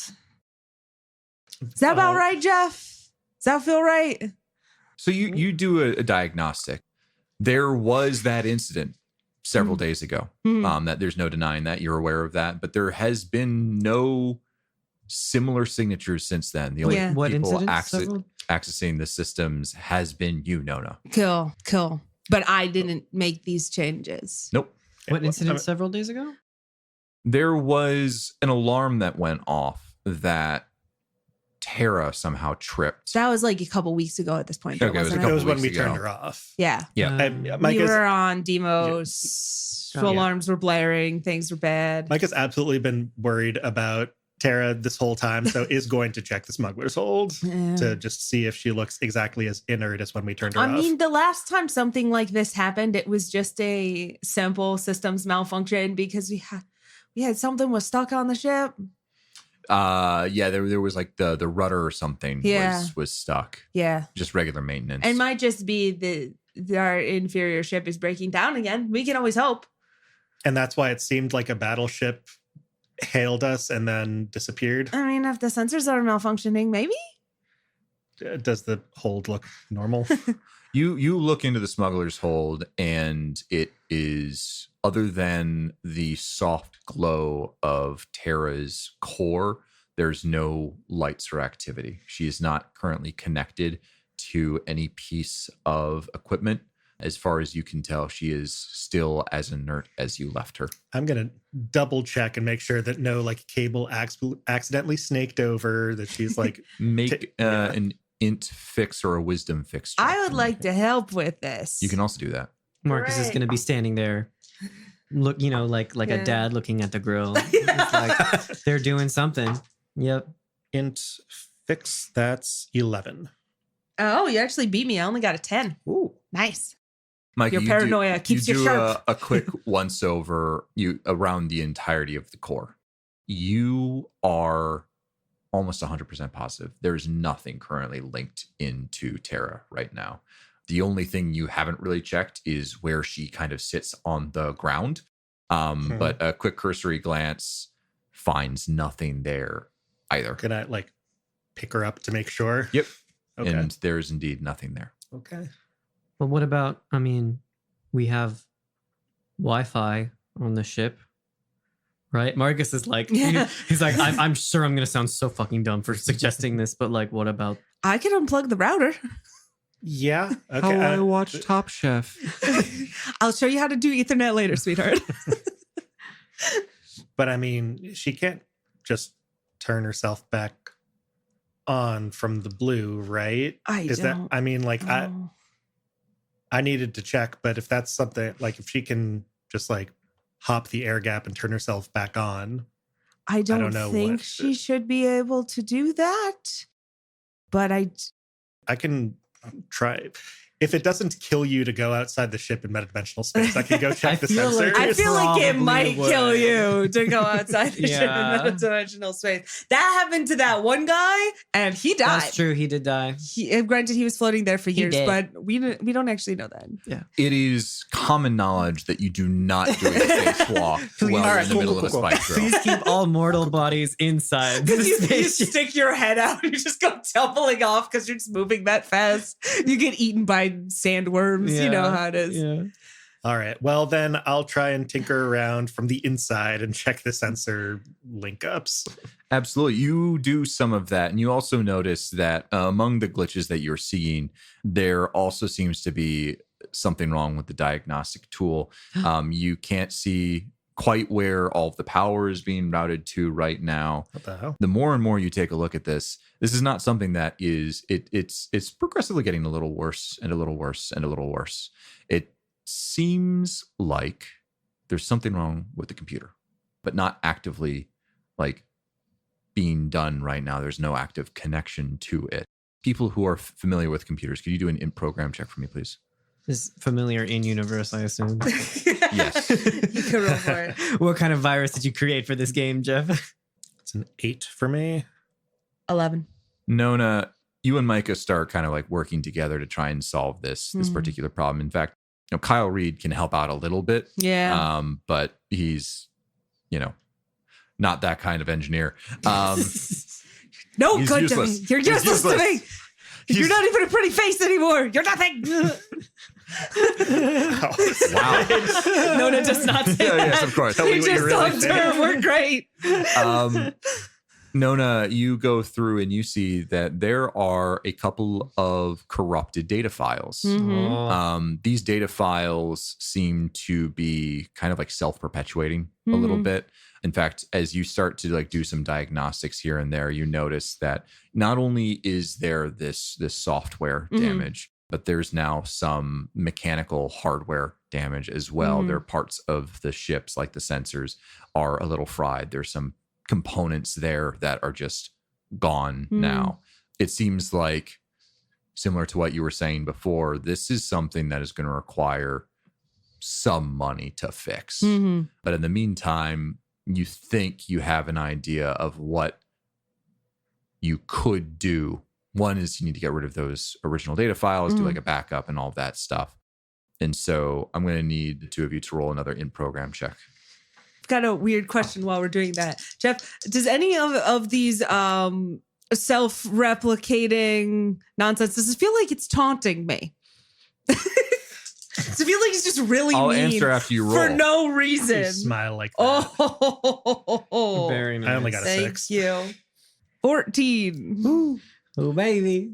[SPEAKER 1] Is that about right, Jeff? Does that feel right?
[SPEAKER 3] So you do a diagnostic. There was that incident several days ago.
[SPEAKER 1] Mhm.
[SPEAKER 3] That there's no denying that. You're aware of that. But there has been no similar signatures since then. The only
[SPEAKER 1] Yeah.
[SPEAKER 4] what
[SPEAKER 3] people
[SPEAKER 4] incident? Several?
[SPEAKER 3] accessing the systems has been you, Nona.
[SPEAKER 1] Cool. But I didn't make these changes.
[SPEAKER 3] Nope.
[SPEAKER 4] What incident several days ago?
[SPEAKER 3] There was an alarm that went off that Tara somehow tripped.
[SPEAKER 1] That was like a couple weeks ago at this point. though,
[SPEAKER 3] Okay, it was a
[SPEAKER 1] wasn't
[SPEAKER 3] couple
[SPEAKER 2] It was when we
[SPEAKER 3] weeks ago.
[SPEAKER 2] turned her off.
[SPEAKER 1] Yeah.
[SPEAKER 3] Yeah.
[SPEAKER 2] And
[SPEAKER 4] Um,
[SPEAKER 1] We
[SPEAKER 2] Micah's,
[SPEAKER 1] were on demos.
[SPEAKER 4] Yeah.
[SPEAKER 1] Alarms were blaring. Things were bad.
[SPEAKER 2] Micah's absolutely been worried about Tara this whole time, so is going to check the smuggler's hold
[SPEAKER 1] Yeah.
[SPEAKER 2] to just see if she looks exactly as inert as when we turned her
[SPEAKER 1] I
[SPEAKER 2] off.
[SPEAKER 1] mean, the last time something like this happened, it was just a simple systems malfunction because we had something was stuck on the ship.
[SPEAKER 3] Yeah, there was like the rudder or something
[SPEAKER 1] Yeah.
[SPEAKER 3] was stuck.
[SPEAKER 1] Yeah.
[SPEAKER 3] Just regular maintenance.
[SPEAKER 1] It might just be our inferior ship is breaking down again. We can always hope.
[SPEAKER 2] And that's why it seemed like a battleship hailed us and then disappeared.
[SPEAKER 1] I mean, if the sensors are malfunctioning, maybe?
[SPEAKER 2] Does the hold look normal?
[SPEAKER 3] You look into the smuggler's hold, and it is, other than the soft glow of Tara's core, there's no lights or activity. She is not currently connected to any piece of equipment. As far as you can tell, she is still as inert as you left her.
[SPEAKER 2] I'm gonna double check and make sure that no like cable accidentally snaked over, that she's like
[SPEAKER 3] Make
[SPEAKER 2] yeah.
[SPEAKER 3] an int fix or a wisdom fix check.
[SPEAKER 1] I would like to help with this.
[SPEAKER 3] You can also do that.
[SPEAKER 4] Marcus is
[SPEAKER 1] Right.
[SPEAKER 4] going to be standing there, like
[SPEAKER 1] Yeah.
[SPEAKER 4] a dad looking at the grill.
[SPEAKER 1] Yeah.
[SPEAKER 4] Like they're doing something. Yep.
[SPEAKER 2] int fix. That's 11.
[SPEAKER 1] Oh, you actually beat me. I only got a 10.
[SPEAKER 2] Ooh.
[SPEAKER 1] Nice.
[SPEAKER 3] Mike,
[SPEAKER 1] Your paranoia keeps you
[SPEAKER 3] do
[SPEAKER 1] sharp.
[SPEAKER 3] a quick once over around the entirety of the core. You are almost 100% positive. There's nothing currently linked into Tara right now. The only thing you haven't really checked is where she kind of sits on the ground. But a quick cursory glance finds nothing there either.
[SPEAKER 2] Can I like pick her up to make sure?
[SPEAKER 3] Yep.
[SPEAKER 2] Okay.
[SPEAKER 3] And there's indeed nothing there.
[SPEAKER 2] Okay.
[SPEAKER 4] But what about, I mean, we have Wi-Fi on the ship, right? Marcus is like,
[SPEAKER 1] Yeah.
[SPEAKER 4] he's like, I'm sure I'm going to sound so fucking dumb for suggesting this, but like, what about?
[SPEAKER 1] I can unplug the router.
[SPEAKER 2] Yeah. Okay.
[SPEAKER 3] watch Top Chef.
[SPEAKER 1] I'll show you how to do Ethernet later, sweetheart.
[SPEAKER 2] But I mean, she can't just turn herself back on from the blue, right?
[SPEAKER 1] I don't
[SPEAKER 2] I mean, like
[SPEAKER 1] know.
[SPEAKER 2] I needed to check, but if that's something like if she can just like hop the air gap and turn herself back on,
[SPEAKER 1] I don't
[SPEAKER 2] know
[SPEAKER 1] think
[SPEAKER 2] what
[SPEAKER 1] she should be able to do that. but I
[SPEAKER 2] can try. If it doesn't kill you to go outside the ship in metadimensional space, I can go check the sensor.
[SPEAKER 1] I feel like it might
[SPEAKER 4] would.
[SPEAKER 1] kill you to go outside the ship
[SPEAKER 4] Yeah.
[SPEAKER 1] in metadimensional space. That happened to that one guy, and he died.
[SPEAKER 4] That's true. He did die.
[SPEAKER 1] Granted, he was floating there for
[SPEAKER 4] He
[SPEAKER 1] years,
[SPEAKER 4] did.
[SPEAKER 1] but we don't actually know that.
[SPEAKER 3] It is common knowledge that you do not do a spacewalk
[SPEAKER 4] Please.
[SPEAKER 3] while you're
[SPEAKER 2] Alright,
[SPEAKER 3] in the
[SPEAKER 2] cool,
[SPEAKER 3] middle
[SPEAKER 2] cool,
[SPEAKER 3] of a
[SPEAKER 2] cool.
[SPEAKER 3] spike drill.
[SPEAKER 4] Please keep all mortal bodies inside the
[SPEAKER 1] Because you
[SPEAKER 4] spaceship.
[SPEAKER 1] stick your head out, you just go tumbling off because you're just moving that fast. You get eaten by sandworms. You know how it is.
[SPEAKER 4] Yeah.
[SPEAKER 2] All right. Well, then I'll try and tinker around from the inside and check the sensor link ups.
[SPEAKER 3] Absolutely. You do some of that. And you also notice that among the glitches that you're seeing, there also seems to be something wrong with the diagnostic tool. You can't see quite where all of the power is being routed to right now.
[SPEAKER 2] What the hell?
[SPEAKER 3] The more and more you take a look at this is not something that is it's progressively getting a little worse and a little worse and a little worse. It seems like there's something wrong with the computer, but not actively like being done right now. There's no active connection to it. People who are familiar with computers, could you do an in-program check for me, please?
[SPEAKER 4] Is familiar in universe, I assume.
[SPEAKER 3] Yes.
[SPEAKER 1] You can roll for it.
[SPEAKER 4] What kind of virus did you create for this game, Jeff?
[SPEAKER 2] It's an 8 for me.
[SPEAKER 1] 11.
[SPEAKER 3] Nona, you and Micah start kind of like working together to try and solve this particular problem. In fact, Kyle Reed can help out a little bit.
[SPEAKER 1] Yeah.
[SPEAKER 3] But he's, not that kind of engineer.
[SPEAKER 1] No
[SPEAKER 3] he's
[SPEAKER 1] good
[SPEAKER 3] useless.
[SPEAKER 1] to me. You're
[SPEAKER 3] He's
[SPEAKER 1] useless to me. You're not even a pretty face anymore. You're nothing.
[SPEAKER 3] Wow.
[SPEAKER 1] Nona does not say that.
[SPEAKER 3] Yes, of course. Tell
[SPEAKER 1] We
[SPEAKER 3] me what you
[SPEAKER 1] just
[SPEAKER 3] really
[SPEAKER 1] loved
[SPEAKER 3] think.
[SPEAKER 1] her. We're great.
[SPEAKER 3] Nona, you go through and you see that there are a couple of corrupted data files.
[SPEAKER 1] Mm-hmm.
[SPEAKER 3] These data files seem to be kind of like self-perpetuating a little bit. In fact, as you start to like do some diagnostics here and there, you notice that not only is there this software damage, but there's now some mechanical hardware damage as well. There are parts of the ships, like the sensors, are a little fried. There's some components there that are just gone now. It seems like, similar to what you were saying before, this is something that is going to require some money to fix. But in the meantime, you think you have an idea of what you could do. One is you need to get rid of those original data files, do like a backup and all of that stuff. And so I'm going to need the two of you to roll another in-program check.
[SPEAKER 1] I've got a weird question while we're doing that. Jeff, does any of these self-replicating nonsense, does it feel like it's taunting me? Does it feel like it's just really
[SPEAKER 3] I'll
[SPEAKER 1] mean
[SPEAKER 3] answer after you roll.
[SPEAKER 1] for no
[SPEAKER 2] You
[SPEAKER 1] reason?
[SPEAKER 2] smile like that.
[SPEAKER 1] Oh,
[SPEAKER 4] Very nice.
[SPEAKER 2] I only got a
[SPEAKER 1] thank
[SPEAKER 2] 6.
[SPEAKER 1] you. 14.
[SPEAKER 4] Oh, baby.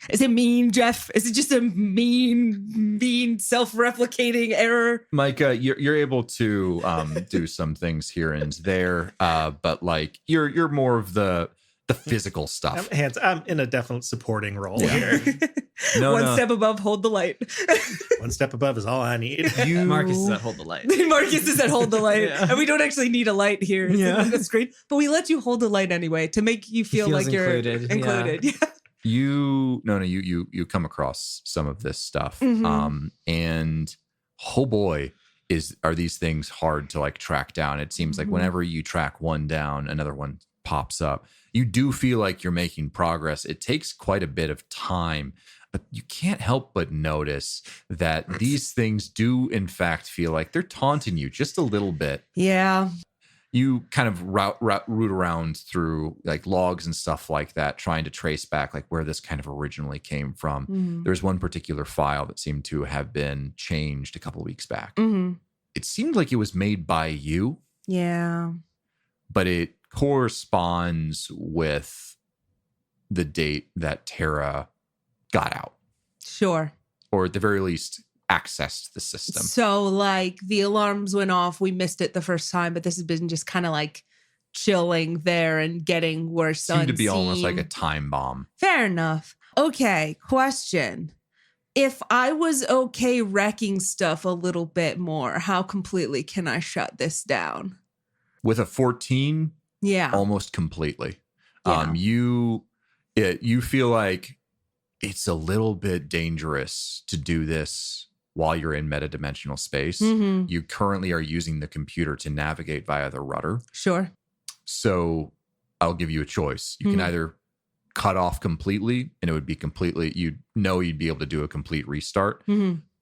[SPEAKER 1] Is it mean, Jeff? Is it just a mean, self-replicating error?
[SPEAKER 3] Micah, you're able to do some things here and there, but like you're more of the physical stuff.
[SPEAKER 2] I'm in a definite supporting role
[SPEAKER 3] Yeah.
[SPEAKER 2] here.
[SPEAKER 1] One step above, hold the light.
[SPEAKER 2] One step above is all I need.
[SPEAKER 4] Marcus is at hold the light.
[SPEAKER 1] Marcus is at hold the light.
[SPEAKER 4] Yeah.
[SPEAKER 1] And we don't actually need a light here. It's
[SPEAKER 4] Yeah.
[SPEAKER 1] on the screen. But we let you hold the light anyway to make you feel
[SPEAKER 4] feels
[SPEAKER 1] like you're
[SPEAKER 4] included.
[SPEAKER 1] included. Yeah.
[SPEAKER 3] You come across some of this stuff,
[SPEAKER 1] Mhm.
[SPEAKER 3] and oh boy, are these things hard to like track down. It seems like
[SPEAKER 1] Mhm.
[SPEAKER 3] whenever you track one down, another one pops up. You do feel like you're making progress. It takes quite a bit of time, but you can't help but notice that these things do in fact feel like they're taunting you just a little bit.
[SPEAKER 1] Yeah.
[SPEAKER 3] You kind of root around through like logs and stuff like that, trying to trace back like where this kind of originally came from.
[SPEAKER 1] Mhm.
[SPEAKER 3] There's one particular file that seemed to have been changed a couple of weeks back.
[SPEAKER 1] Mhm.
[SPEAKER 3] It seemed like it was made by you,
[SPEAKER 1] Yeah.
[SPEAKER 3] but it corresponds with the date that Tara got out,
[SPEAKER 1] Sure.
[SPEAKER 3] or at the very least accessed the system.
[SPEAKER 1] So like the alarms went off. We missed it the first time, but this has been just kind of like chilling there and getting worse.
[SPEAKER 3] Seemed to be almost like
[SPEAKER 1] unseen.
[SPEAKER 3] a time bomb.
[SPEAKER 1] Fair enough. Okay, question. If I was okay wrecking stuff a little bit more, how completely can I shut this down?
[SPEAKER 3] With a 14,
[SPEAKER 1] Yeah.
[SPEAKER 3] almost completely.
[SPEAKER 1] Yeah.
[SPEAKER 3] You You feel like it's a little bit dangerous to do this while you're in metadimensional space.
[SPEAKER 1] Mm-hmm.
[SPEAKER 3] You currently are using the computer to navigate via the rudder.
[SPEAKER 1] Sure.
[SPEAKER 3] So I'll give you a choice. You can either cut off completely, and it would be completely, you'd be able to do a complete restart,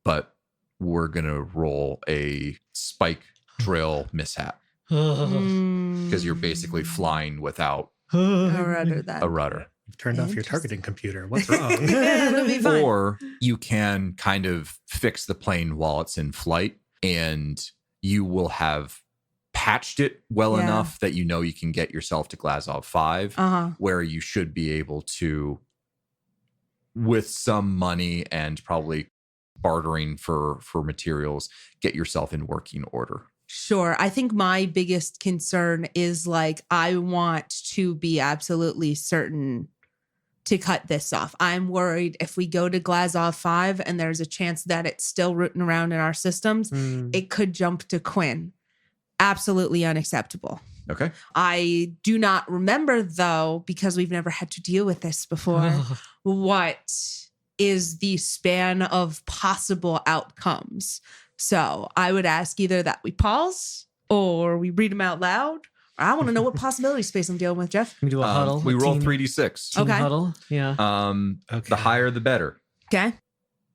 [SPEAKER 3] but we're going to roll a spike drill mishap because you're basically flying without a rudder.
[SPEAKER 2] You've turned off your targeting computer. What's wrong?
[SPEAKER 1] It'll be fine.
[SPEAKER 3] Or you can kind of fix the plane while it's in flight, and you will have patched it well enough that you can get yourself to Glazov 5, where you should be able to, with some money and probably bartering for materials, get yourself in working order.
[SPEAKER 1] Sure. I think my biggest concern is like, I want to be absolutely certain to cut this off. I'm worried if we go to Glazov 5 and there's a chance that it's still rooting around in our systems, it could jump to Quinn. Absolutely unacceptable.
[SPEAKER 3] Okay.
[SPEAKER 1] I do not remember, though, because we've never had to deal with this before, what is the span of possible outcomes. So I would ask either that we pause or we read them out loud. I want to know what possibility space I'm dealing with, Jeff.
[SPEAKER 4] We do a huddle.
[SPEAKER 3] We roll 3d6.
[SPEAKER 4] Team huddle. Yeah.
[SPEAKER 3] The higher, the better.
[SPEAKER 1] Okay.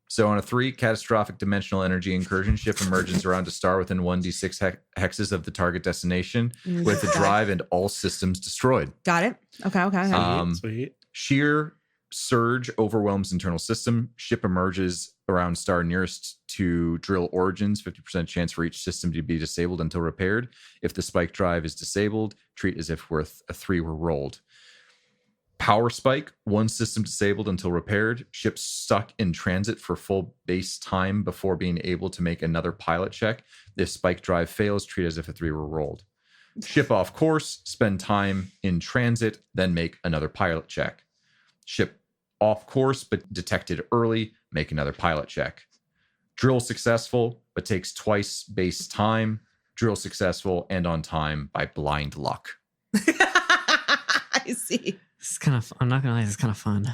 [SPEAKER 3] So on a 3, catastrophic dimensional energy incursion ship emerges around a star within 1d6 hexes of the target destination with the drive and all systems destroyed.
[SPEAKER 1] Got it. Okay.
[SPEAKER 2] Sweet.
[SPEAKER 3] Sheer surge overwhelms internal system. Ship emerges around star nearest to drill origins. 50% chance for each system to be disabled until repaired. If the spike drive is disabled, treat as if worth a 3 were rolled. Power spike, 1 system disabled until repaired. Ship stuck in transit for full base time before being able to make another pilot check. If spike drive fails, treat as if a 3 were rolled. Ship off course, spend time in transit, then make another pilot check. Ship off course but detected early, make another pilot check. Drill successful but takes twice base time. Drill successful and on time by blind luck.
[SPEAKER 1] I see.
[SPEAKER 4] This is kind of, I'm not going to lie, this is kind of fun.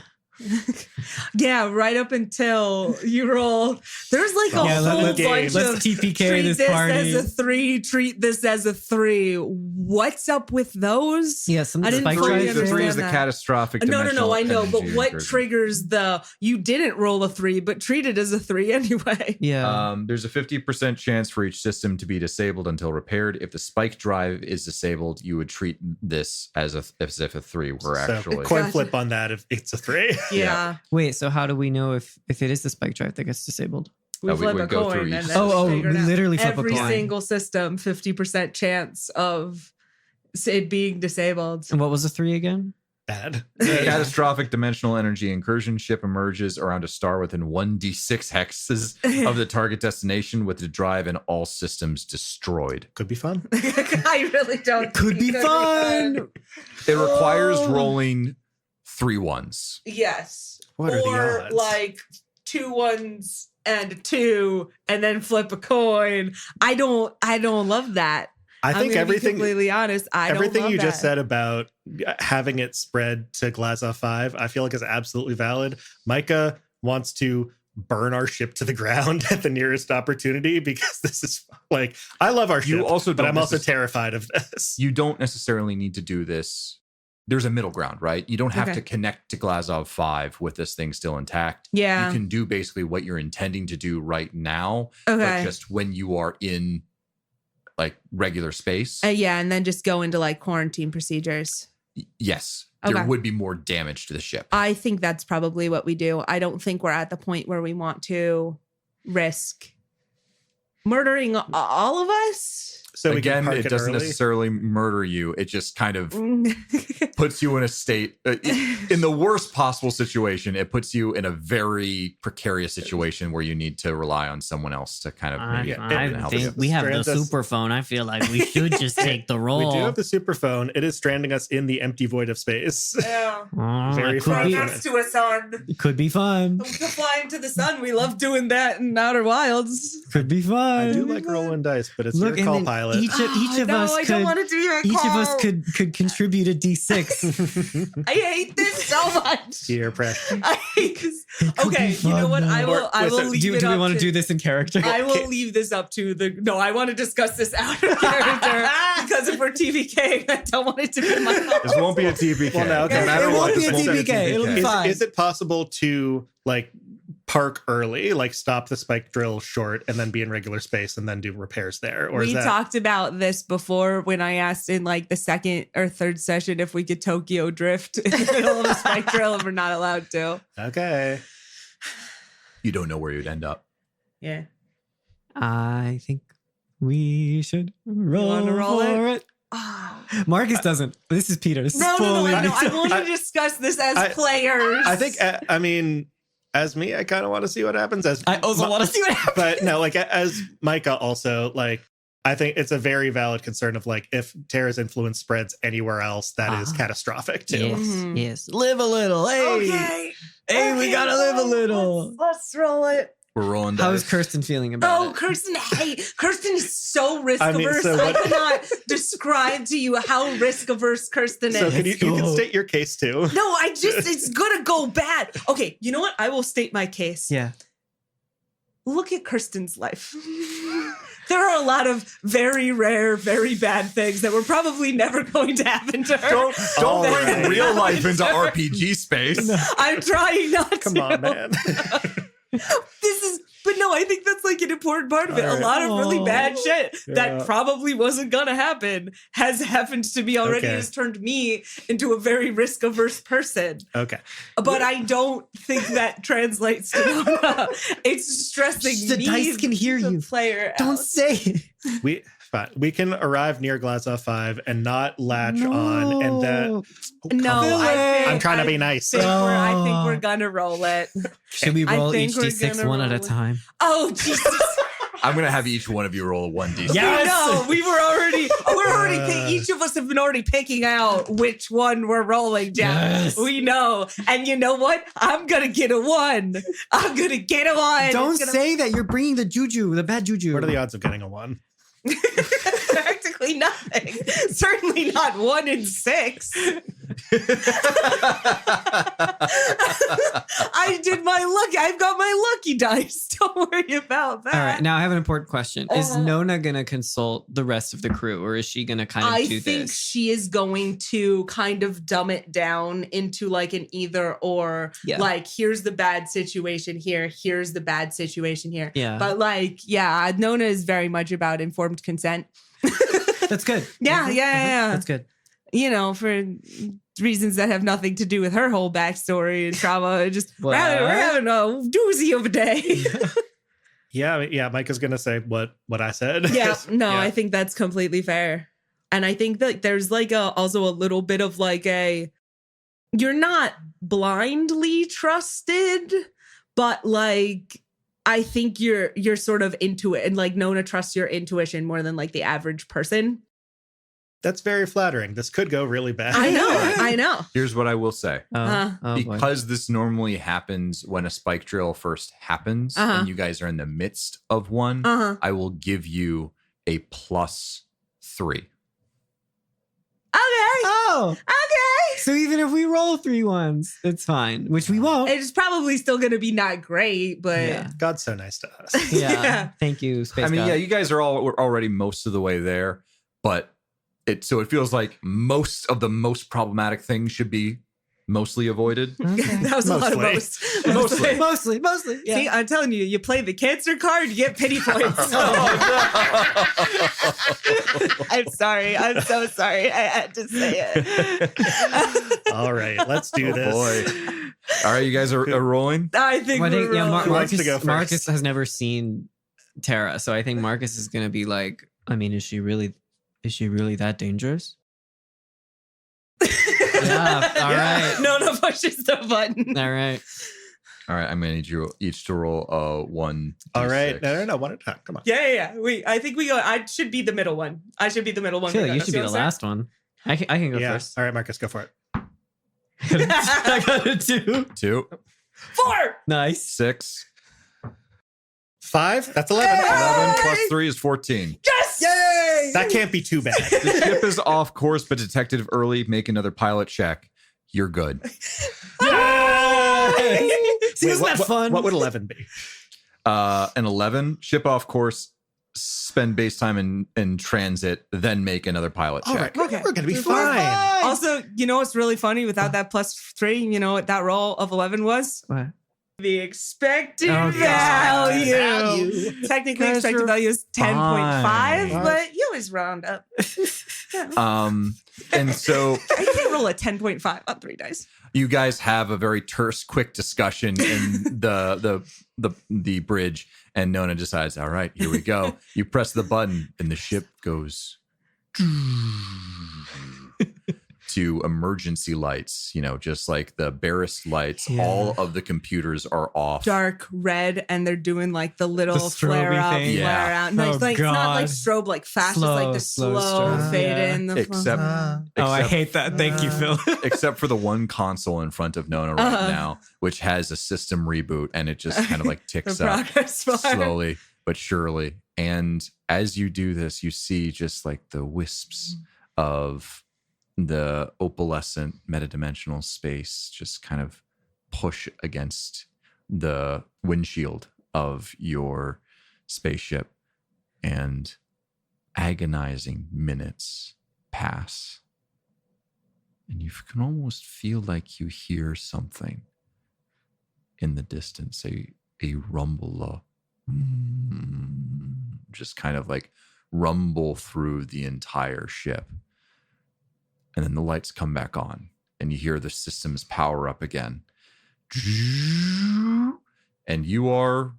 [SPEAKER 1] Yeah, right up until you roll. There's like a whole bunch
[SPEAKER 4] let's
[SPEAKER 1] of
[SPEAKER 4] TPK
[SPEAKER 1] treat
[SPEAKER 4] this
[SPEAKER 1] this
[SPEAKER 4] party.
[SPEAKER 1] as a 3, treat this as a 3. What's up with those?
[SPEAKER 4] Yeah, some
[SPEAKER 1] I didn't
[SPEAKER 4] spike
[SPEAKER 1] fully
[SPEAKER 4] drive.
[SPEAKER 1] understand
[SPEAKER 3] 3 is the
[SPEAKER 1] that.
[SPEAKER 3] catastrophic
[SPEAKER 1] No,
[SPEAKER 3] dimensional
[SPEAKER 1] I know, but
[SPEAKER 3] energy
[SPEAKER 1] what
[SPEAKER 3] incursion.
[SPEAKER 1] triggers the you didn't roll a 3, but treat it as a 3 anyway?
[SPEAKER 4] Yeah.
[SPEAKER 3] There's a 50% chance for each system to be disabled until repaired. If the spike drive is disabled, you would treat this as if a 3 were actually.
[SPEAKER 2] Coin flip on that if it's a 3.
[SPEAKER 1] Yeah.
[SPEAKER 4] Wait, so how do we know if it is the spike drive that gets disabled?
[SPEAKER 1] We flip
[SPEAKER 3] we
[SPEAKER 1] a
[SPEAKER 3] go through
[SPEAKER 1] coin
[SPEAKER 3] each
[SPEAKER 1] and
[SPEAKER 3] system.
[SPEAKER 1] then
[SPEAKER 4] We
[SPEAKER 1] figure it out.
[SPEAKER 4] literally flip
[SPEAKER 1] Every
[SPEAKER 4] a coin.
[SPEAKER 1] single system, 50% chance of it being disabled.
[SPEAKER 4] And what was the 3 again?
[SPEAKER 2] Bad.
[SPEAKER 3] Catastrophic dimensional energy incursion ship emerges around a star within 1d6 hexes of the target destination with the drive and all systems destroyed.
[SPEAKER 2] Could be fun.
[SPEAKER 1] I really don't.
[SPEAKER 4] Could be fun.
[SPEAKER 3] It requires rolling 3 1s.
[SPEAKER 1] Yes.
[SPEAKER 2] What are the
[SPEAKER 1] or
[SPEAKER 2] odds?
[SPEAKER 1] like 2 1s and a 2 and then flip a coin. I don't love that.
[SPEAKER 2] I think
[SPEAKER 1] I'm gonna be
[SPEAKER 2] everything
[SPEAKER 1] completely honest.
[SPEAKER 2] everything
[SPEAKER 1] don't love
[SPEAKER 2] you just
[SPEAKER 1] that.
[SPEAKER 2] said about having it spread to Glazov 5, I feel like is absolutely valid. Micah wants to burn our ship to the ground at the nearest opportunity because this is like, I love our ship,
[SPEAKER 3] also
[SPEAKER 2] but
[SPEAKER 3] don't
[SPEAKER 2] I'm also
[SPEAKER 3] necess-
[SPEAKER 2] terrified of this.
[SPEAKER 3] You don't necessarily need to do this. There's a middle ground, right? You don't have
[SPEAKER 1] Okay.
[SPEAKER 3] to connect to Glazov 5 with this thing still intact.
[SPEAKER 1] Yeah.
[SPEAKER 3] You can do basically what you're intending to do right now,
[SPEAKER 1] Okay.
[SPEAKER 3] but just when you are in like regular space.
[SPEAKER 1] Yeah, and then just go into like quarantine procedures.
[SPEAKER 3] Yes,
[SPEAKER 1] Okay.
[SPEAKER 3] there would be more damage to the ship.
[SPEAKER 1] I think that's probably what we do. I don't think we're at the point where we want to risk murdering all of us.
[SPEAKER 2] So we
[SPEAKER 3] Again,
[SPEAKER 2] can park
[SPEAKER 3] it doesn't
[SPEAKER 2] early.
[SPEAKER 3] necessarily murder you. It just kind of puts you in a state, in the worst possible situation, it puts you in a very precarious situation where you need to rely on someone else to kind of maybe help you.
[SPEAKER 4] We have the
[SPEAKER 2] Strands us-
[SPEAKER 4] super phone. I feel like we should just take the role.
[SPEAKER 2] We do have the superphone. It is stranding us in the empty void of space.
[SPEAKER 1] Yeah.
[SPEAKER 2] Very
[SPEAKER 4] it
[SPEAKER 2] far
[SPEAKER 4] could,
[SPEAKER 2] from
[SPEAKER 4] be,
[SPEAKER 1] Next to a sun.
[SPEAKER 4] it could be fun.
[SPEAKER 1] Flying to the sun. We love doing that in Outer Wilds.
[SPEAKER 4] Could be fun.
[SPEAKER 2] I do like rolling dice, but it's
[SPEAKER 4] Look,
[SPEAKER 2] your call,
[SPEAKER 4] and then
[SPEAKER 2] pilot. pilot.
[SPEAKER 4] Each of
[SPEAKER 1] no,
[SPEAKER 4] us
[SPEAKER 1] I
[SPEAKER 4] could.
[SPEAKER 1] don't want to do that.
[SPEAKER 4] Each of
[SPEAKER 1] Carl.
[SPEAKER 4] us could contribute a D6.
[SPEAKER 1] I hate this so much.
[SPEAKER 2] Peer pressure.
[SPEAKER 1] I hate this.
[SPEAKER 4] It could
[SPEAKER 1] Okay,
[SPEAKER 4] be
[SPEAKER 1] you know
[SPEAKER 4] fun,
[SPEAKER 1] what?
[SPEAKER 4] though.
[SPEAKER 1] I will
[SPEAKER 2] so
[SPEAKER 1] leave
[SPEAKER 4] do
[SPEAKER 1] it
[SPEAKER 4] we
[SPEAKER 1] up
[SPEAKER 4] want
[SPEAKER 1] to
[SPEAKER 4] to do this in character?
[SPEAKER 1] I will leave this up to the. No, I want to discuss this out of character because if we're TVK, I don't want it to be my fault.
[SPEAKER 3] This won't be a TPK.
[SPEAKER 2] Well, no, okay.
[SPEAKER 3] No matter
[SPEAKER 4] It
[SPEAKER 3] what,
[SPEAKER 4] won't be
[SPEAKER 3] this
[SPEAKER 4] a
[SPEAKER 3] won't
[SPEAKER 4] TPK. It'll be fine.
[SPEAKER 2] Is it possible to like park early, like stop the spike drill short and then be in regular space and then do repairs there? Or
[SPEAKER 1] We
[SPEAKER 2] is that
[SPEAKER 1] talked about this before when I asked in like the second or third session if we could Tokyo drift in the middle of a spike drill and we're not allowed to.
[SPEAKER 2] okay?
[SPEAKER 3] You don't know where you'd end up.
[SPEAKER 1] Yeah.
[SPEAKER 4] I think we should roll,
[SPEAKER 1] wanna roll
[SPEAKER 4] for it.
[SPEAKER 1] Oh.
[SPEAKER 4] Marcus doesn't. This is Peter. This is
[SPEAKER 1] No,
[SPEAKER 4] fully
[SPEAKER 1] I
[SPEAKER 4] Peter.
[SPEAKER 1] want to discuss this as
[SPEAKER 2] I-
[SPEAKER 1] players.
[SPEAKER 2] I think I mean, as me, I kind of want to see what happens. As
[SPEAKER 4] I also want to see what happens.
[SPEAKER 2] but no, like as Micah also, like I think it's a very valid concern of like if Terra's influence spreads anywhere else, that is catastrophic too.
[SPEAKER 4] Yes,
[SPEAKER 1] Mhm.
[SPEAKER 4] yes. Live a little. Hey,
[SPEAKER 1] Okay.
[SPEAKER 4] hey, we
[SPEAKER 1] Okay,
[SPEAKER 4] gotta live a little.
[SPEAKER 1] Let's roll it.
[SPEAKER 3] We're rolling dice.
[SPEAKER 4] How's Kirsten feeling about
[SPEAKER 1] Oh,
[SPEAKER 4] it?
[SPEAKER 1] Kirsten, hey, Kirsten is so risk
[SPEAKER 2] I mean,
[SPEAKER 1] averse.
[SPEAKER 2] so
[SPEAKER 1] I
[SPEAKER 2] what-
[SPEAKER 1] cannot describe to you how risk averse Kirsten is.
[SPEAKER 2] So can you
[SPEAKER 4] Let's
[SPEAKER 2] can
[SPEAKER 4] go.
[SPEAKER 2] state your case too?
[SPEAKER 1] No, it's gonna go bad. Okay, you know what? I will state my case.
[SPEAKER 4] Yeah.
[SPEAKER 1] Look at Kirsten's life. There are a lot of very rare, very bad things that were probably never going to happen to her.
[SPEAKER 3] Don't
[SPEAKER 2] All
[SPEAKER 3] bring
[SPEAKER 2] right.
[SPEAKER 3] real life into RPG space.
[SPEAKER 1] I'm trying not
[SPEAKER 2] Come
[SPEAKER 1] to.
[SPEAKER 2] on, man.
[SPEAKER 1] But no, I think that's like an important part of it.
[SPEAKER 2] All right.
[SPEAKER 1] A lot of really bad shit
[SPEAKER 2] Yeah.
[SPEAKER 1] that probably wasn't gonna happen has happened to me already.
[SPEAKER 2] Okay.
[SPEAKER 1] Has turned me into a very risk averse person.
[SPEAKER 2] Okay.
[SPEAKER 1] But I don't think that translates to Nona. It's stressing
[SPEAKER 4] The
[SPEAKER 1] me.
[SPEAKER 4] dice can hear
[SPEAKER 1] the
[SPEAKER 4] you.
[SPEAKER 1] Player
[SPEAKER 4] Don't
[SPEAKER 1] out.
[SPEAKER 4] say it.
[SPEAKER 2] We can arrive near Glazoff 5 and not latch on, and that
[SPEAKER 4] No.
[SPEAKER 1] No,
[SPEAKER 2] I'm trying to be nice.
[SPEAKER 1] I think we're gonna roll it.
[SPEAKER 4] Should we
[SPEAKER 1] I
[SPEAKER 4] roll
[SPEAKER 1] think
[SPEAKER 4] each
[SPEAKER 1] we're
[SPEAKER 4] D6
[SPEAKER 1] gonna
[SPEAKER 4] one at a
[SPEAKER 1] roll it.
[SPEAKER 4] time?
[SPEAKER 1] Oh Jesus!
[SPEAKER 3] I'm gonna have each one of you roll a 1d6.
[SPEAKER 4] Yeah.
[SPEAKER 1] No, we were already. Each of us have been already picking out which one we're rolling, Jeff.
[SPEAKER 4] Yes.
[SPEAKER 1] We know, and you know what? I'm gonna get a 1. I'm gonna get a 1.
[SPEAKER 4] Don't
[SPEAKER 1] It's gonna-
[SPEAKER 4] say that. You're bringing the juju, the bad juju.
[SPEAKER 2] What are the odds of getting a 1?
[SPEAKER 1] practically nothing. Certainly not 1 in 6. I did my lucky. I've got my lucky dice. Don't worry about that.
[SPEAKER 4] All right, now I have an important question. Is
[SPEAKER 1] Uh-huh.
[SPEAKER 4] Nona gonna consult the rest of the crew, or is she gonna kind of
[SPEAKER 1] I
[SPEAKER 4] do
[SPEAKER 1] think
[SPEAKER 4] this?
[SPEAKER 1] she is going to kind of dumb it down into like an either or.
[SPEAKER 4] Yeah.
[SPEAKER 1] Like, here's the bad situation here. Here's the bad situation here.
[SPEAKER 4] Yeah,
[SPEAKER 1] But like, yeah, Nona is very much about informed consent.
[SPEAKER 4] that's good.
[SPEAKER 1] Yeah, yeah.
[SPEAKER 4] That's good.
[SPEAKER 1] You know, for reasons that have nothing to do with her whole backstory and trauma. Just we're
[SPEAKER 4] What?
[SPEAKER 1] having a doozy of a day.
[SPEAKER 2] Yeah. Micah's gonna say what I said.
[SPEAKER 1] Yeah, no,
[SPEAKER 2] Yeah.
[SPEAKER 1] I think that's completely fair. And I think that there's like also a little bit of like you're not blindly trusted, but like I think you're sort of into it, and like Nona trusts your intuition more than like the average person.
[SPEAKER 2] That's very flattering. This could go really bad.
[SPEAKER 1] I know.
[SPEAKER 3] Here's what I will say.
[SPEAKER 4] Oh boy.
[SPEAKER 3] Because this normally happens when a spike drill first happens
[SPEAKER 1] Uh-huh.
[SPEAKER 3] and you guys are in the midst of one,
[SPEAKER 1] Uh-huh.
[SPEAKER 3] I will give you a +3.
[SPEAKER 1] Okay.
[SPEAKER 4] Oh,
[SPEAKER 1] Okay.
[SPEAKER 4] so even if we roll 3 ones, it's fine. Which we won't.
[SPEAKER 1] It's probably still going to be not great, but
[SPEAKER 4] Yeah.
[SPEAKER 2] God's so nice to us.
[SPEAKER 4] Yeah.
[SPEAKER 1] Yeah.
[SPEAKER 4] Thank you, Space
[SPEAKER 3] I mean,
[SPEAKER 4] God.
[SPEAKER 3] yeah, you guys are we're already most of the way there, but it feels like most of the most problematic things should be mostly avoided.
[SPEAKER 4] Okay.
[SPEAKER 1] that was a lot of
[SPEAKER 2] Mostly.
[SPEAKER 1] most.
[SPEAKER 4] Mostly. Yeah.
[SPEAKER 1] See, I'm telling you, you play the cancer card, you get pity points. I'm sorry. I'm so sorry. I had to say it.
[SPEAKER 2] All right, let's do
[SPEAKER 3] Oh,
[SPEAKER 2] this.
[SPEAKER 3] boy. All right, you guys are rolling.
[SPEAKER 1] I think
[SPEAKER 4] Well, I think,
[SPEAKER 1] we're rolling.
[SPEAKER 2] Who wants to go first?
[SPEAKER 4] Marcus has never seen Tara, so I think Marcus is gonna be like, I mean, is she really that dangerous? Yeah. All right.
[SPEAKER 1] Nona pushes the button.
[SPEAKER 4] All right.
[SPEAKER 3] All right, I'm gonna need you each to roll a 1.
[SPEAKER 2] All right, no, one at a time. Come on.
[SPEAKER 1] Yeah. I think we go. I should be the middle one. I should be the middle
[SPEAKER 4] I
[SPEAKER 1] one.
[SPEAKER 4] feel like you
[SPEAKER 1] Nona.
[SPEAKER 4] should
[SPEAKER 1] See
[SPEAKER 4] be
[SPEAKER 1] what
[SPEAKER 4] the
[SPEAKER 1] I'm
[SPEAKER 4] last one. I can go
[SPEAKER 2] Yeah.
[SPEAKER 4] first.
[SPEAKER 2] All right, Marcus, go for it.
[SPEAKER 4] I got a 2.
[SPEAKER 3] 2,
[SPEAKER 1] saying? 4.
[SPEAKER 4] Nice.
[SPEAKER 3] 6,
[SPEAKER 2] 5. That's 11.
[SPEAKER 1] Hey!
[SPEAKER 3] 11 plus 3 is 14.
[SPEAKER 1] Yes.
[SPEAKER 2] Yay! That can't be too bad.
[SPEAKER 3] The ship is off course, but detected early. Make another pilot check. You're good.
[SPEAKER 2] Yay!
[SPEAKER 4] See, isn't that fun?
[SPEAKER 2] What would 11 be?
[SPEAKER 3] An 11, ship off course, spend base time in transit, then make another pilot
[SPEAKER 2] All
[SPEAKER 3] check.
[SPEAKER 2] right,
[SPEAKER 1] Okay.
[SPEAKER 2] we're gonna be
[SPEAKER 1] We're
[SPEAKER 2] fine.
[SPEAKER 1] Also, you know what's really funny? Without that +3, you know what that roll of 11 was?
[SPEAKER 4] What?
[SPEAKER 1] The expected
[SPEAKER 4] Oh, God.
[SPEAKER 1] value. Technically,
[SPEAKER 4] Guys,
[SPEAKER 1] expected
[SPEAKER 4] you're
[SPEAKER 1] value is 10.5,
[SPEAKER 2] fine.
[SPEAKER 1] but you always round up.
[SPEAKER 3] And so
[SPEAKER 1] I can't roll a 10.5 on 3 dice.
[SPEAKER 3] you guys have a very terse, quick discussion in the bridge, and Nona decides, all right, here we go. You press the button, and the ship goes to emergency lights, just like the barest lights.
[SPEAKER 4] Yeah.
[SPEAKER 3] All of the computers are off.
[SPEAKER 1] Dark red, and they're doing like the little
[SPEAKER 4] The strobey
[SPEAKER 1] flare up,
[SPEAKER 4] thing.
[SPEAKER 1] flare
[SPEAKER 3] Yeah.
[SPEAKER 1] out. No,
[SPEAKER 4] Oh,
[SPEAKER 1] it's like it's not like
[SPEAKER 4] God.
[SPEAKER 1] strobe like fast,
[SPEAKER 4] Slow,
[SPEAKER 1] it's like the
[SPEAKER 4] slow
[SPEAKER 1] slow
[SPEAKER 4] strobe.
[SPEAKER 1] fade
[SPEAKER 4] Yeah.
[SPEAKER 1] in. The
[SPEAKER 3] Except-
[SPEAKER 4] Oh, I
[SPEAKER 3] Except-
[SPEAKER 4] hate that. Thank you, Phil.
[SPEAKER 3] Except for the one console in front of Nona right now, which has a system reboot, and it just kind of like
[SPEAKER 1] the
[SPEAKER 3] ticks up
[SPEAKER 1] progress bar.
[SPEAKER 3] slowly but surely. And as you do this, you see just like the wisps of the opalescent metadimensional space just kind of push against the windshield of your spaceship, and agonizing minutes pass. And you can almost feel like you hear something in the distance, a rumble, just kind of like rumble through the entire ship. And then the lights come back on, and you hear the systems power up again. And you are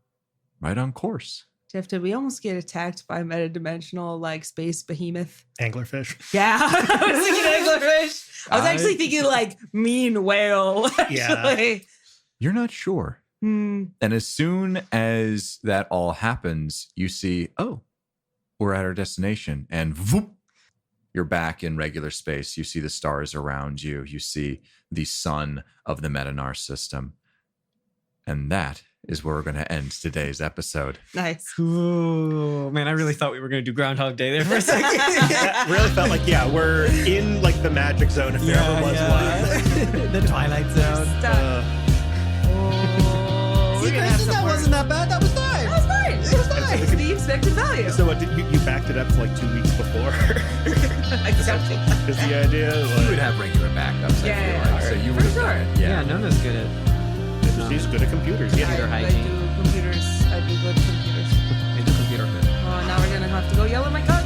[SPEAKER 3] right on course.
[SPEAKER 1] Jeff, did we almost get attacked by a metadimensional like space behemoth?
[SPEAKER 2] Anglerfish.
[SPEAKER 1] Yeah, I was thinking anglerfish. I was actually thinking like mean whale. Actually.
[SPEAKER 3] You're not sure. And as soon as that all happens, you see, oh, we're at our destination. And whoop, you're back in regular space. You see the stars around you. You see the sun of the Metanar system. And that is where we're going to end today's episode.
[SPEAKER 1] Nice.
[SPEAKER 4] Ooh, man, I really thought we were going to do Groundhog Day there for a second.
[SPEAKER 2] That really felt like, we're in like the magic zone if there ever was one.
[SPEAKER 4] The Twilight Zone.
[SPEAKER 1] We're gonna have some
[SPEAKER 2] wasn't that bad. That was fine.
[SPEAKER 1] That was fine. It was fine. It's the expected value.
[SPEAKER 2] So what, did you backed it up for like 2 weeks before?
[SPEAKER 1] Exactly.
[SPEAKER 2] Is the idea?
[SPEAKER 3] You would
[SPEAKER 2] Like,
[SPEAKER 3] have regular backups,
[SPEAKER 1] Yeah,
[SPEAKER 3] I
[SPEAKER 1] yeah,
[SPEAKER 3] feel like.
[SPEAKER 1] yeah.
[SPEAKER 3] So you
[SPEAKER 1] For
[SPEAKER 3] would have
[SPEAKER 1] sure.
[SPEAKER 3] done it.
[SPEAKER 4] Yeah, Nona's good at
[SPEAKER 2] she's good at computers. Yeah.
[SPEAKER 4] Computer
[SPEAKER 1] I
[SPEAKER 4] hygiene.
[SPEAKER 1] do computers. I do good computers.
[SPEAKER 4] Made the computer good.
[SPEAKER 1] Oh, now we're gonna have to go yell at my car.